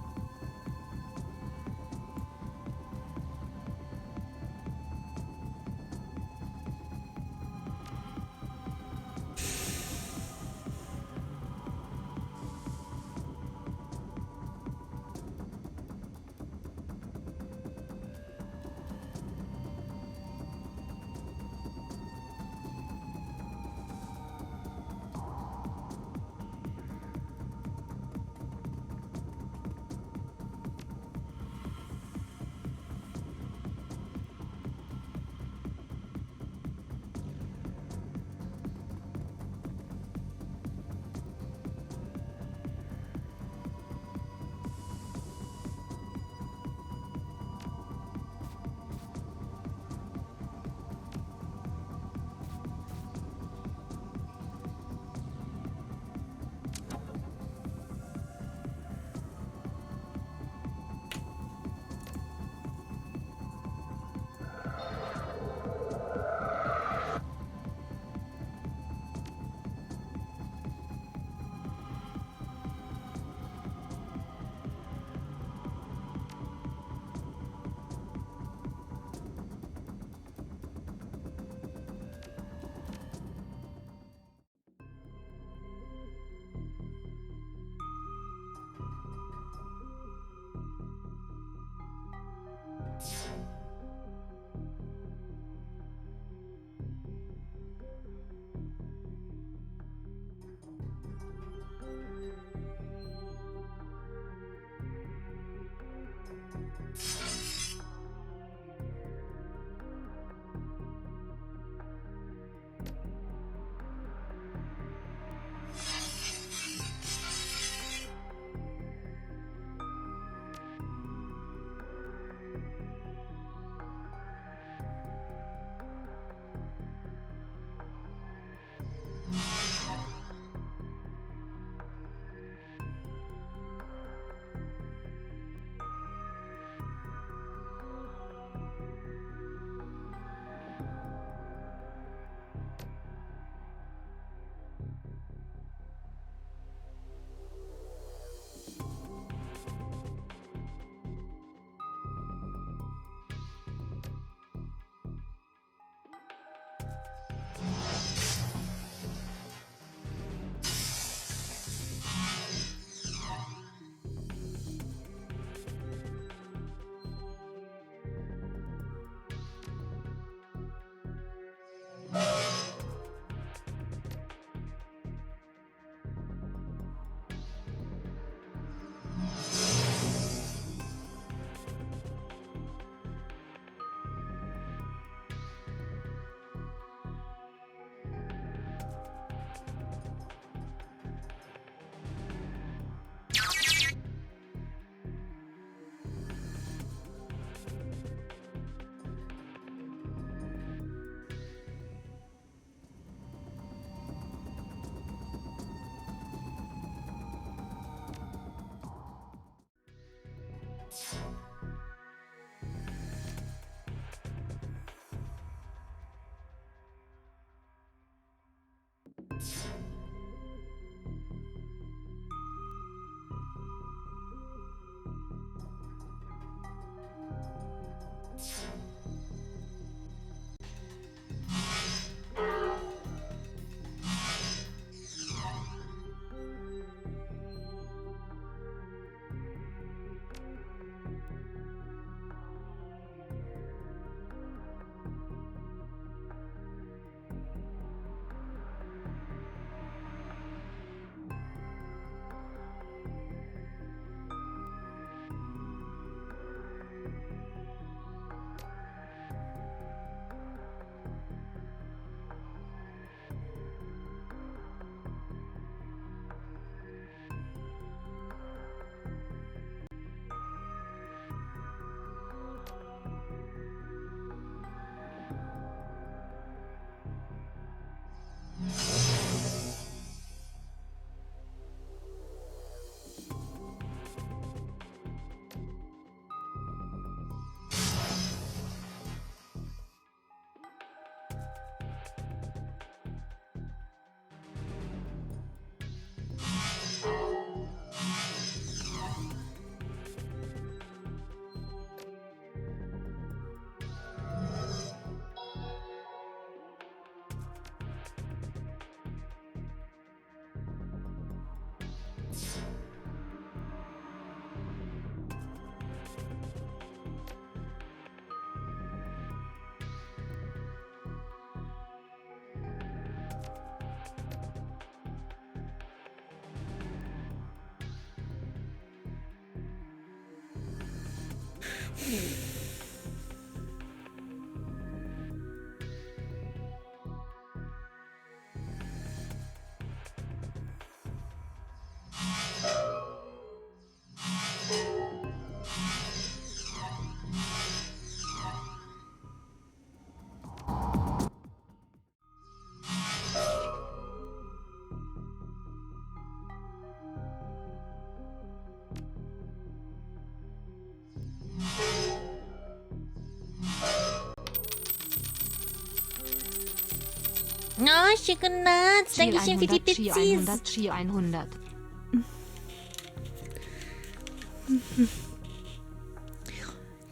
Oh, Schickenatz. Dankeschön für die Chi Pizzis. 100, Chi 100.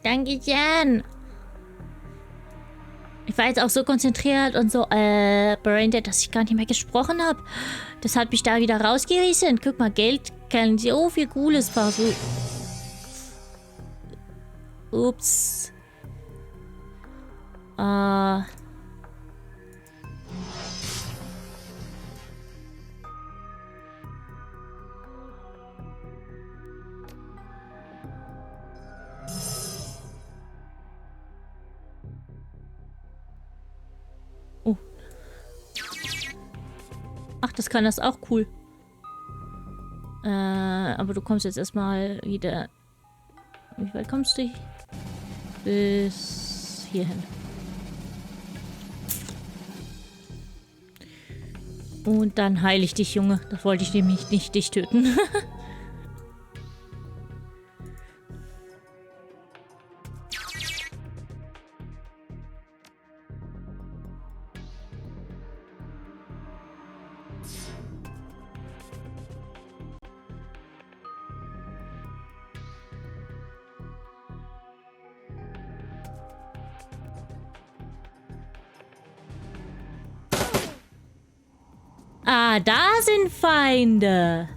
Dankeschön. Ich war jetzt auch so konzentriert und so braindead, dass ich gar nicht mehr gesprochen habe. Das hat mich da wieder rausgerissen. Guck mal, Geld kann so viel Cooles passieren. Ups. Oh. Ach, das kann das auch cool. Aber du kommst jetzt erstmal wieder. Wie weit kommst du? Bis hierhin. Und dann heile ich dich, Junge. Das wollte ich nämlich nicht dich töten. Ah, da sind Feinde.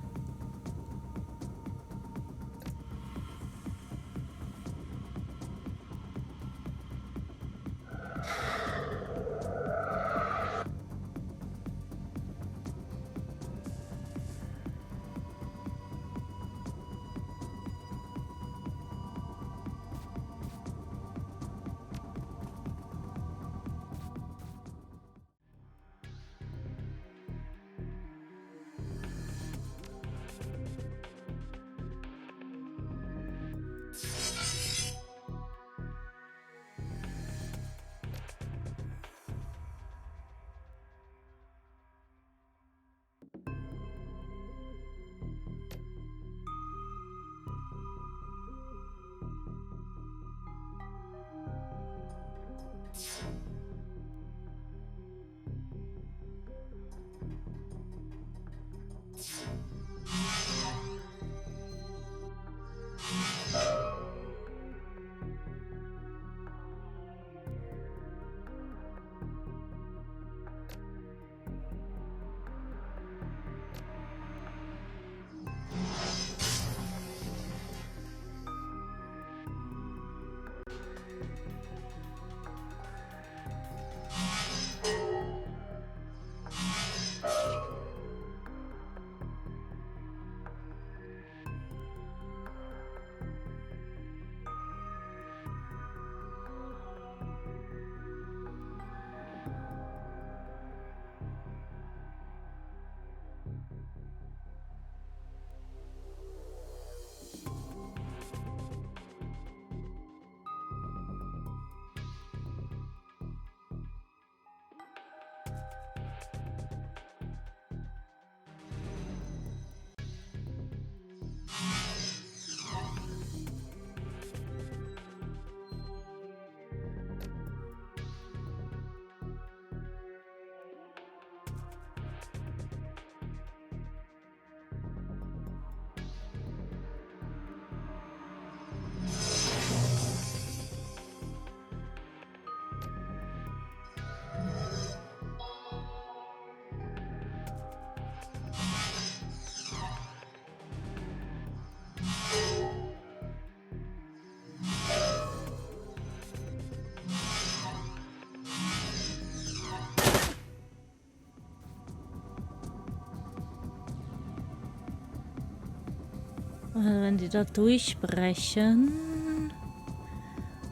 Wenn die da durchbrechen.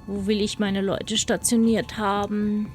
Wo will ich meine Leute stationiert haben?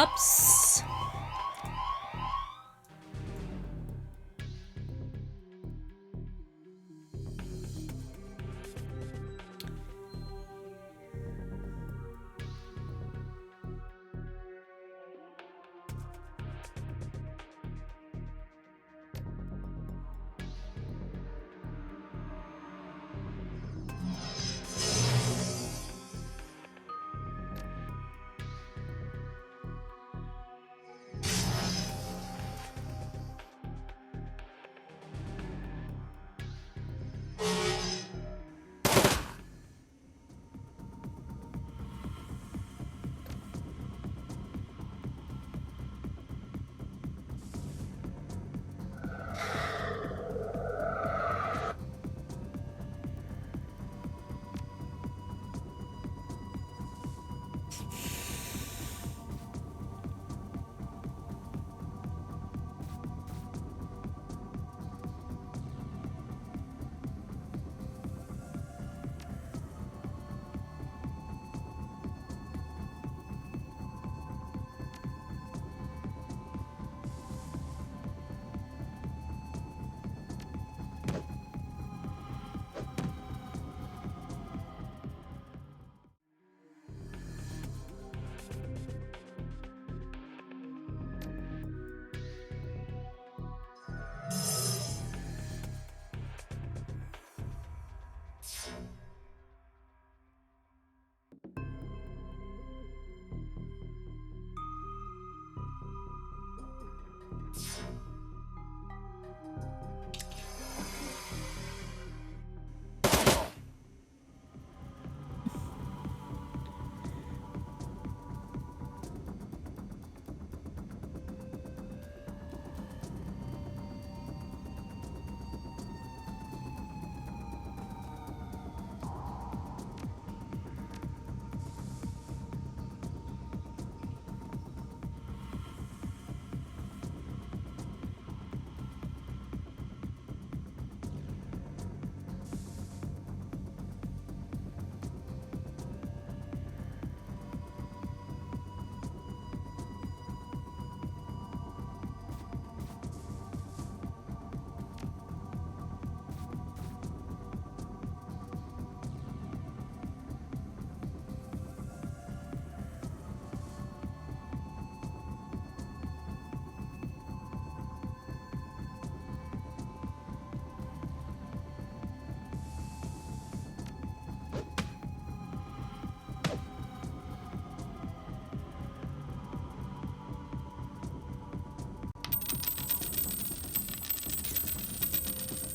Ups.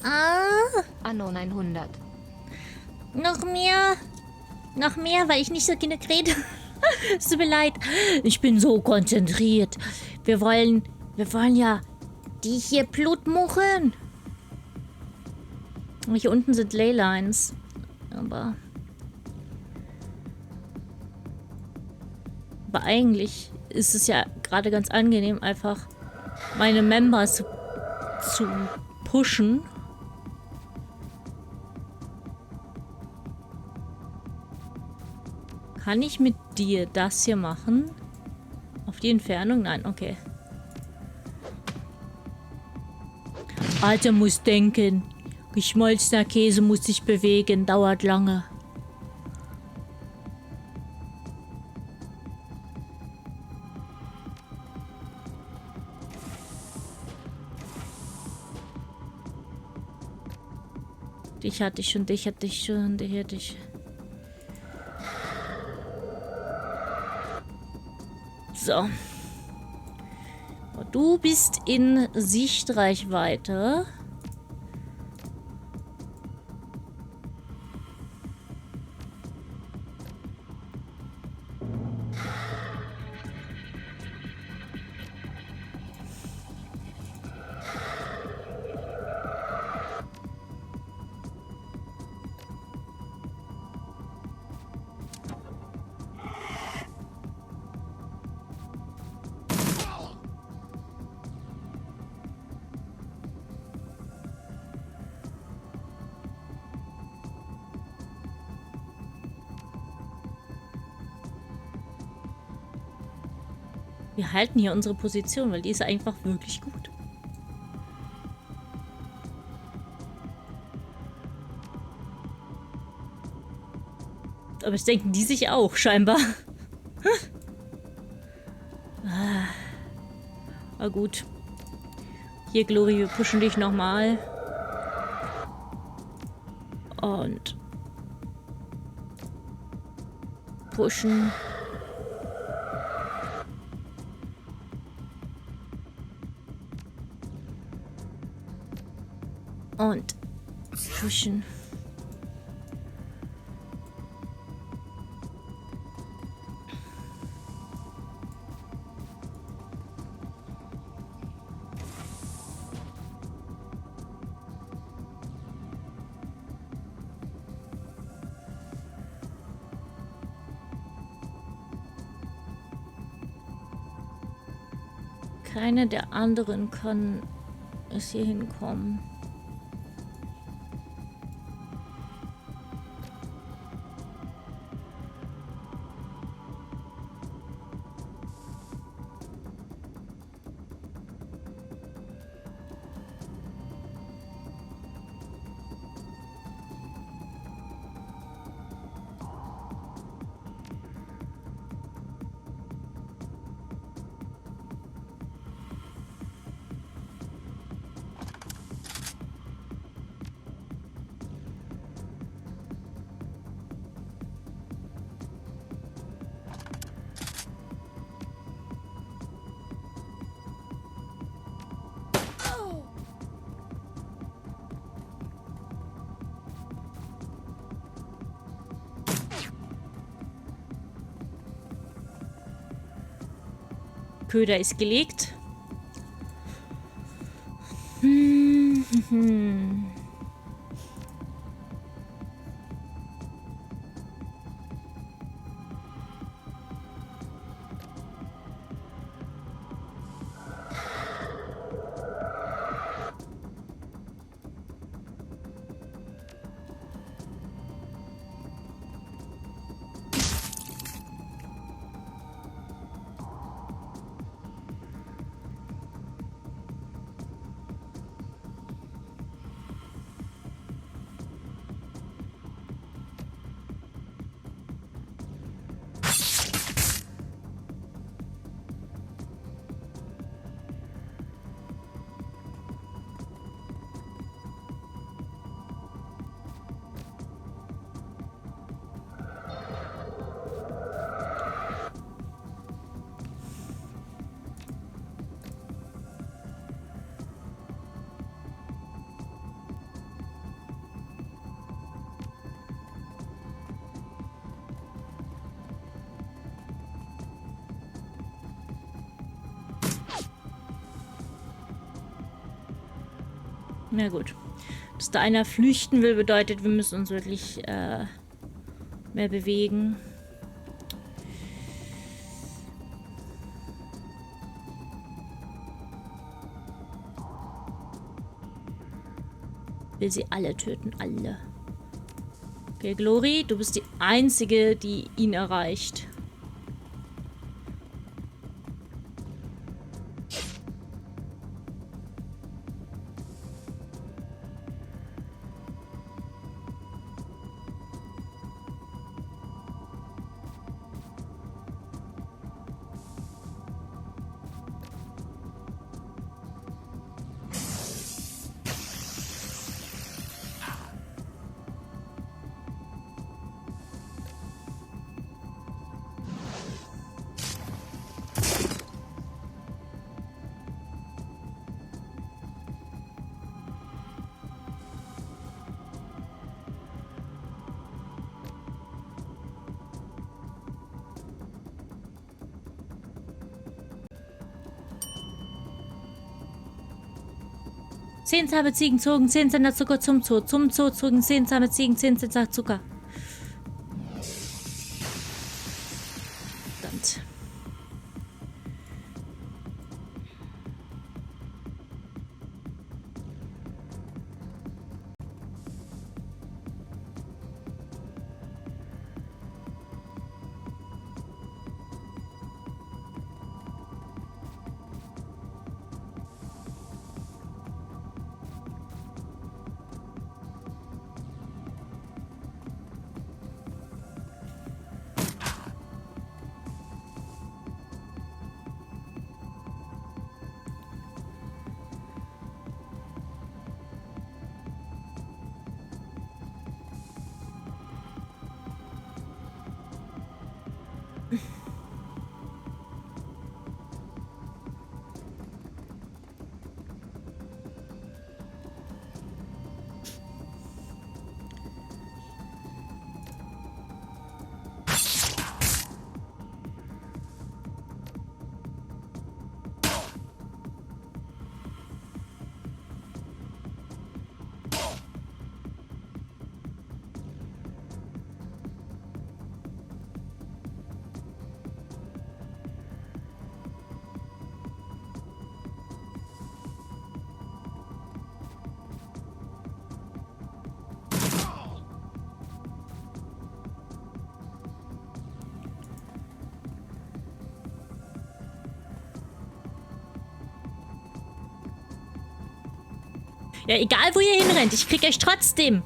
Ah, Anno 900. noch mehr. Noch mehr, weil ich nicht so genug rede. Es tut mir leid. Ich bin so konzentriert. Wir wollen ja die hier blutmuchen. Hier unten sind Leylines. Aber eigentlich ist es ja gerade ganz angenehm, einfach meine Members zu pushen. Kann ich mit dir das hier machen? Auf die Entfernung? Nein, okay. Alter muss denken. Geschmolzener Käse muss sich bewegen. Dauert lange. Dich hatte ich schon, dich hatte ich schon, dich hatte ich. So. Du bist in Sichtreichweite. Wir halten hier unsere Position, weil die ist einfach wirklich gut. Aber das denken die sich auch, scheinbar. Na gut. Hier, Glory, wir pushen dich nochmal. Und pushen. Und pushen. Keine der anderen kann es hier hinkommen. Köder ist gelegt. Na gut. Dass da einer flüchten will, bedeutet, wir müssen uns wirklich mehr bewegen. Will sie alle töten, alle. Okay, Glory, du bist die Einzige, die ihn erreicht. Zehn zahme Ziegen zogen 10 Sender Zucker zum Zoo. Zum Zoo zogen 10 zahme Ziegen 10 Sender Zucker. Verdammt. Ja, egal wo ihr hinrennt, ich krieg euch trotzdem.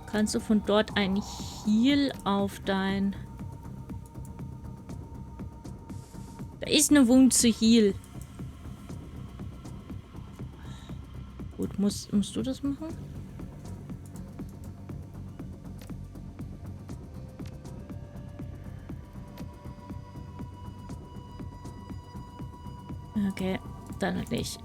Kannst du von dort ein Heal auf dein... Da ist eine Wunde zu Heal. Gut, musst du das machen? Okay, dann halt nicht.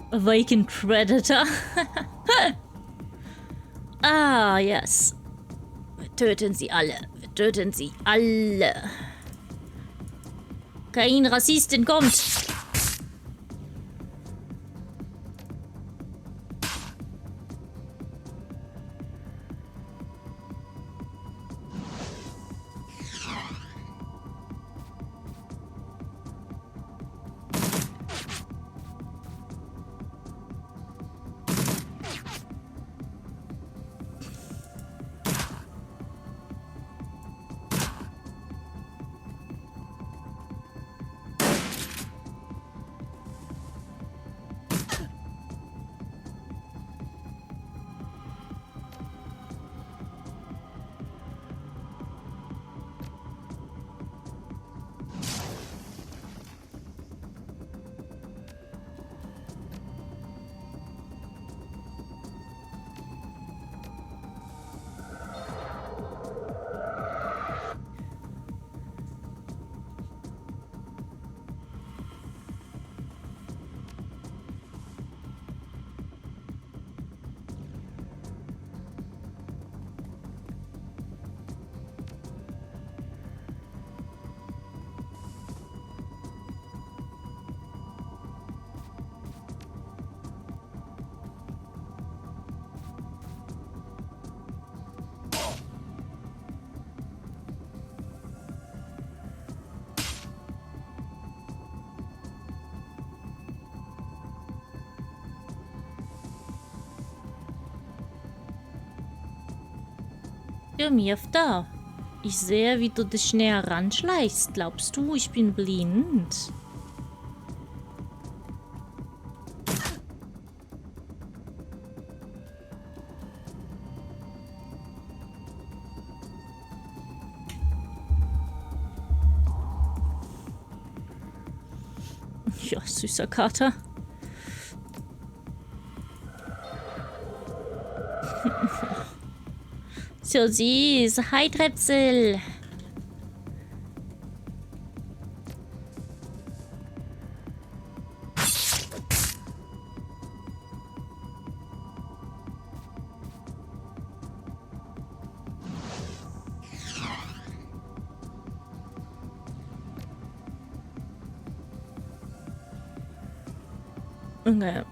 Awakened Predator. Ah, yes. Wir töten sie alle. Wir töten sie alle. Kein Rassistin kommt. Ja, mir da. Ich sehe, wie du dich näher ranschleichst. Glaubst du, ich bin blind? Ja, süßer Kater. So süß. Hi, Trepsel. Okay.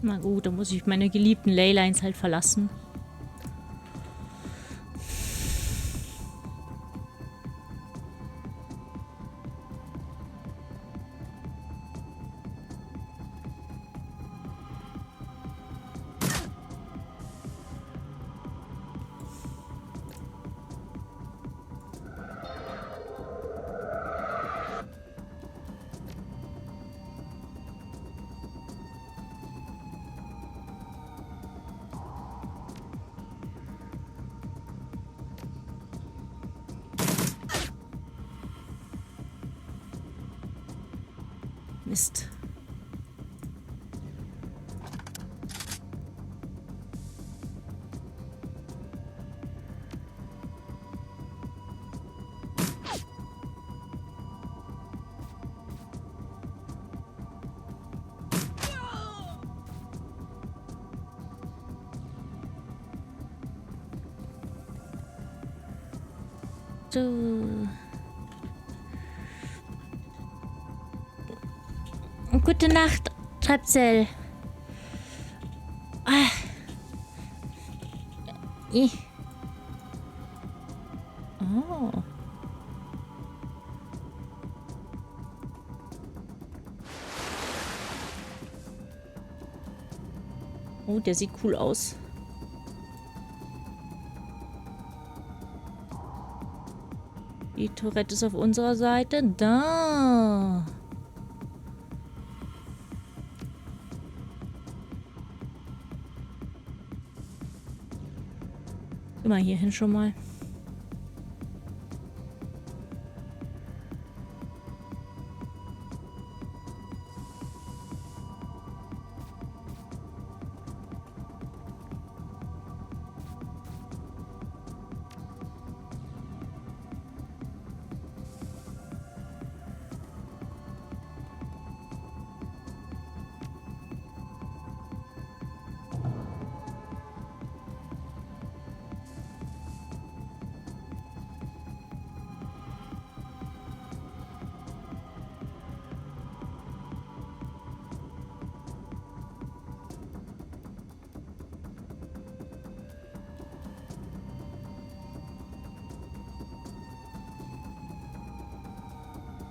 Na gut, dann muss ich meine geliebten Leylines halt verlassen. Mist. So. Gute Nacht, Trepsel. Ah. Oh. Oh, der sieht cool aus. Die Tourette ist auf unserer Seite. Da. Immer hierhin schon mal.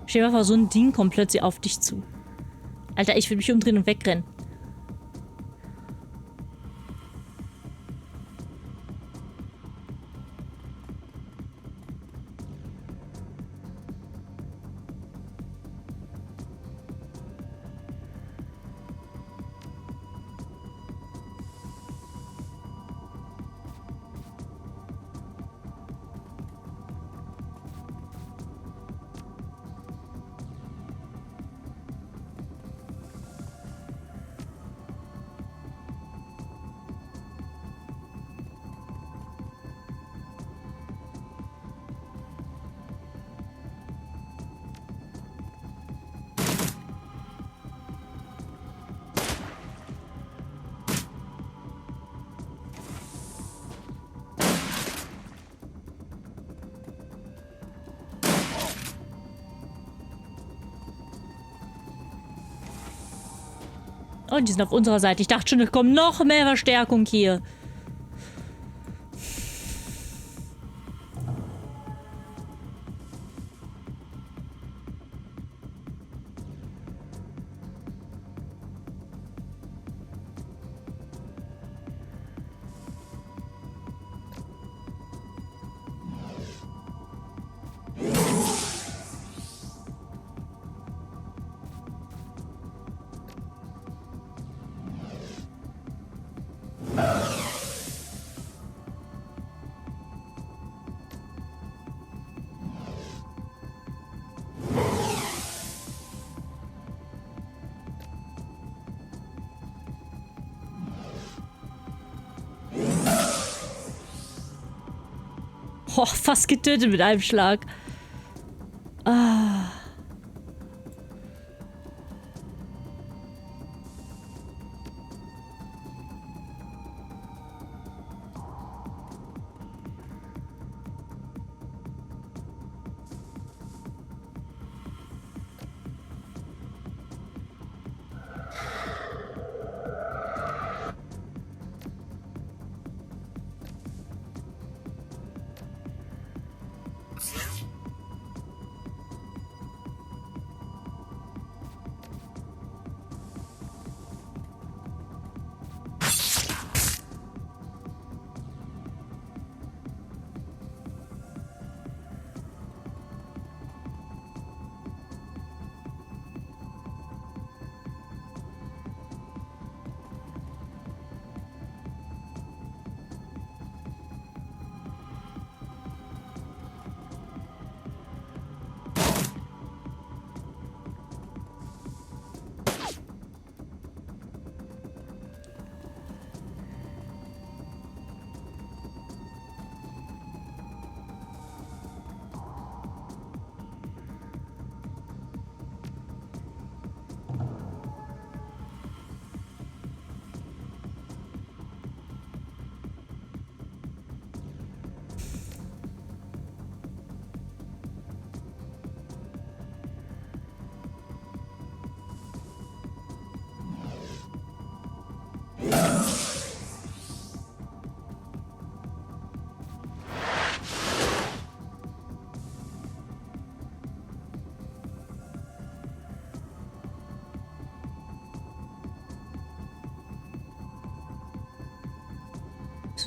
Stell dir mal vor, so ein Ding kommt plötzlich auf dich zu. Alter, ich will mich umdrehen und wegrennen. Oh, die sind auf unserer Seite. Ich dachte schon, es kommt noch mehr Verstärkung hier. Oh, fast getötet mit einem Schlag. Ah.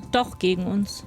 sind doch gegen uns.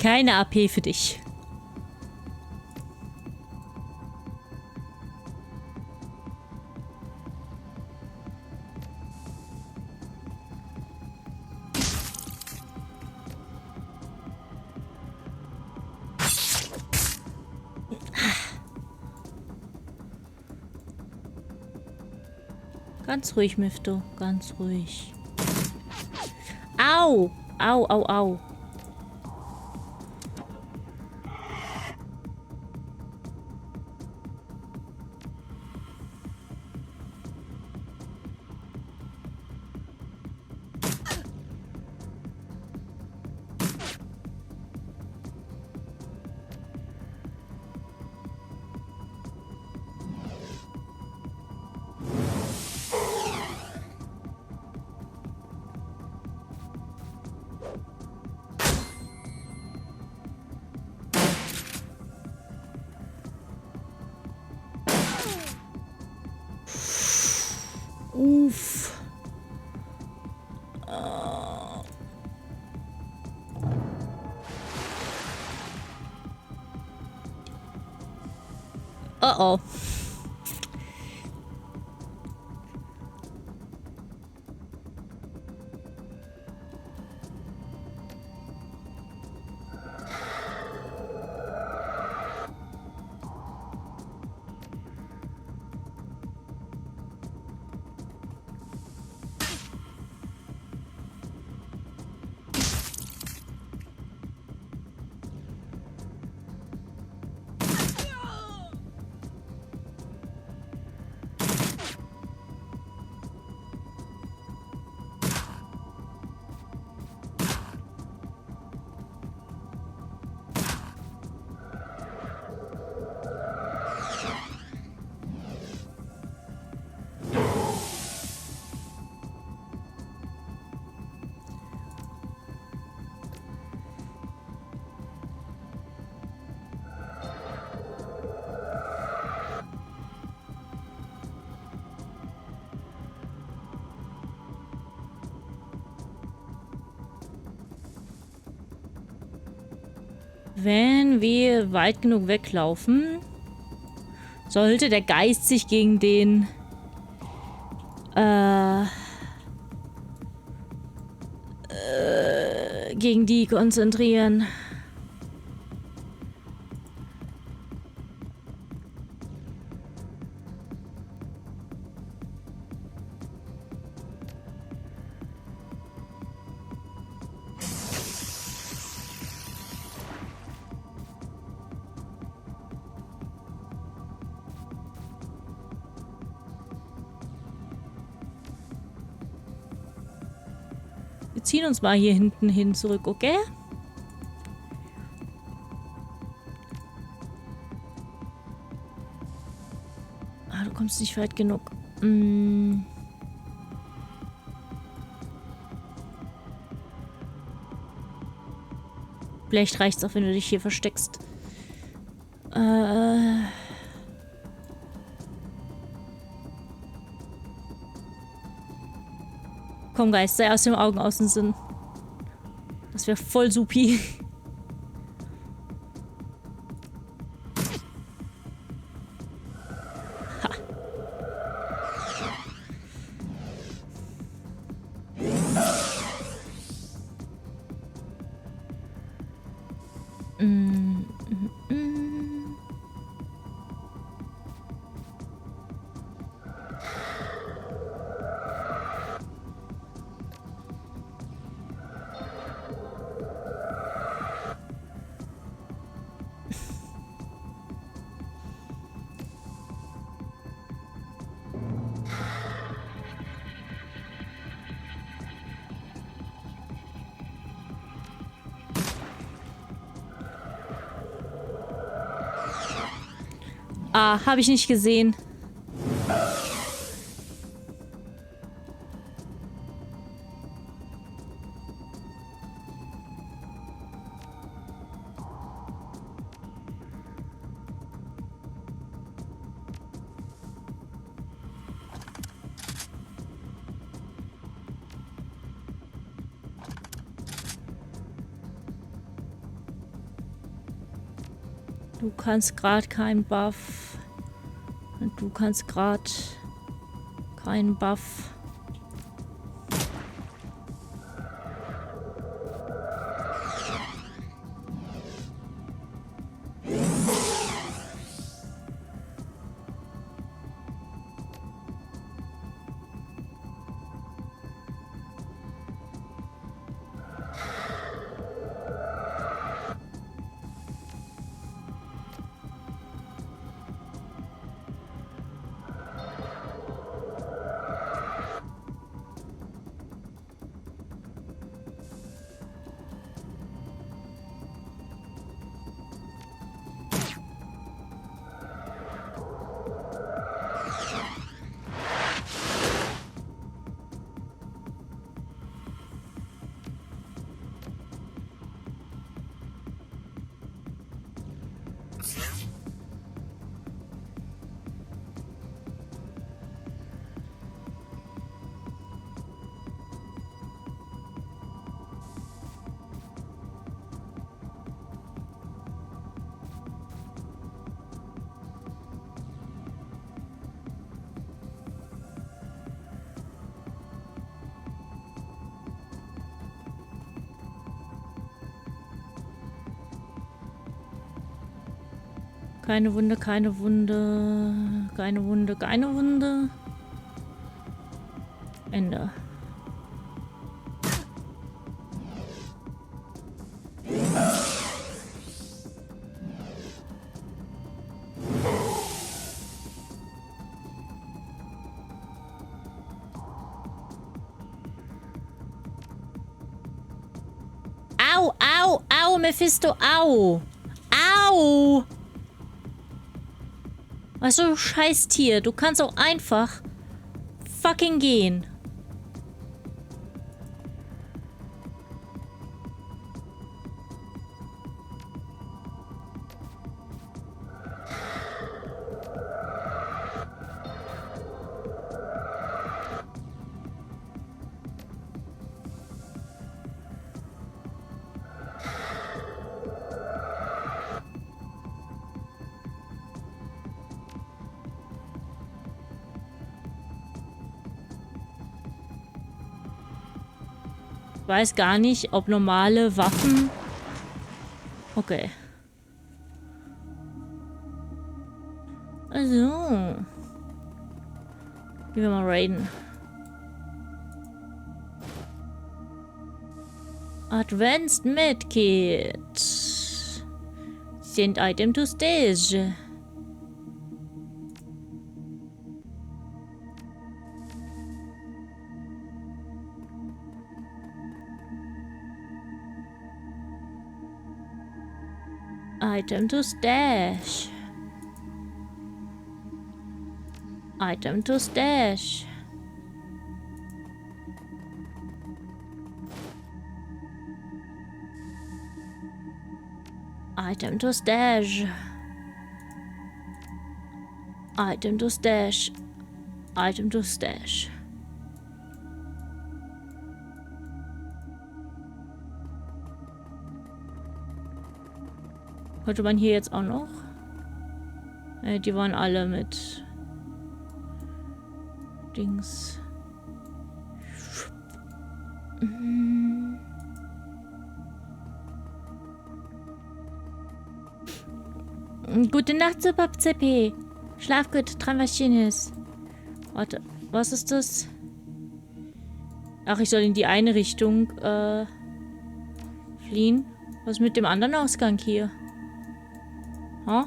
Keine AP für dich. Ganz ruhig, Mifto. Ganz ruhig. Au! Au, au, au. Uff. Oh. Wenn wir weit genug weglaufen, sollte der Geist sich gegen den gegen die konzentrieren. Wir ziehen uns mal hier hinten hin zurück, okay? Ah, du kommst nicht weit genug. Vielleicht reicht's auch, wenn du dich hier versteckst. Komm, Geist, sei aus den Augen, aus dem Sinn. Das wäre voll supi. Ha. Ah, habe ich nicht gesehen. Du kannst gerade keinen Buff. Und du kannst gerade keinen Buff. Keine Wunde, keine Wunde. Keine Wunde, keine Wunde. Ende. Au, au, au, Mephisto, au. Au! Was so ein scheiß Tier. Du kannst auch einfach fucking gehen. weiß gar nicht, ob normale Waffen... Okay. Also. Gehen wir mal raiden. Advanced Medkit. Send item to stage. Item to stash. Item to stash. Item to stash. Item to stash. Item to stash. Könnte man hier jetzt auch noch? Die waren alle mit Dings. Gute Nacht, Super CP. Schlaf gut, träum was Schönes. Warte, was ist das? Ach, ich soll in die eine Richtung fliehen. Was ist mit dem anderen Ausgang hier? Ha?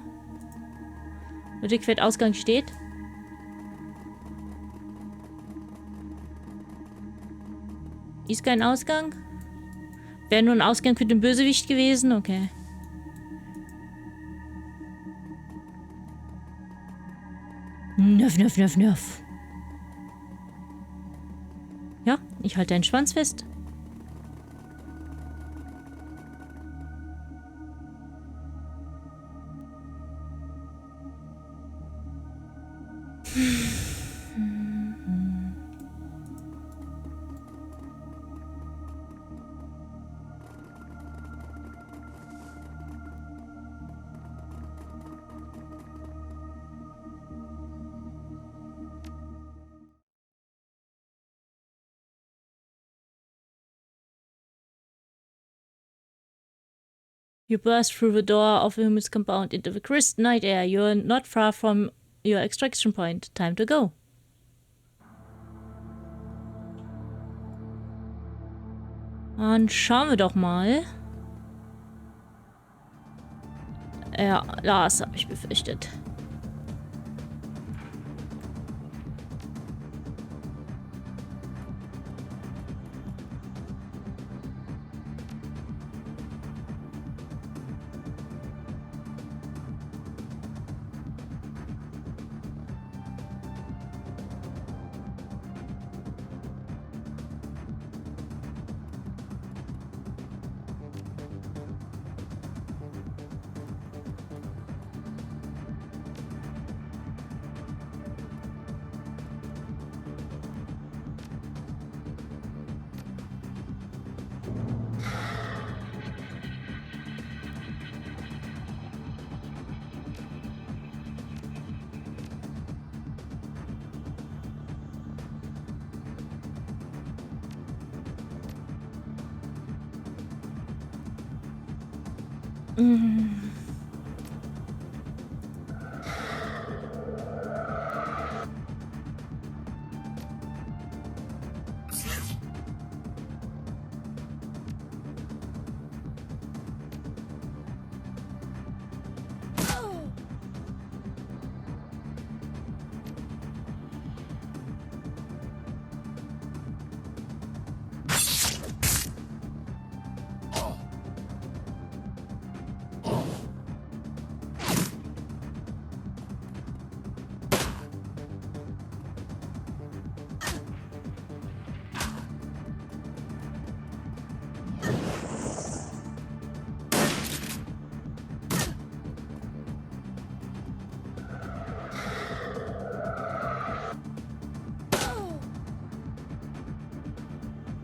Nötig, fett Ausgang steht. Ist kein Ausgang? Wäre nur ein Ausgang für den Bösewicht gewesen? Okay. Nöff, nöff, nöff, nöff. Ja, ich halte deinen Schwanz fest. You burst through the door of a human's compound into the crisp night air. You're not far from your extraction point. Time to go. Dann schauen wir doch mal. Ja, das habe ich befürchtet.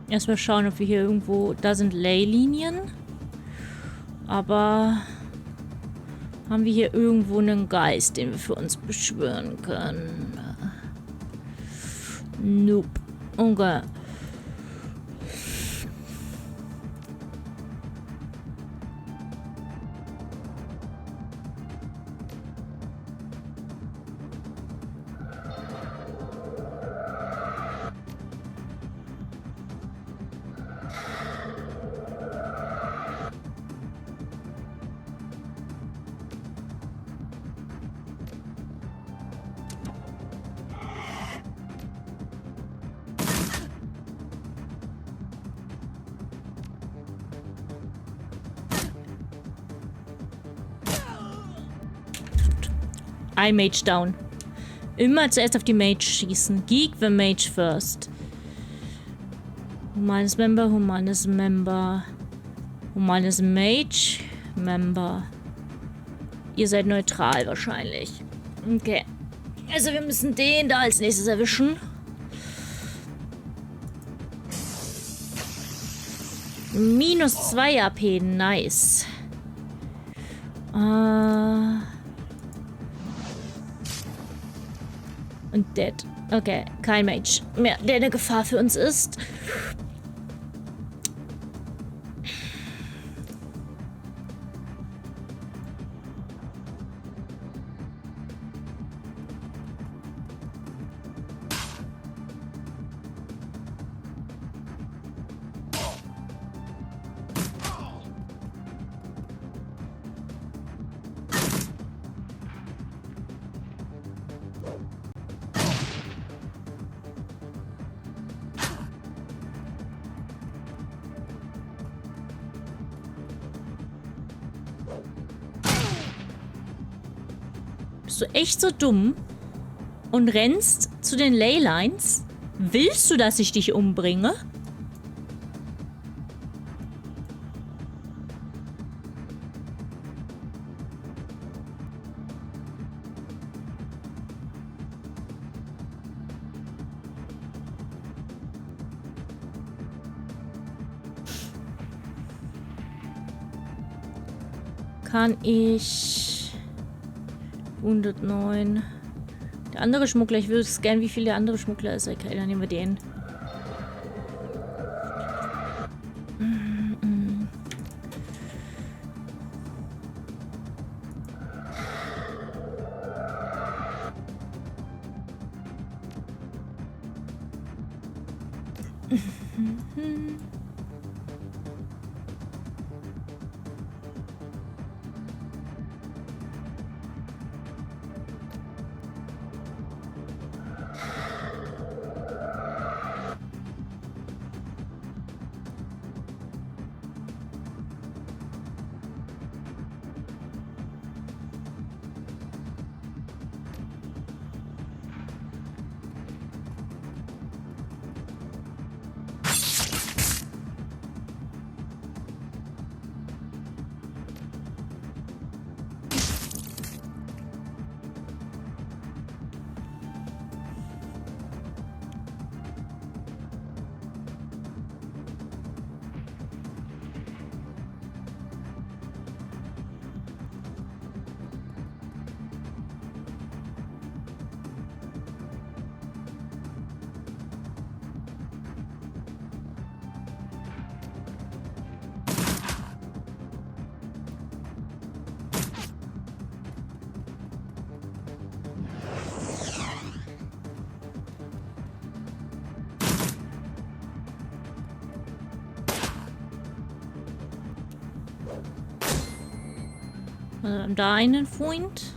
Erstmal schauen, ob wir hier irgendwo... Da sind Leylinien. Aber... Haben wir hier irgendwo einen Geist, den wir für uns beschwören können? Nope. Okay. Ein Mage down. Immer zuerst auf die Mage schießen. Geek the Mage first. Humanes Member, Humanes Member. Humanes Mage, Member. Ihr seid neutral wahrscheinlich. Okay. Also wir müssen den da als nächstes erwischen. Minus 2 AP, nice. Und dead. Okay, kein Mage mehr, der eine Gefahr für uns ist. Bist du echt so dumm und rennst zu den Leylines? Willst du, dass ich dich umbringe? Kann ich... 109. Der andere Schmuggler, ich würde scannen, wie viel der andere Schmuggler ist. Okay, dann nehmen wir den. Da einen Freund,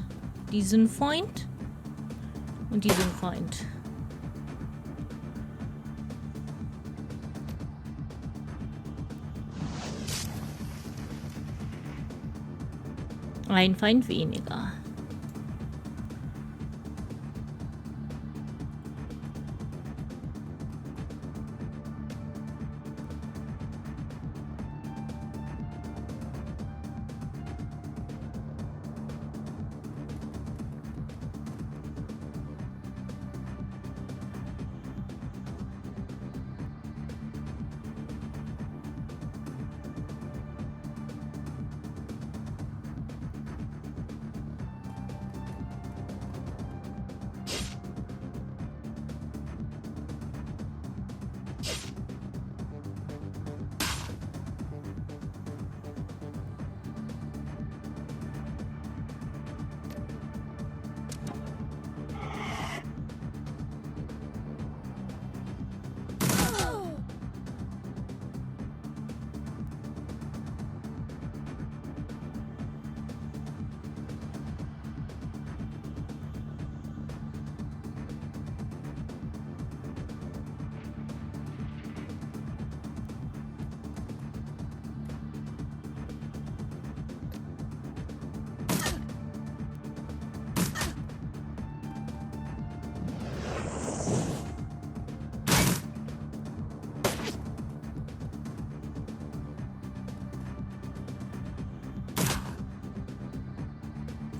diesen Freund und diesen Freund. Ein Feind weniger.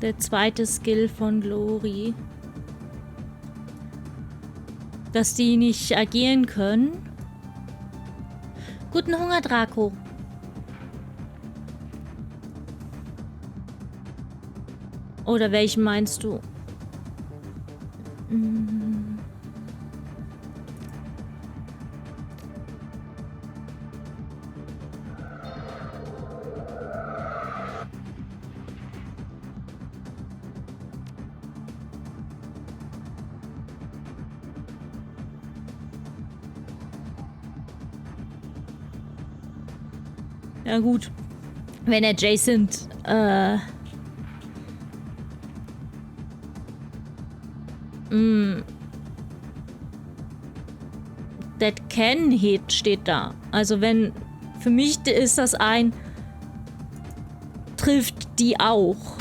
Der zweite Skill von Glory. Dass die nicht agieren können. Guten Hunger, Draco. Oder welchen meinst du? Ja gut. Wenn adjacent, that can hit steht da. Also wenn, für mich ist das ein, trifft die auch.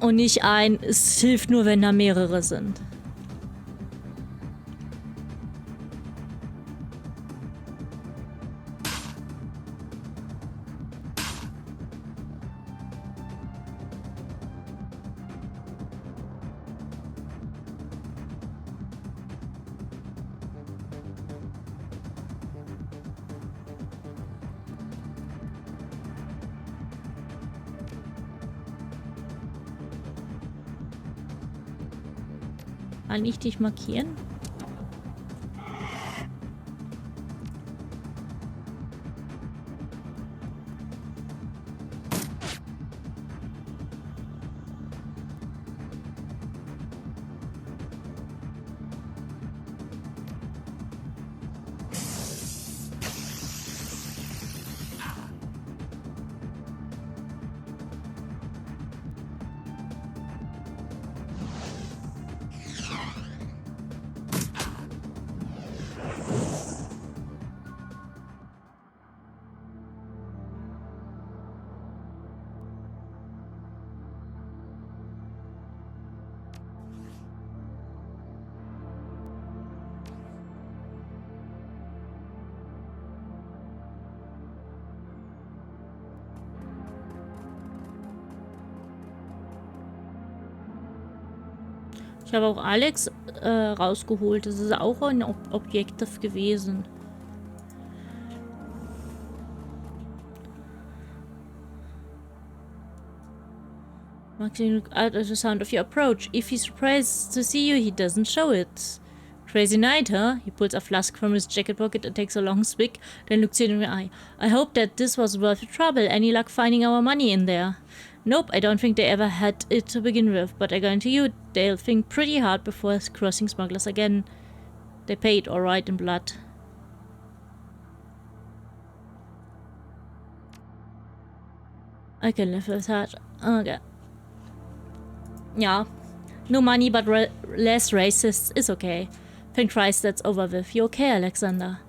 Und nicht ein, es hilft nur, wenn da mehrere sind. Kann ich dich markieren? Ich habe auch Alex rausgeholt. Das ist auch ein Objective gewesen. Maxine look out at the sound of your approach. If he's surprised to see you, he doesn't show it. Crazy night, huh? He pulls a flask from his jacket pocket and takes a long swig, then looks you in the eye. I hope that this was worth the trouble. Any luck finding our money in there? Nope, I don't think they ever had it to begin with, but I guarantee you they'll think pretty hard before crossing smugglers again. They paid all right in blood. I can live with that. Okay. Yeah. No money, but less racists is okay. Thank Christ that's over with. You okay, Alexander?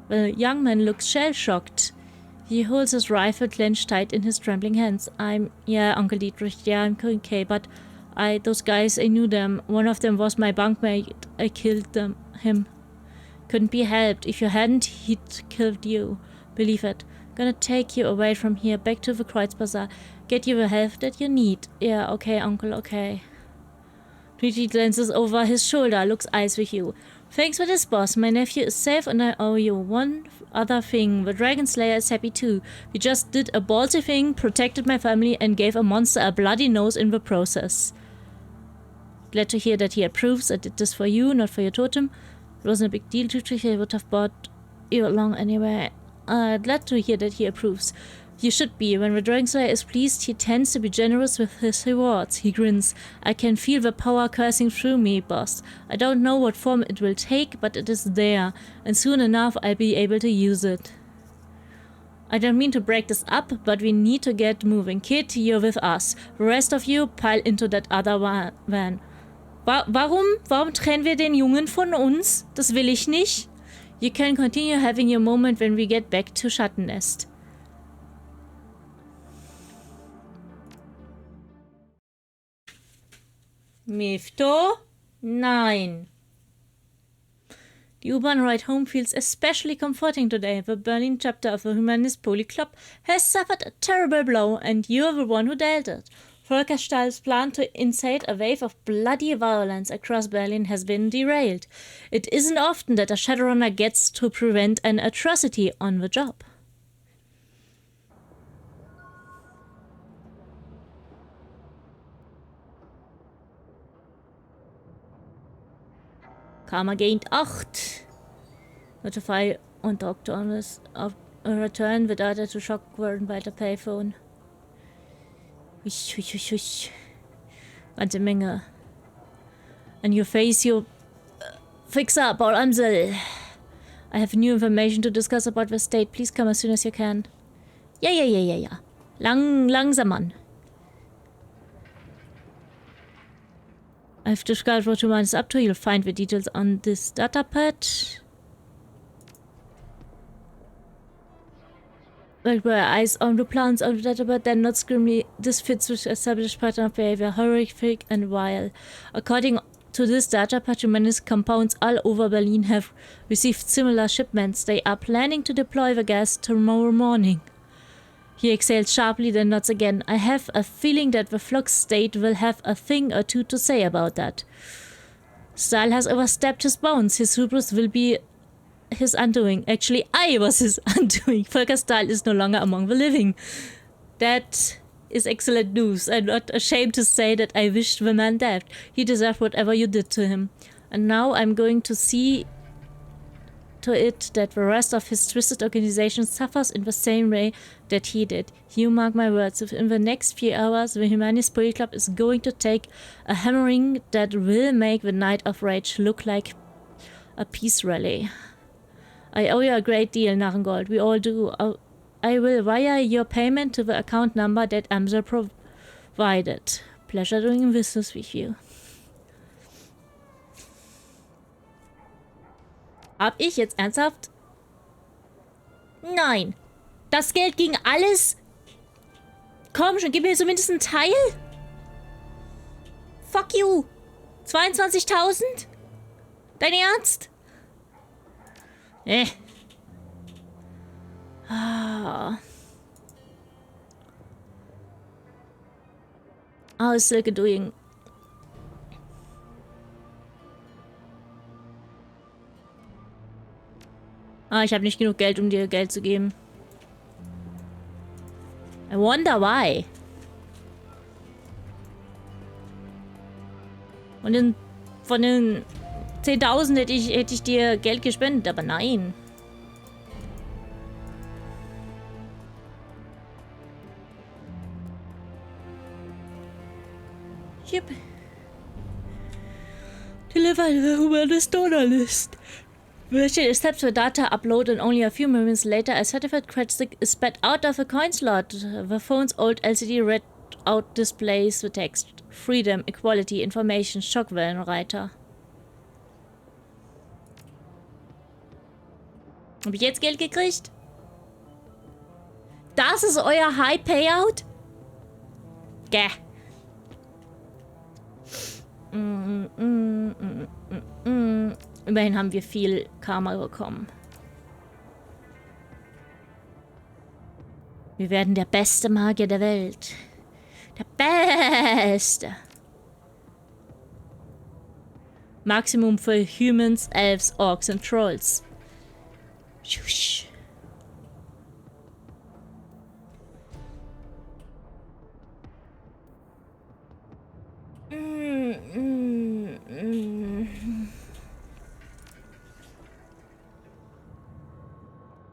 The young man looks shell-shocked. He holds his rifle clenched tight in his trembling hands. Yeah, Uncle Dietrich, yeah, I'm okay, but those guys, I knew them. One of them was my bunkmate. I killed him. Couldn't be helped. If you hadn't, he'd killed you. Believe it. Gonna take you away from here, back to the Kreuzbazaar. Get you the help that you need. Yeah, okay, Uncle, okay. Tweety glances over his shoulder, looks eyes with you. Thanks for this, boss. My nephew is safe and I owe you one other thing. The Dragon Slayer is happy too. We just did a ballsy thing, protected my family, and gave a monster a bloody nose in the process. Glad to hear that he approves. I did this for you, not for your totem. It wasn't a big deal, Dietrich. I would have brought you along anyway. Glad to hear that he approves. You should be. When the Dragon Slayer is pleased, he tends to be generous with his rewards. He grins. I can feel the power coursing through me, boss. I don't know what form it will take, but it is there, and soon enough I'll be able to use it. I don't mean to break this up, but we need to get moving. Kid, you're with us. The rest of you pile into that other van. Warum trennen wir den Jungen von uns? Das will ich nicht. You can continue having your moment when we get back to Schattennest. Mifto? Nein. The U-Bahn ride home feels especially comforting today. The Berlin chapter of the Humanist Poly Club has suffered a terrible blow, and you're the one who dealt it. Volker Stahl's plan to incite a wave of bloody violence across Berlin has been derailed. It isn't often that a Shadowrunner gets to prevent an atrocity on the job. Karma gained 8. Notify und Dr. Honest return the data to Shockward by the payphone. Huch. Ganze Menge. And your face, you fixer, Paul Amsel. I have new information to discuss about the state. Please come as soon as you can. Ja. Langsam, Mann. I've described what Human is up to. You'll find the details on this datapad. Like where eyes on the plans on the datapad, then not screaming. This fits with established pattern of behavior, horrific and vile. According to this datapad, humanist compounds all over Berlin have received similar shipments. They are planning to deploy the gas tomorrow morning. He exhaled sharply, then nods again. I have a feeling that the Flux state will have a thing or two to say about that. Stahl has overstepped his bounds. His hubris will be his undoing. Actually, I was his undoing. Volker Stahl is no longer among the living. That is excellent news. I'm not ashamed to say that I wished the man dead. He deserved whatever you did to him. And now I'm going to see to it that the rest of his twisted organization suffers in the same way that he did. You mark my words, within the next few hours the Humanist Poly Club is going to take a hammering that will make the Night of Rage look like a peace rally. I owe you a great deal, Narrengold. We all do. I will wire your payment to the account number that Amsel provided. Pleasure doing business with you. Hab ich jetzt ernsthaft? Nein. Das Geld ging alles? Komm schon, gib mir zumindest einen Teil. Fuck you. 22.000? Dein Ernst? How is Silke doing? Ich habe nicht genug Geld, um dir Geld zu geben. I wonder why. Von den 10.000 hätte ich dir Geld gespendet, aber nein. Yep. Deliver the Humanist donor list. Virtual steps for data upload, and only a few moments later a certified credit stick is spat out of a coin slot. The phone's old LCD readout displays the text. Freedom, Equality, Information, Schockwellenreiter. Hab ich jetzt Geld gekriegt? Das ist euer High Payout? Gäh. Immerhin haben wir viel Karma bekommen. Wir werden der beste Magier der Welt. Der Beste. Maximum für Humans, Elves, Orks und Trolls. Schusch.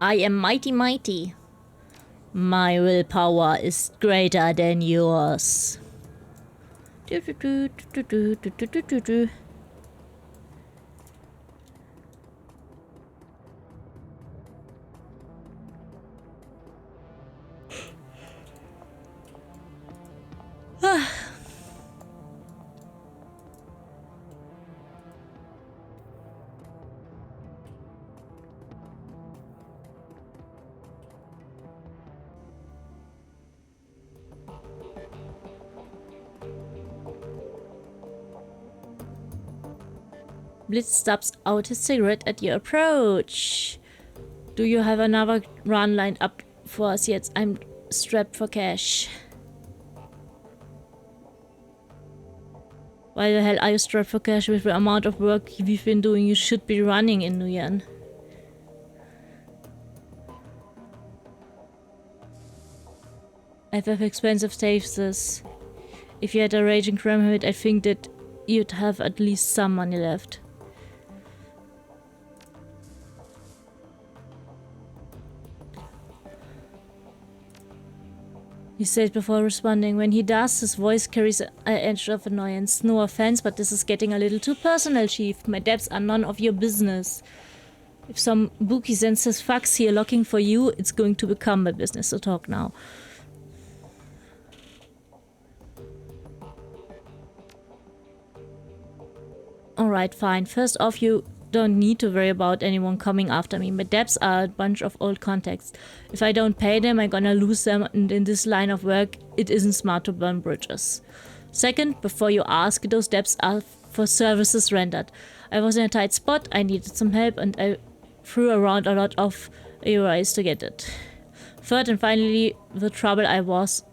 I am mighty. My willpower is greater than yours. Blitz stubs out his cigarette at your approach. Do you have another run lined up for us yet? I'm strapped for cash. Why the hell are you strapped for cash with the amount of work we've been doing? You should be running in Nguyen. I have expensive tastes. If you had a raging crime habit, I think that you'd have at least some money left. He said before responding. When he does, his voice carries an edge of annoyance. No offense, but this is getting a little too personal, Chief. My debts are none of your business. If some bookie sends his fax here looking for you, it's going to become my business to talk now. Alright, fine. First off, you don't need to worry about anyone coming after me. My debts are a bunch of old contacts. If I don't pay them, I'm gonna lose them, and in this line of work, it isn't smart to burn bridges. Second, before you ask, those debts are for services rendered. I was in a tight spot, I needed some help, and I threw around a lot of AOIs to get it. Third and finally, the trouble I was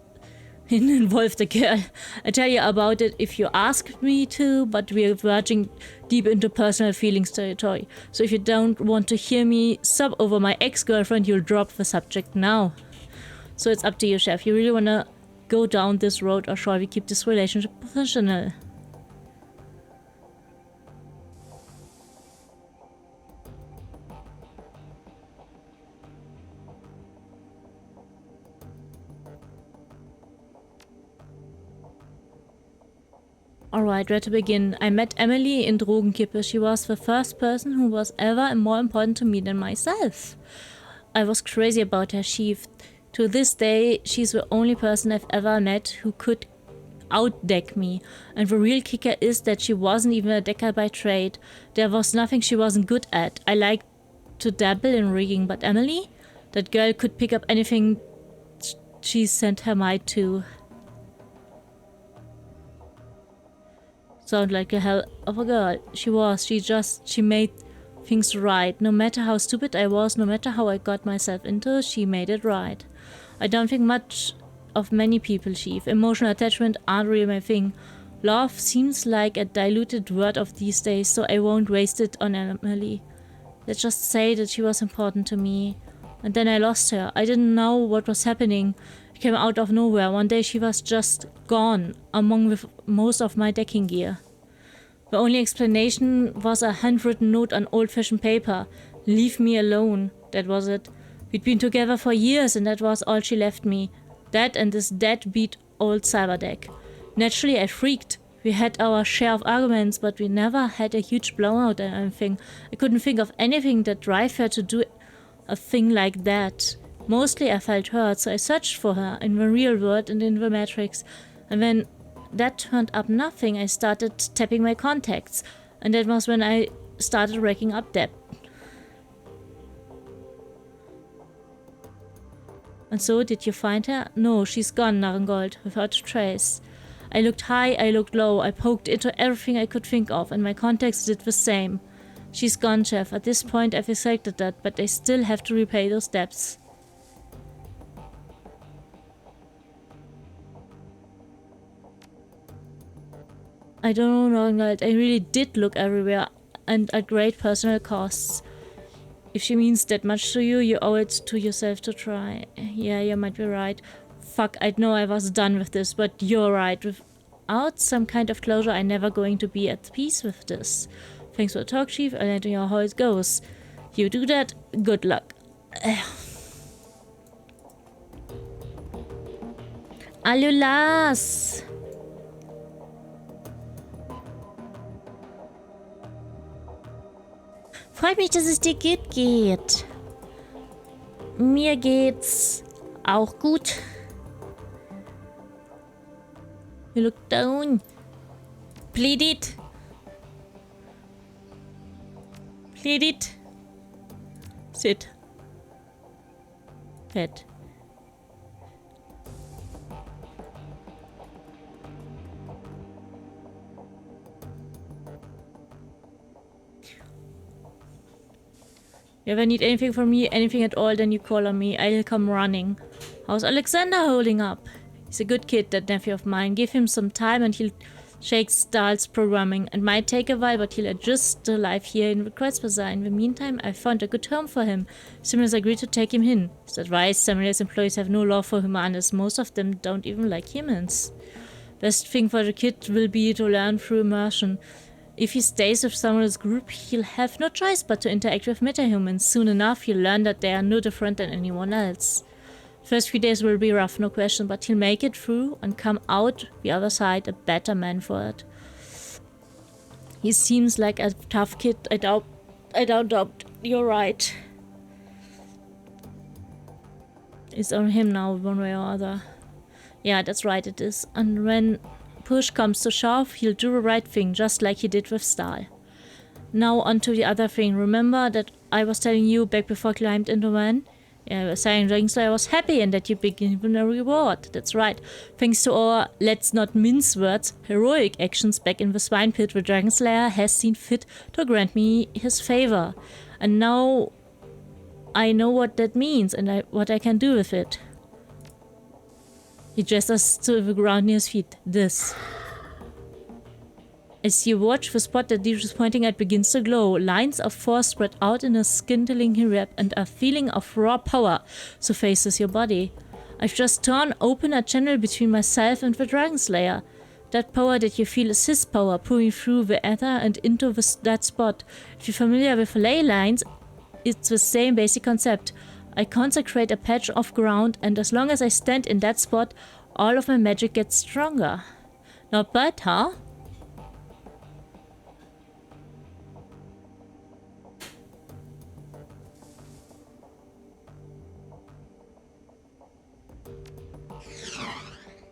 in involved a girl. I tell you about it if you ask me to, but we're verging deep into personal feelings territory. So if you don't want to hear me sub over my ex-girlfriend, you'll drop the subject now. So it's up to you, Chef. You really wanna go down this road, or shall we keep this relationship professional? Alright, where to begin? I met Emily in Drogenkippe. She was the first person who was ever more important to me than myself. I was crazy about her. To this day, she's the only person I've ever met who could outdeck me. And the real kicker is that she wasn't even a decker by trade. There was nothing she wasn't good at. I liked to dabble in rigging, but Emily? That girl could pick up anything she sent her mind to. Sound like a hell of a girl. She made things right. No matter how stupid I was, no matter how I got myself into, she made it right. I don't think much of many people, Chief. Emotional attachment aren't really my thing. Love seems like a diluted word of these days, so I won't waste it on Emily. Let's just say that she was important to me. And then I lost her. I didn't know what was happening. It came out of nowhere. One day she was just gone, along with most of my decking gear. The only explanation was a handwritten note on old-fashioned paper. Leave me alone. That was it. We'd been together for years, and that was all she left me. That and this deadbeat old cyberdeck. Naturally, I freaked. We had our share of arguments, but we never had a huge blowout or anything. I couldn't think of anything that drive her to do a thing like that. Mostly I felt hurt, so I searched for her in the real world and in the Matrix. And when that turned up nothing, I started tapping my contacts. And that was when I started racking up debt. And so, did you find her? No, she's gone, Morgengold, without a trace. I looked high, I looked low, I poked into everything I could think of, and my contacts did the same. She's gone, Chef. At this point I've accepted that, but I still have to repay those debts. I don't know, Morgengold. I really did look everywhere, and at great personal costs. If she means that much to you, you owe it to yourself to try. Yeah, you might be right. Fuck, I'd know I was done with this, but you're right. Without some kind of closure, I'm never going to be at peace with this. Thanks for the talk, Chief. I'll let you know how it goes. You do that, good luck. Alulas! Freut mich, dass es dir gut geht. Mir geht's auch gut. You look down. Plead it. Plead it. Sit. Fett. You ever need anything from me, anything at all, then you call on me. I'll come running. How's Alexander holding up? He's a good kid, that nephew of mine. Give him some time and he'll shake Stahl's programming. It might take a while, but he'll adjust to life here in Kreuzbazaar. In the meantime, I found a good home for him. Simula's agreed to take him in. Is that right? Simula's employees have no love for humanus. Most of them don't even like humans. Best thing for the kid will be to learn through immersion. If he stays with Samuel's group, he'll have no choice but to interact with metahumans. Soon enough, he'll learn that they are no different than anyone else. First few days will be rough, no question, but he'll make it through and come out the other side a better man for it. He seems like a tough kid. I don't doubt you're right. It's on him now, one way or other. Yeah, that's right, it is. And when push comes to shove, he'll do the right thing, just like he did with Stahl. Now on to the other thing. Remember that I was telling you back before I climbed into man? Yeah, I was saying Dragonfell, I was happy and that you'd be given a reward. That's right. Thanks to our, let's not mince words, heroic actions back in the swine pit, the Dragonslayer has seen fit to grant me his favor. And now I know what that means and what I can do with it. He gestures to the ground near his feet. This. As you watch, the spot that Deej is pointing at begins to glow. Lines of force spread out in a scintillating web, and a feeling of raw power surfaces your body. I've just torn open a channel between myself and the Dragonslayer. That power that you feel is his power, pouring through the ether and into that spot. If you're familiar with ley lines, it's the same basic concept. I consecrate a patch of ground, and as long as I stand in that spot, all of my magic gets stronger. Not bad, huh?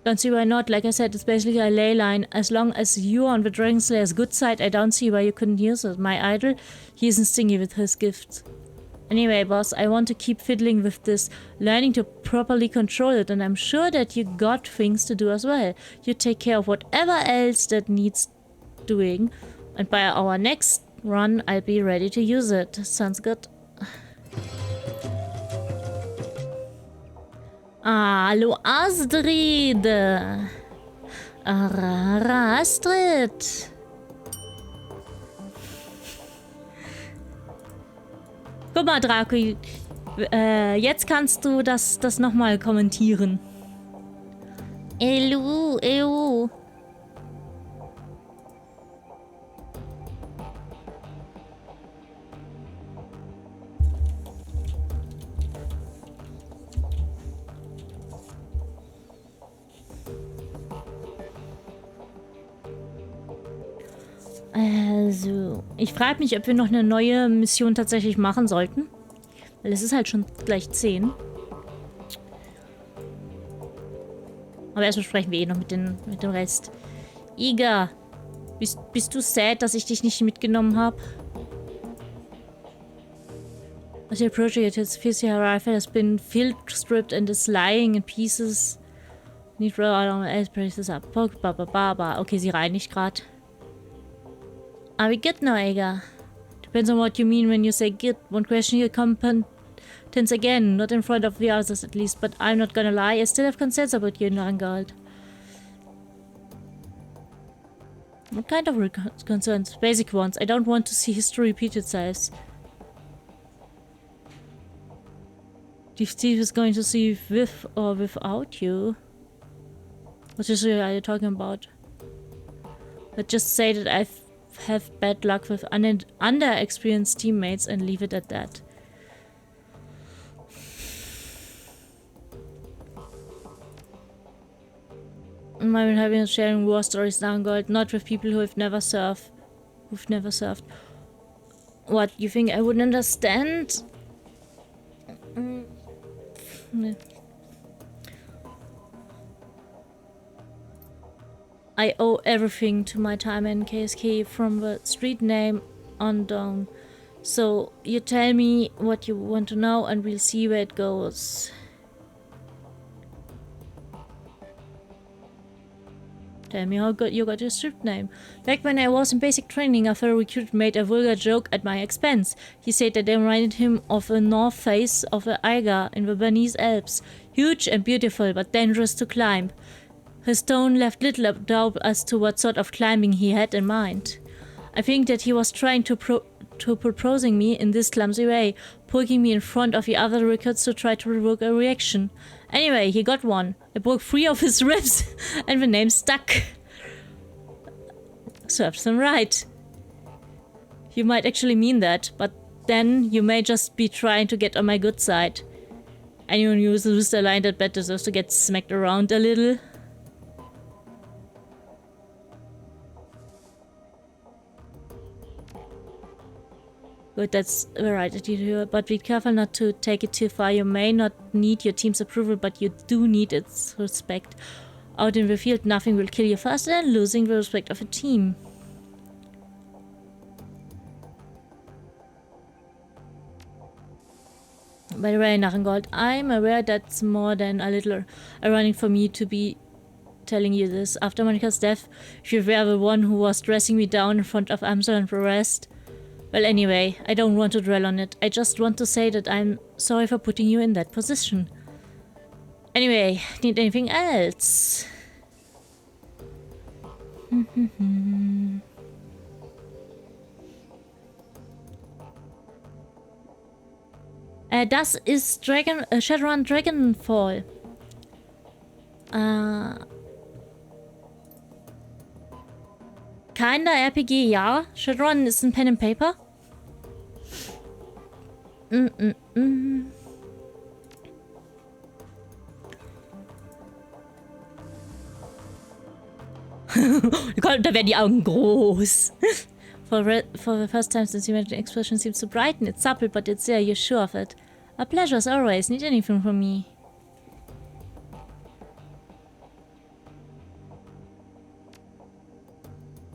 Don't see why not. Like I said, it's basically a ley line. As long as you're on the Dragonslayer's good side, I don't see why you couldn't use it. My idol, he isn't stingy with his gifts. Anyway, boss, I want to keep fiddling with this, learning to properly control it, and I'm sure that you got things to do as well. You take care of whatever else that needs doing, and by our next run, I'll be ready to use it. Sounds good. Hallo Astrid! Astrid! Guck mal, Draco, jetzt kannst du das nochmal kommentieren. Ew. Also, ich frage mich, ob wir noch eine neue Mission tatsächlich machen sollten. Weil es ist halt schon gleich 10. Aber erstmal sprechen wir eh noch mit dem Rest. Iga, bist du sad, dass ich dich nicht mitgenommen habe? As you approach it, its physical rifle has been field stripped and is lying in pieces. Need roll out on else braces up. Okay, sie reinigt gerade. Are we good now, Iga? Depends on what you mean when you say good. One question your competence again, not in front of the others at least, but I'm not gonna lie, I still have concerns about you, Morgengold. What kind of concerns? Basic ones. I don't want to see history repeat itself. Steve is going to see with or without you. What history are you talking about? Let's just say that I have bad luck with underexperienced teammates and leave it at that. I'm having sharing war stories now, Gold, not with people who've never served. What, you think I wouldn't understand? I owe everything to my time in KSK from the street name on down. So you tell me what you want to know and we'll see where it goes. Tell me how good you got your strip name. Back when I was in basic training, a fellow recruit made a vulgar joke at my expense. He said that I reminded him of the north face of the Eiger in the Bernese Alps. Huge and beautiful, but dangerous to climb. His tone left little doubt as to what sort of climbing he had in mind. I think that he was trying to proposing me in this clumsy way, poking me in front of the other recruits to try to provoke a reaction. Anyway, he got one. I broke 3 of his ribs, and the name stuck. Serves him right. You might actually mean that, but then you may just be trying to get on my good side. Anyone who uses the line that bet deserves to get smacked around a little. Good, that's the right attitude here, but be careful not to take it too far. You may not need your team's approval, but you do need its respect. Out in the field, nothing will kill you faster than losing the respect of a team. By the way, Morgengold, I'm aware that's more than a little ironic for me to be telling you this. After Monika's death, you were the one who was dressing me down in front of Amsel and the rest. Well, anyway, I don't want to dwell on it. I just want to say that I'm sorry for putting you in that position. Anyway, need anything else? Das ist Shadowrun Dragonfell. Kinda RPG, ja. Shadowrun ist ein Pen and Paper. Da werden die Augen groß. For the first time since you made the expression seems to brighten. It's subtle, but it's there. You're sure of it. A pleasure as always. Need anything from me?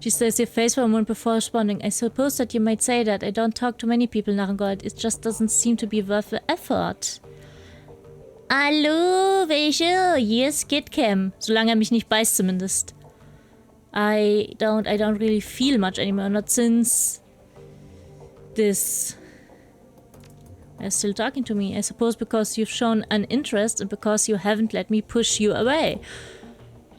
She stares your face for a moment before responding. I suppose that you might say that. I don't talk to many people, Morgengold. It just doesn't seem to be worth the effort. Hallo, welche? Hier ist Gitcam. Solange er mich nicht beißt zumindest. I don't really feel much anymore. Not since this. You're still talking to me. I suppose because you've shown an interest and because you haven't let me push you away.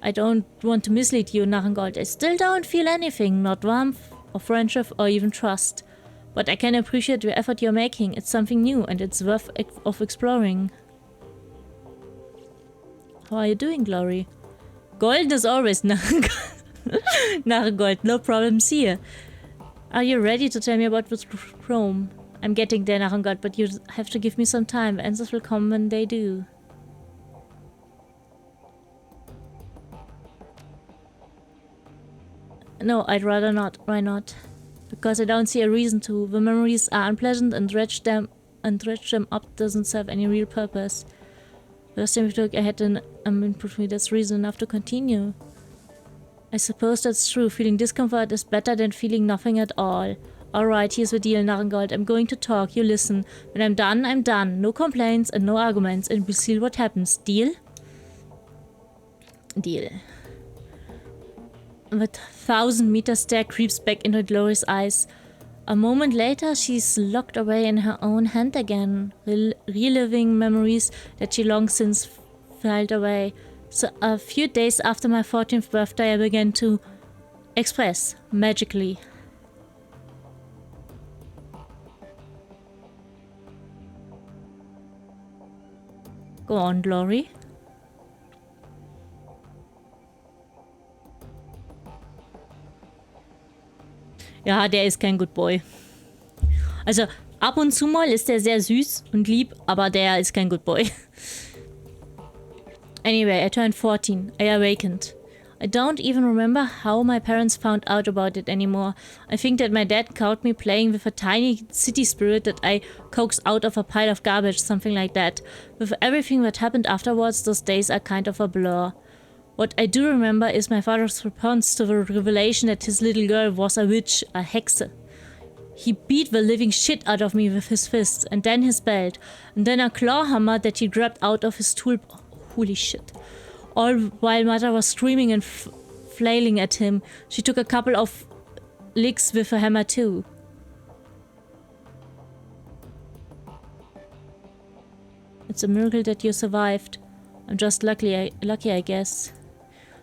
I don't want to mislead you, Morgengold. I still don't feel anything, not warmth, or friendship, or even trust. But I can appreciate the effort you're making. It's something new, and it's worth of exploring. How are you doing, Glory? Golden as always, Morgengold. No problems here. Are you ready to tell me about this Chrome? I'm getting there, Morgengold, but you have to give me some time. Answers will come when they do. No, I'd rather not. Why not? Because I don't see a reason to. The memories are unpleasant and dredge them up doesn't serve any real purpose. Last time we took, I had an input for me. That's reason enough to continue. I suppose that's true. Feeling discomfort is better than feeling nothing at all. Alright, here's the deal, Morgengold. I'm going to talk. You listen. When I'm done, I'm done. No complaints and no arguments, and we'll see what happens. Deal? Deal. The 1,000-meter stare creeps back into Glory's eyes. A moment later, she's locked away in her own hand again, reliving memories that she long since filed away. So a few days after my 14th birthday, I began to express, magically. Go on, Glory. Ja, der ist kein Good Boy. Also, ab und zu mal ist der sehr süß und lieb, aber der ist kein Good Boy. Anyway, I turned 14. I awakened. I don't even remember how my parents found out about it anymore. I think that my dad caught me playing with a tiny city spirit that I coaxed out of a pile of garbage, something like that. With everything that happened afterwards, those days are kind of a blur. What I do remember is my father's response to the revelation that his little girl was a witch, a hexe. He beat the living shit out of me with his fists, and then his belt, and then a claw hammer that he grabbed out of his tool. Holy shit. All while Mother was screaming and flailing at him. She took a couple of licks with a hammer too. It's a miracle that you survived. I'm just lucky, I guess.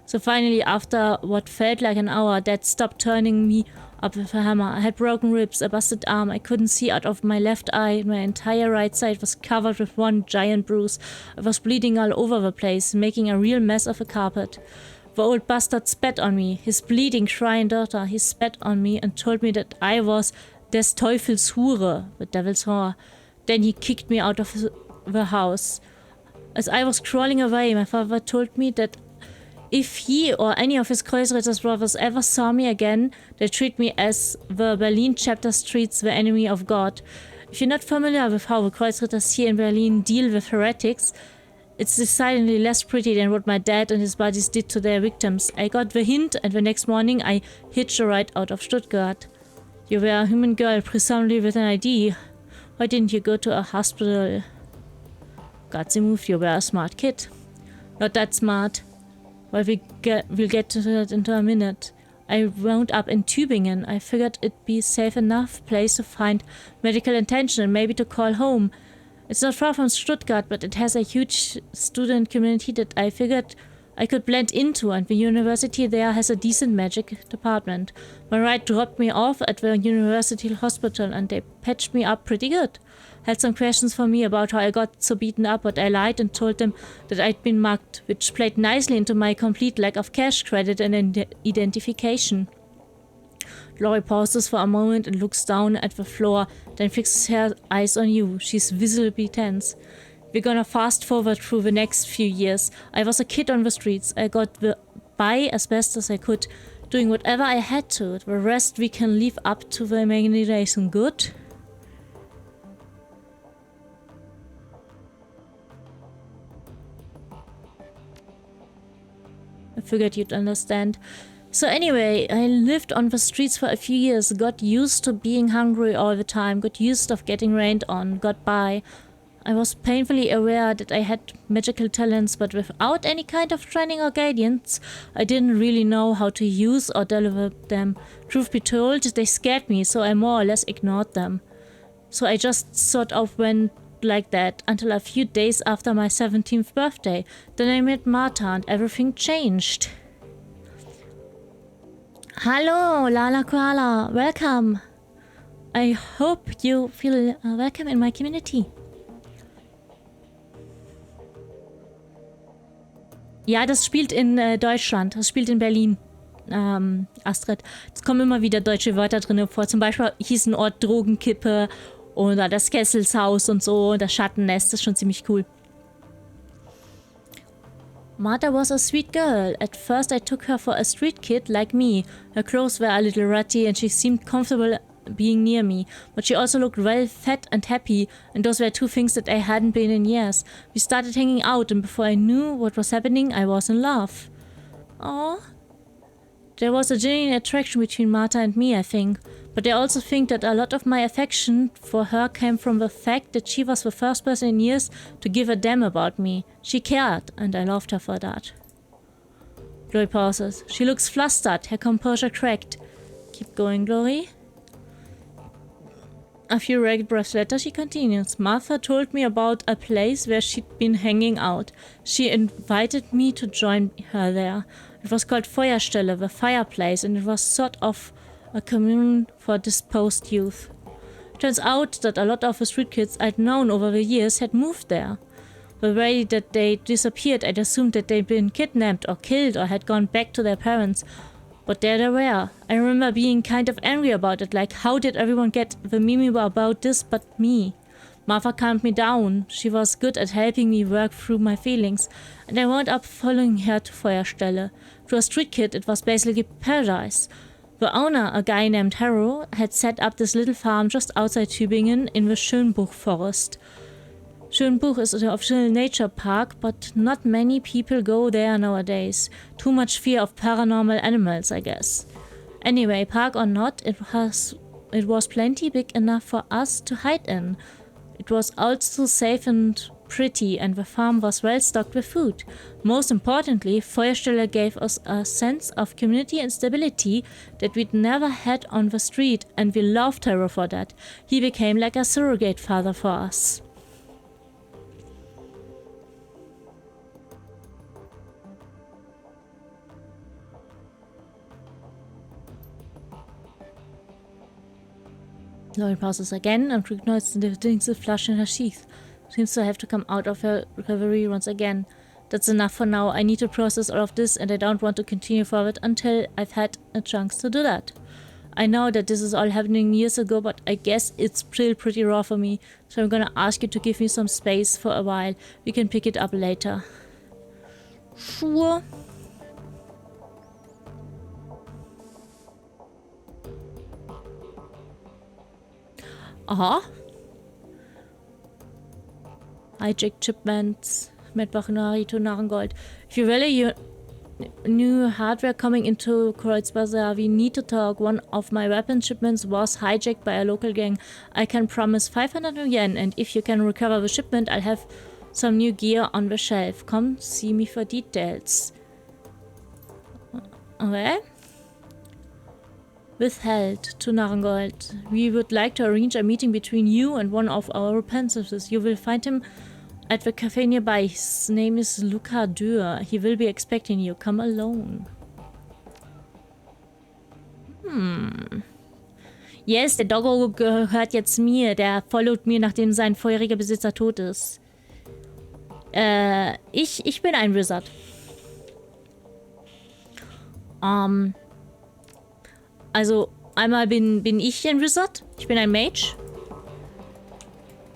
So finally, after what felt like an hour, Dad stopped turning me up with a hammer. I had broken ribs, a busted arm, I couldn't see out of my left eye, my entire right side was covered with one giant bruise. I was bleeding all over the place, making a real mess of the carpet. The old bastard spat on me, his bleeding, crying daughter. He spat on me and told me that I was des Teufels Hure, the devil's whore. Then he kicked me out of the house. As I was crawling away, my father told me that if he or any of his Kreuzritter's brothers ever saw me again, they treat me as the Berlin chapter treats the enemy of God. If you're not familiar with how the Kreuzritters here in Berlin deal with heretics, it's decidedly less pretty than what my dad and his buddies did to their victims. I got the hint, and the next morning I hitched a ride out of Stuttgart. You were a human girl, presumably with an ID. Why didn't you go to a hospital? Gutsy move, you were a smart kid. Not that smart. Well, we'll get to that in a minute. I wound up in Tübingen. I figured it'd be a safe enough place to find medical attention and maybe to call home. It's not far from Stuttgart, but it has a huge student community that I figured I could blend into, and the university there has a decent magic department. My ride dropped me off at the university hospital and they patched me up pretty good. Had some questions for me about how I got so beaten up, but I lied and told them that I'd been mugged, which played nicely into my complete lack of cash credit and identification. Laurie pauses for a moment and looks down at the floor, then fixes her eyes on you. She's visibly tense. We're gonna fast forward through the next few years. I was a kid on the streets. I got by as best as I could, doing whatever I had to. The rest we can leave up to the imagination. Good? I figured you'd understand. So anyway, I lived on the streets for a few years, got used to being hungry all the time, got used of getting rained on, got by. I was painfully aware that I had magical talents, but without any kind of training or guidance, I didn't really know how to use or develop them. Truth be told, they scared me, so I more or less ignored them. So I just sort of went like that until a few days after my 17th birthday. Then I met Martha and everything changed. Hello, Lala Koala. Welcome. I hope you feel welcome in my community. Ja, das spielt in Deutschland. Das spielt in Berlin. Astrid. Es kommen immer wieder deutsche Wörter drin vor. Zum Beispiel hieß ein Ort Drogenkippe oder das Kesselshaus und so. Das Schattennest. Das ist schon ziemlich cool. Martha was a sweet girl. At first I took her for a street kid like me. Her clothes were a little ratty and she seemed comfortable being near me. But she also looked well fat and happy, and those were two things that I hadn't been in years. We started hanging out, and before I knew what was happening, I was in love. Aww. There was a genuine attraction between Martha and me, I think. But I also think that a lot of my affection for her came from the fact that she was the first person in years to give a damn about me. She cared, and I loved her for that. Glory pauses. She looks flustered, her composure cracked. Keep going, Glory. A few ragged breaths later, she continues. Martha told me about a place where she'd been hanging out. She invited me to join her there. It was called Feuerstelle, the fireplace, and it was sort of a commune for disposed youth. Turns out that a lot of the street kids I'd known over the years had moved there. The way that they disappeared, I'd assumed that they'd been kidnapped or killed or had gone back to their parents. But there they were. I remember being kind of angry about it, like how did everyone get the meme about this but me? Martha calmed me down. She was good at helping me work through my feelings, and I wound up following her to Feuerstelle. To a street kid, it was basically paradise. The owner, a guy named Harrow, had set up this little farm just outside Tübingen in the Schönbuch forest. Schönbuch is the official nature park, but not many people go there nowadays. Too much fear of paranormal animals, I guess. Anyway, park or not, it was plenty big enough for us to hide in. It was also safe and pretty and the farm was well stocked with food. Most importantly, Feuersteller gave us a sense of community and stability that we'd never had on the street, and we loved Terror for that. He became like a surrogate father for us. Lauren pauses again and recognizes the Dings flush in her sheath. Seems to have to come out of her recovery once again. That's enough for now. I need to process all of this, and I don't want to continue forward until I've had a chance to do that. I know that this is all happening years ago, but I guess it's still pretty raw for me, so I'm gonna ask you to give me some space for a while. We can pick it up later. Sure. Aha. Hijack shipments. Metbachenari to Narrengold. If you value your new hardware coming into Kreuzbazaar, we need to talk. One of my weapon shipments was hijacked by a local gang. I can promise 500 yen, and if you can recover the shipment, I'll have some new gear on the shelf. Come see me for details. Okay. Withheld to Narrengold. We would like to arrange a meeting between you and one of our apprentices. You will find him at the cafe nearby. His name is Luca Dürr. He will be expecting you. Come alone. Yes, der Doggo gehört jetzt mir. Der followt mir, nachdem sein vorheriger Besitzer tot ist. Ich bin ein Wizard. Also, einmal bin ich ein Wizard. Ich bin ein Mage.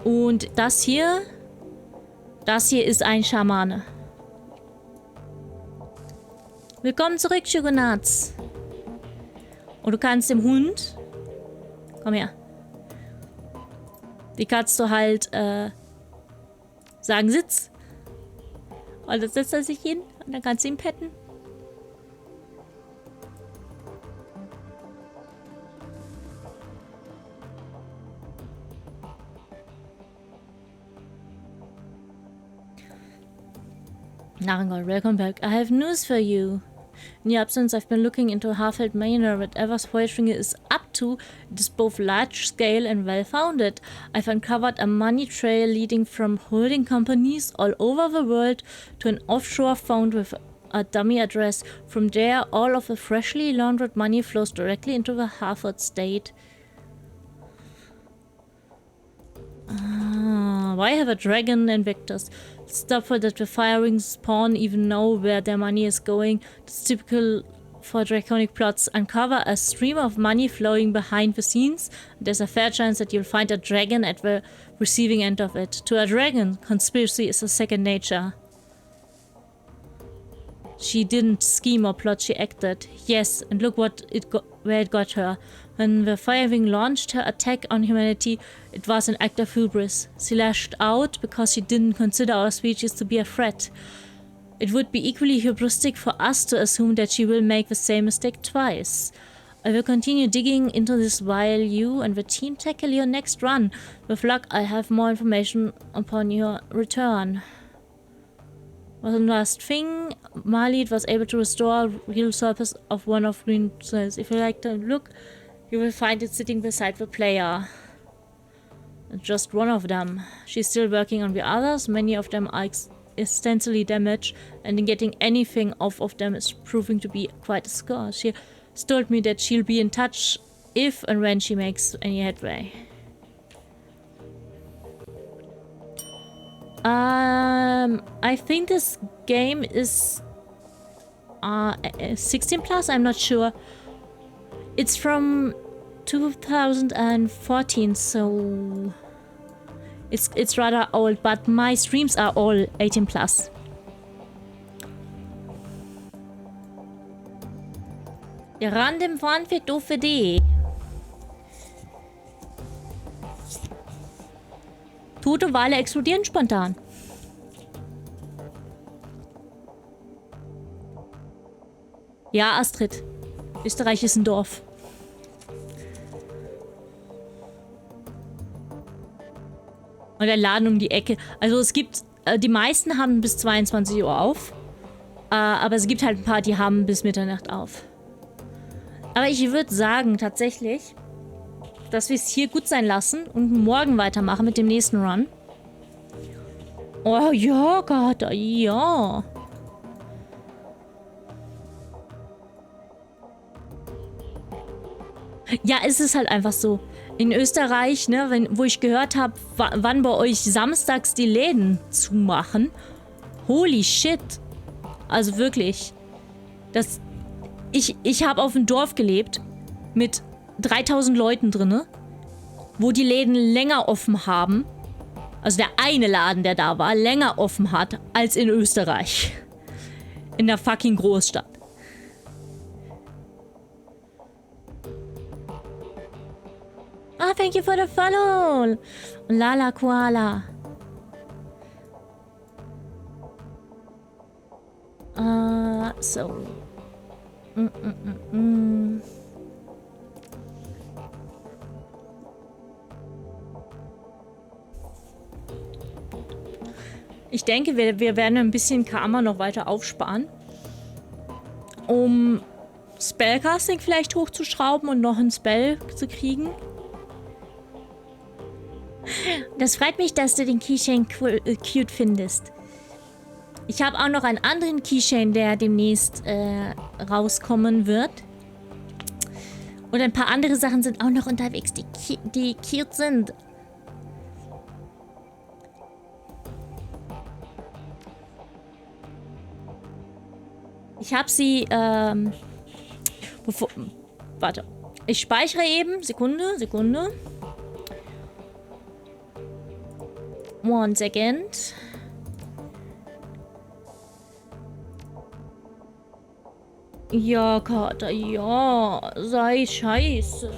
Und das hier ist ein Schamane. Willkommen zurück, Shugonats. Und du kannst dem Hund... Komm her. Die kannst du halt, sagen, Sitz. Und dann setzt er sich hin und dann kannst du ihn petten. Narrengold, welcome back. I have news for you. In your absence, I've been looking into Harfeld Manor. Whatever Feuerschwinge is up to, it is both large-scale and well-founded. I've uncovered a money trail leading from holding companies all over the world to an offshore fund with a dummy address. From there, all of the freshly laundered money flows directly into the Harford state. Why have a dragon and victors? It's doubtful that the firing spawn even know where their money is going. It's typical for draconic plots. Uncover a stream of money flowing behind the scenes. There's a fair chance that you'll find a dragon at the receiving end of it. To a dragon, conspiracy is a second nature. She didn't scheme or plot, she acted. Yes, and look where it got her. When the Firewing launched her attack on humanity, it was an act of hubris. She lashed out because she didn't consider our species to be a threat. It would be equally hubristic for us to assume that she will make the same mistake twice. I will continue digging into this while you and the team tackle your next run. With luck, I'll have more information upon your return. One last thing, Marliet was able to restore real surface of one of green cells. If you like to look, you will find it sitting beside the player. Just one of them. She's still working on the others. Many of them are extensively damaged, and getting anything off of them is proving to be quite a score. She told me that she'll be in touch if and when she makes any headway. I think this game is 16 plus, I'm not sure. It's from 2014, so it's rather old, but my streams are all 18 plus. Der Random One für doofe D. Tote Wale explodieren spontan. Ja, Astrid. Österreich ist ein Dorf. Und der Laden um die Ecke. Also es gibt, die meisten haben bis 22 Uhr auf. Aber es gibt halt ein paar, die haben bis Mitternacht auf. Aber ich würde sagen, tatsächlich, dass wir es hier gut sein lassen und morgen weitermachen mit dem nächsten Run. Oh ja, Gott, ja. Ja, es ist halt einfach so. In Österreich, ne, wo ich gehört habe, wann bei euch samstags die Läden zumachen. Holy shit. Also wirklich. Ich habe auf einem Dorf gelebt mit 3000 Leuten drinne, wo die Läden länger offen haben. Also der eine Laden, der da war, länger offen hat als in Österreich. In der fucking Großstadt. Ah, thank you for the follow. Lala Koala. So. Ich denke, wir werden ein bisschen Karma noch weiter aufsparen, um Spellcasting vielleicht hochzuschrauben und noch ein Spell zu kriegen. Das freut mich, dass du den Keychain cute findest. Ich habe auch noch einen anderen Keychain, der demnächst rauskommen wird. Und ein paar andere Sachen sind auch noch unterwegs, die cute sind. Ich habe sie, warte. Ich speichere eben. Sekunde. One second. Ja, Kater, ja. Sei scheiße.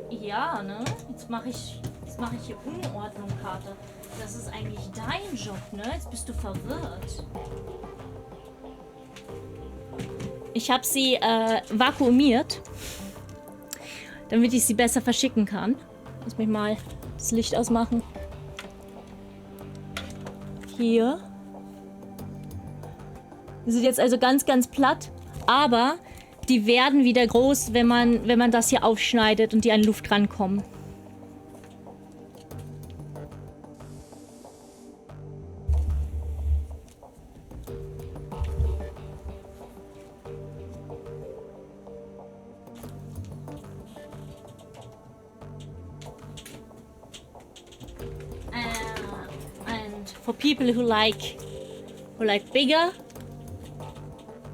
Ja, ne? Jetzt mache ich hier Unordnung, Kater. Das ist eigentlich dein Job, ne? Jetzt bist du verwirrt. Ich habe sie vakuumiert, damit ich sie besser verschicken kann. Lass mich mal das Licht ausmachen. Hier. Die sind jetzt also ganz, ganz platt, aber die werden wieder groß, wenn man das hier aufschneidet und die an Luft rankommen. For people who like bigger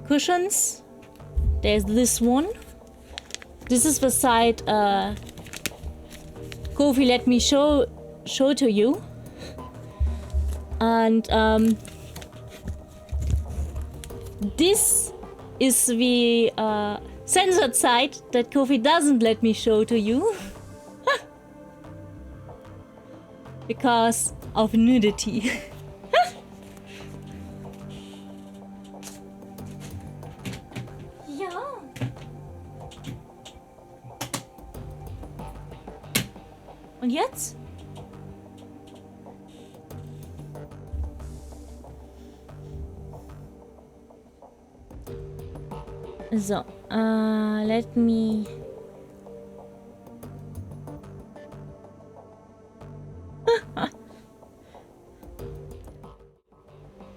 cushions, there's this one. This is the side Kofi let me show to you. And this is the censored side that Kofi doesn't let me show to you. Because of nudity. Ja. Und jetzt? So, let me...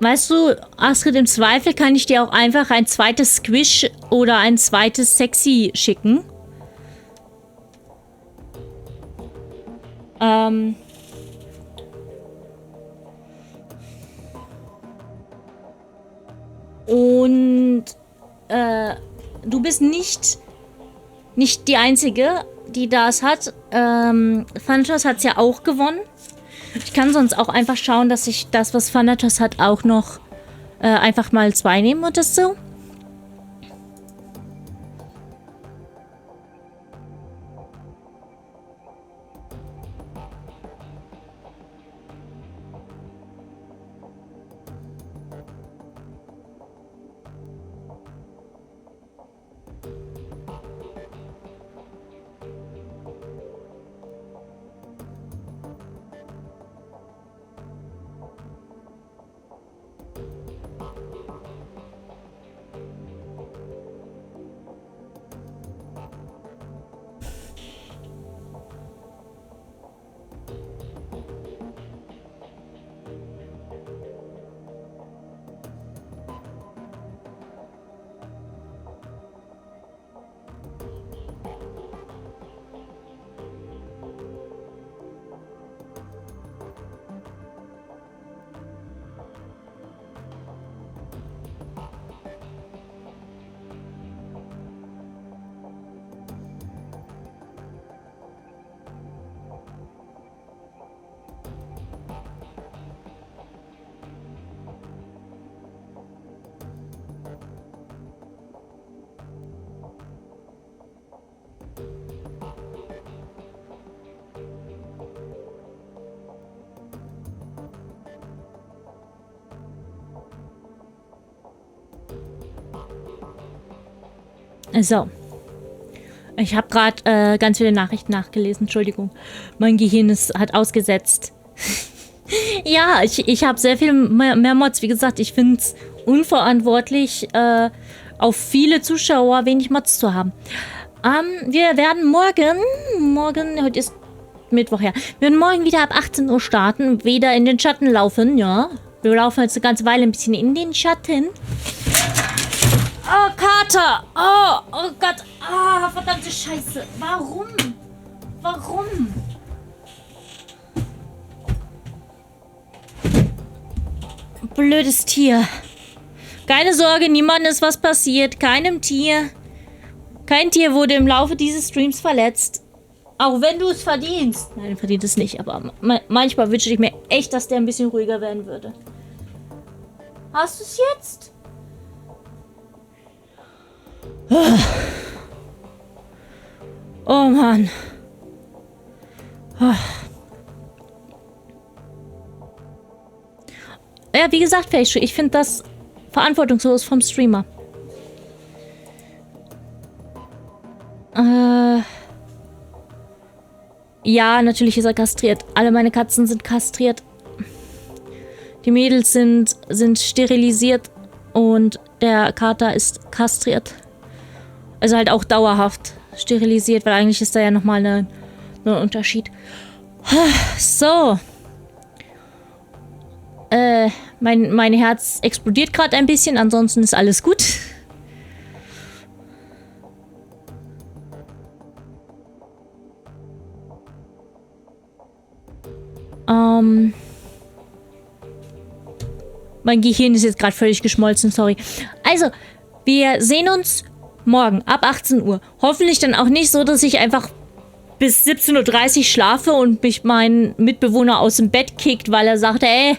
Weißt du, Astrid, im Zweifel kann ich dir auch einfach ein zweites Squish oder ein zweites Sexy schicken. Und du bist nicht die Einzige, die das hat. Thanatos hat es ja auch gewonnen. Ich kann sonst auch einfach schauen, dass ich das, was Thanatos hat, auch noch einfach mal 2 nehmen oder so. So. Ich habe gerade ganz viele Nachrichten nachgelesen. Entschuldigung. Mein Gehirn hat ausgesetzt. Ja, ich habe sehr viel mehr Mods. Wie gesagt, ich finde es unverantwortlich, auf viele Zuschauer wenig Mods zu haben. Wir werden morgen, heute ist Mittwoch, ja. Wir werden morgen wieder ab 18 Uhr starten, wieder in den Schatten laufen, ja. Wir laufen jetzt eine ganze Weile ein bisschen in den Schatten. Oh, Kater! Oh Gott! Ah, verdammte Scheiße! Warum? Warum? Blödes Tier. Keine Sorge, niemandem ist was passiert. Keinem Tier. Kein Tier wurde im Laufe dieses Streams verletzt. Auch wenn du es verdienst. Nein, verdient es nicht, aber manchmal wünsche ich mir echt, dass der ein bisschen ruhiger werden würde. Hast du es jetzt? Oh Mann. Ja, wie gesagt, ich finde das verantwortungslos vom Streamer. Ja, natürlich ist er kastriert. Alle meine Katzen sind kastriert. Die Mädels sind sterilisiert und der Kater ist kastriert. Also halt auch dauerhaft sterilisiert, weil eigentlich ist da ja nochmal ein Unterschied. So. Mein Herz explodiert gerade ein bisschen, ansonsten ist alles gut. Mein Gehirn ist jetzt gerade völlig geschmolzen, sorry. Also, wir sehen uns morgen ab 18 Uhr. Hoffentlich dann auch nicht so, dass ich einfach bis 17:30 Uhr schlafe und mich mein Mitbewohner aus dem Bett kickt, weil er sagt, ey,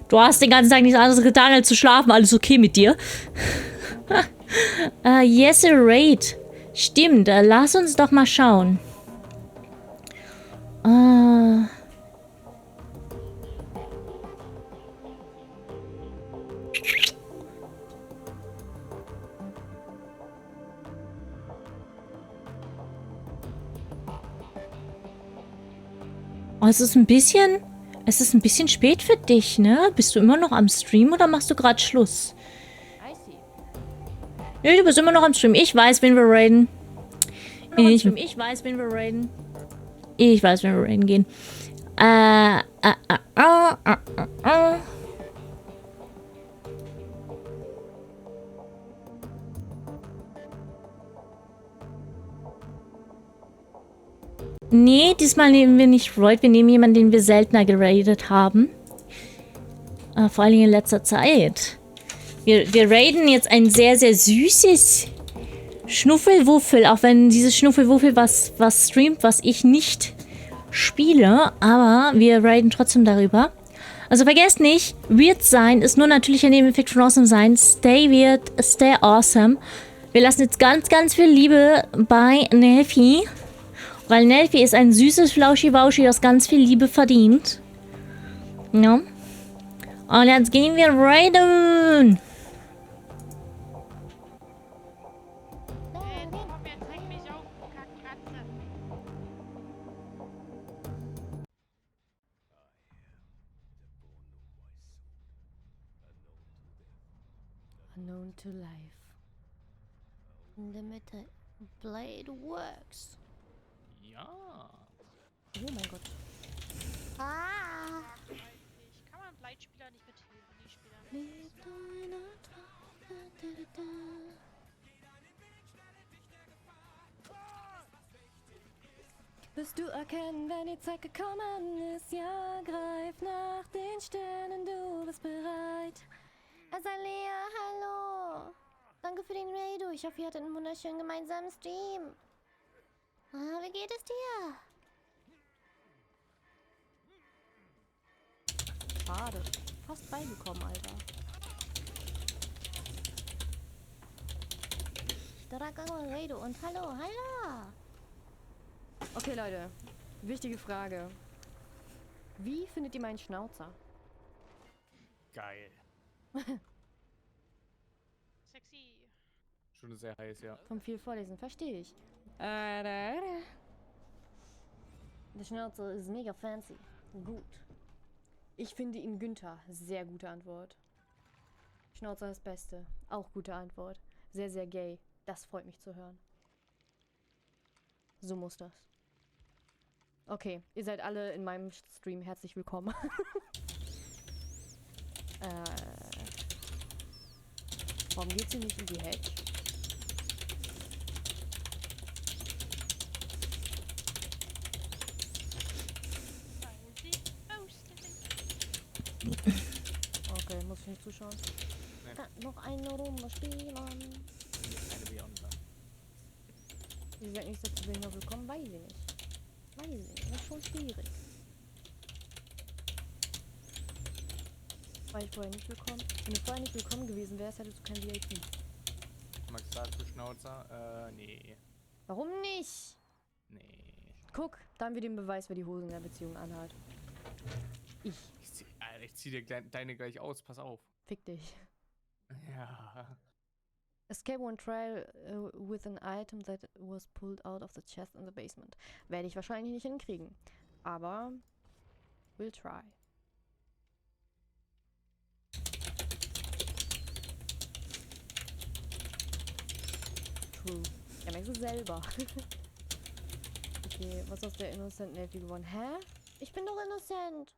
du hast den ganzen Tag nichts anderes getan, als zu schlafen. Alles okay mit dir? Yes, a raid. Stimmt, lass uns doch mal schauen. Oh, es ist ein bisschen spät für dich, ne? Bist du immer noch am Stream oder machst du gerade Schluss? Nö, du bist immer noch am Stream. Ich weiß, wen wir raiden. Ich weiß, wen wir raiden. Ich weiß, wen wir raiden gehen. Nee, diesmal nehmen wir nicht Royd. Wir nehmen jemanden, den wir seltener geradet haben. Vor allem in letzter Zeit. Wir raiden jetzt ein sehr, sehr süßes Schnuffelwuffel. Auch wenn dieses Schnuffelwuffel was streamt, was ich nicht spiele. Aber wir raiden trotzdem darüber. Also vergesst nicht, weird sein ist nur natürlicher Nebeneffekt von awesome sein. Stay weird, stay awesome. Wir lassen jetzt ganz, ganz viel Liebe bei Nelfi. Weil Nelfi ist ein süßes Flauschi-Wauschi, das ganz viel Liebe verdient. Ja. Und jetzt gehen wir raiden. Unknown to life. In the Mitte. Blade works. Ja. Oh mein Gott. Kann man Bleitspieler nicht mit Harmoniespielern? Wirst du erkennen, wenn die Zeit gekommen ist? Ja, greif nach den Sternen, du bist bereit. Azalea, hallo. Danke für den Raid. Ich hoffe, ihr hattet einen wunderschönen gemeinsamen Stream. Wie geht es dir? Schade. Fast beigekommen, Alter. Dragonfell Raid und hallo. Okay, Leute. Wichtige Frage. Wie findet ihr meinen Schnauzer? Geil. Sexy. Schon sehr heiß, ja. Vom viel Vorlesen, verstehe ich. Der Schnauzer ist mega fancy. Gut. Ich finde ihn Günther. Sehr gute Antwort. Schnauzer das Beste. Auch gute Antwort. Sehr, sehr gay. Das freut mich zu hören. So muss das. Okay, ihr seid alle in meinem Stream herzlich willkommen. Warum geht sie nicht in die Hedge? Weil sie ausstellen. Okay, muss ich nicht zuschauen. Nee. Noch eine Runde spielen. Eine Beyond. Sie sagt nicht dazu, bin ich noch willkommen, weiß ich nicht. Weiß ich nicht, das ist schon schwierig. War ich vorher nicht willkommen? Wenn du vorher nicht willkommen gewesen wärst, hättest du kein VIP. Magst du dazu Schnauzer? Nee. Warum nicht? Nee. Guck, da haben wir den Beweis, wer die Hosen in der Beziehung anhat. Ich. Ich zieh dir deine gleich aus, pass auf. Fick dich. Ja. Escape one trial with an item that was pulled out of the chest in the basement. Werde ich wahrscheinlich nicht hinkriegen. Aber we'll try. True. Ja, merkst du selber. Okay, was aus der Innocent Nelfie geworden? Hä? Ich bin doch innocent.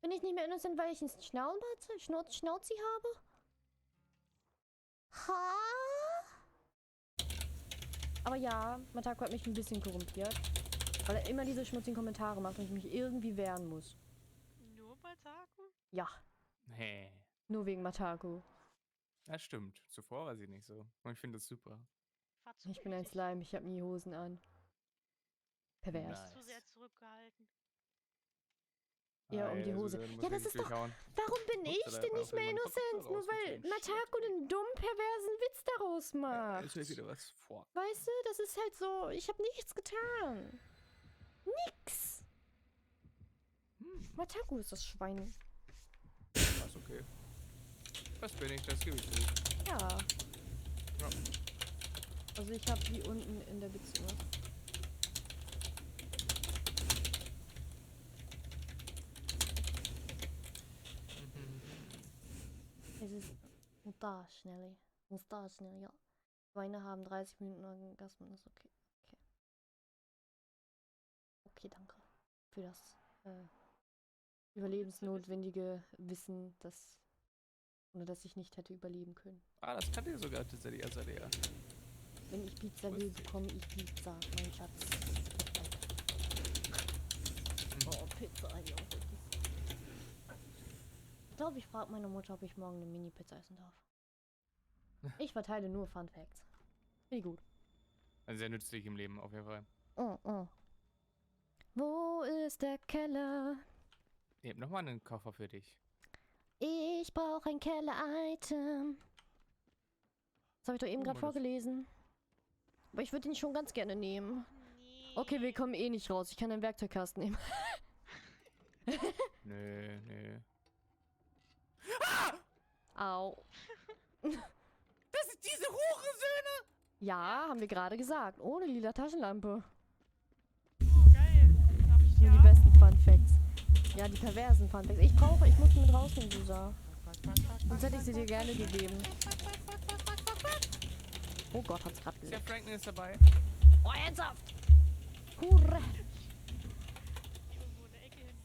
Bin ich nicht mehr innocent, weil ich einen Schnauzi habe? Ha? Aber ja, Matako hat mich ein bisschen korrumpiert. Weil er immer diese schmutzigen Kommentare macht und ich mich irgendwie wehren muss. Nur bei Taku? Ja, Nee. nur wegen Matako. Das stimmt. Zuvor war sie nicht so. Und ich finde das super. War zu Ich bin ein gütig. Slime, ich habe nie Hosen an. Pervers. Nice. Zu sehr zurückgehalten. Ja, um die Also, Hose. du musst Ja, das wirklich ist doch... durchhauen. Warum bin ich Upsala, denn da nicht hat mehr jemand innocent? Kopfhörer Nur weil rausgezogen. Matako den dummen, perversen Witz daraus Ist macht. ja wieder was vor. Weißt du, das ist halt so... Ich habe nichts getan. Nix. Matako ist das Schwein. Das ist okay. Das bin ich, das gebe ich zu. Ja. Ja. Also ich habe die unten in der Beziehung. Es ist... Muss da schnell. Muss da schnell, ja. Schweine haben 30 Minuten Orgasmen, ist okay. Okay. Okay, danke. Für das überlebensnotwendige Wissen, das... Ohne das ich nicht hätte überleben können. Ah, das kann dir sogar tatsächlich Azalea. Wenn ich Pizza will, bekomme ich Pizza, mein Schatz. Oh, Pizza, ja. Ich glaube, ich frage meine Mutter, ob ich morgen eine Mini-Pizza essen darf. Ich verteile nur Fun Facts. Finde ich gut. Also sehr nützlich im Leben, auf jeden Fall. Oh, oh. Wo ist der Keller? Ich hab nochmal einen Koffer für dich. Ich brauche ein Keller-Item. Das habe ich doch eben gerade vorgelesen. Aber ich würde ihn schon ganz gerne nehmen. Nee. Okay, wir kommen eh nicht raus. Ich kann den Werkzeugkasten nehmen. Nö, nö. Au. Das sind diese Hurensöhne! Ja, haben wir gerade gesagt. Ohne lila Taschenlampe. Oh, geil. Darf ich Nur ja? die besten Fun Facts. Ja, die perversen Fun Facts. Ich muss die mit rausnehmen, Susa. Sonst hätte ich sie dir gerne gegeben. Oh Gott, hat's gerade Der gesagt. Franklin ist dabei. Oh, ernsthaft! Hurra! Irgendwo in der Ecke hin.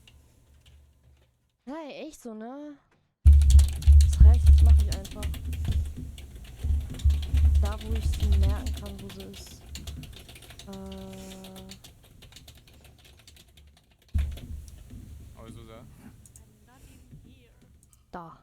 Hey, echt so, ne? Das reicht, das mache ich einfach. Da, wo ich sie merken kann, wo sie ist. Oh, Susa. I'm not even here. Da.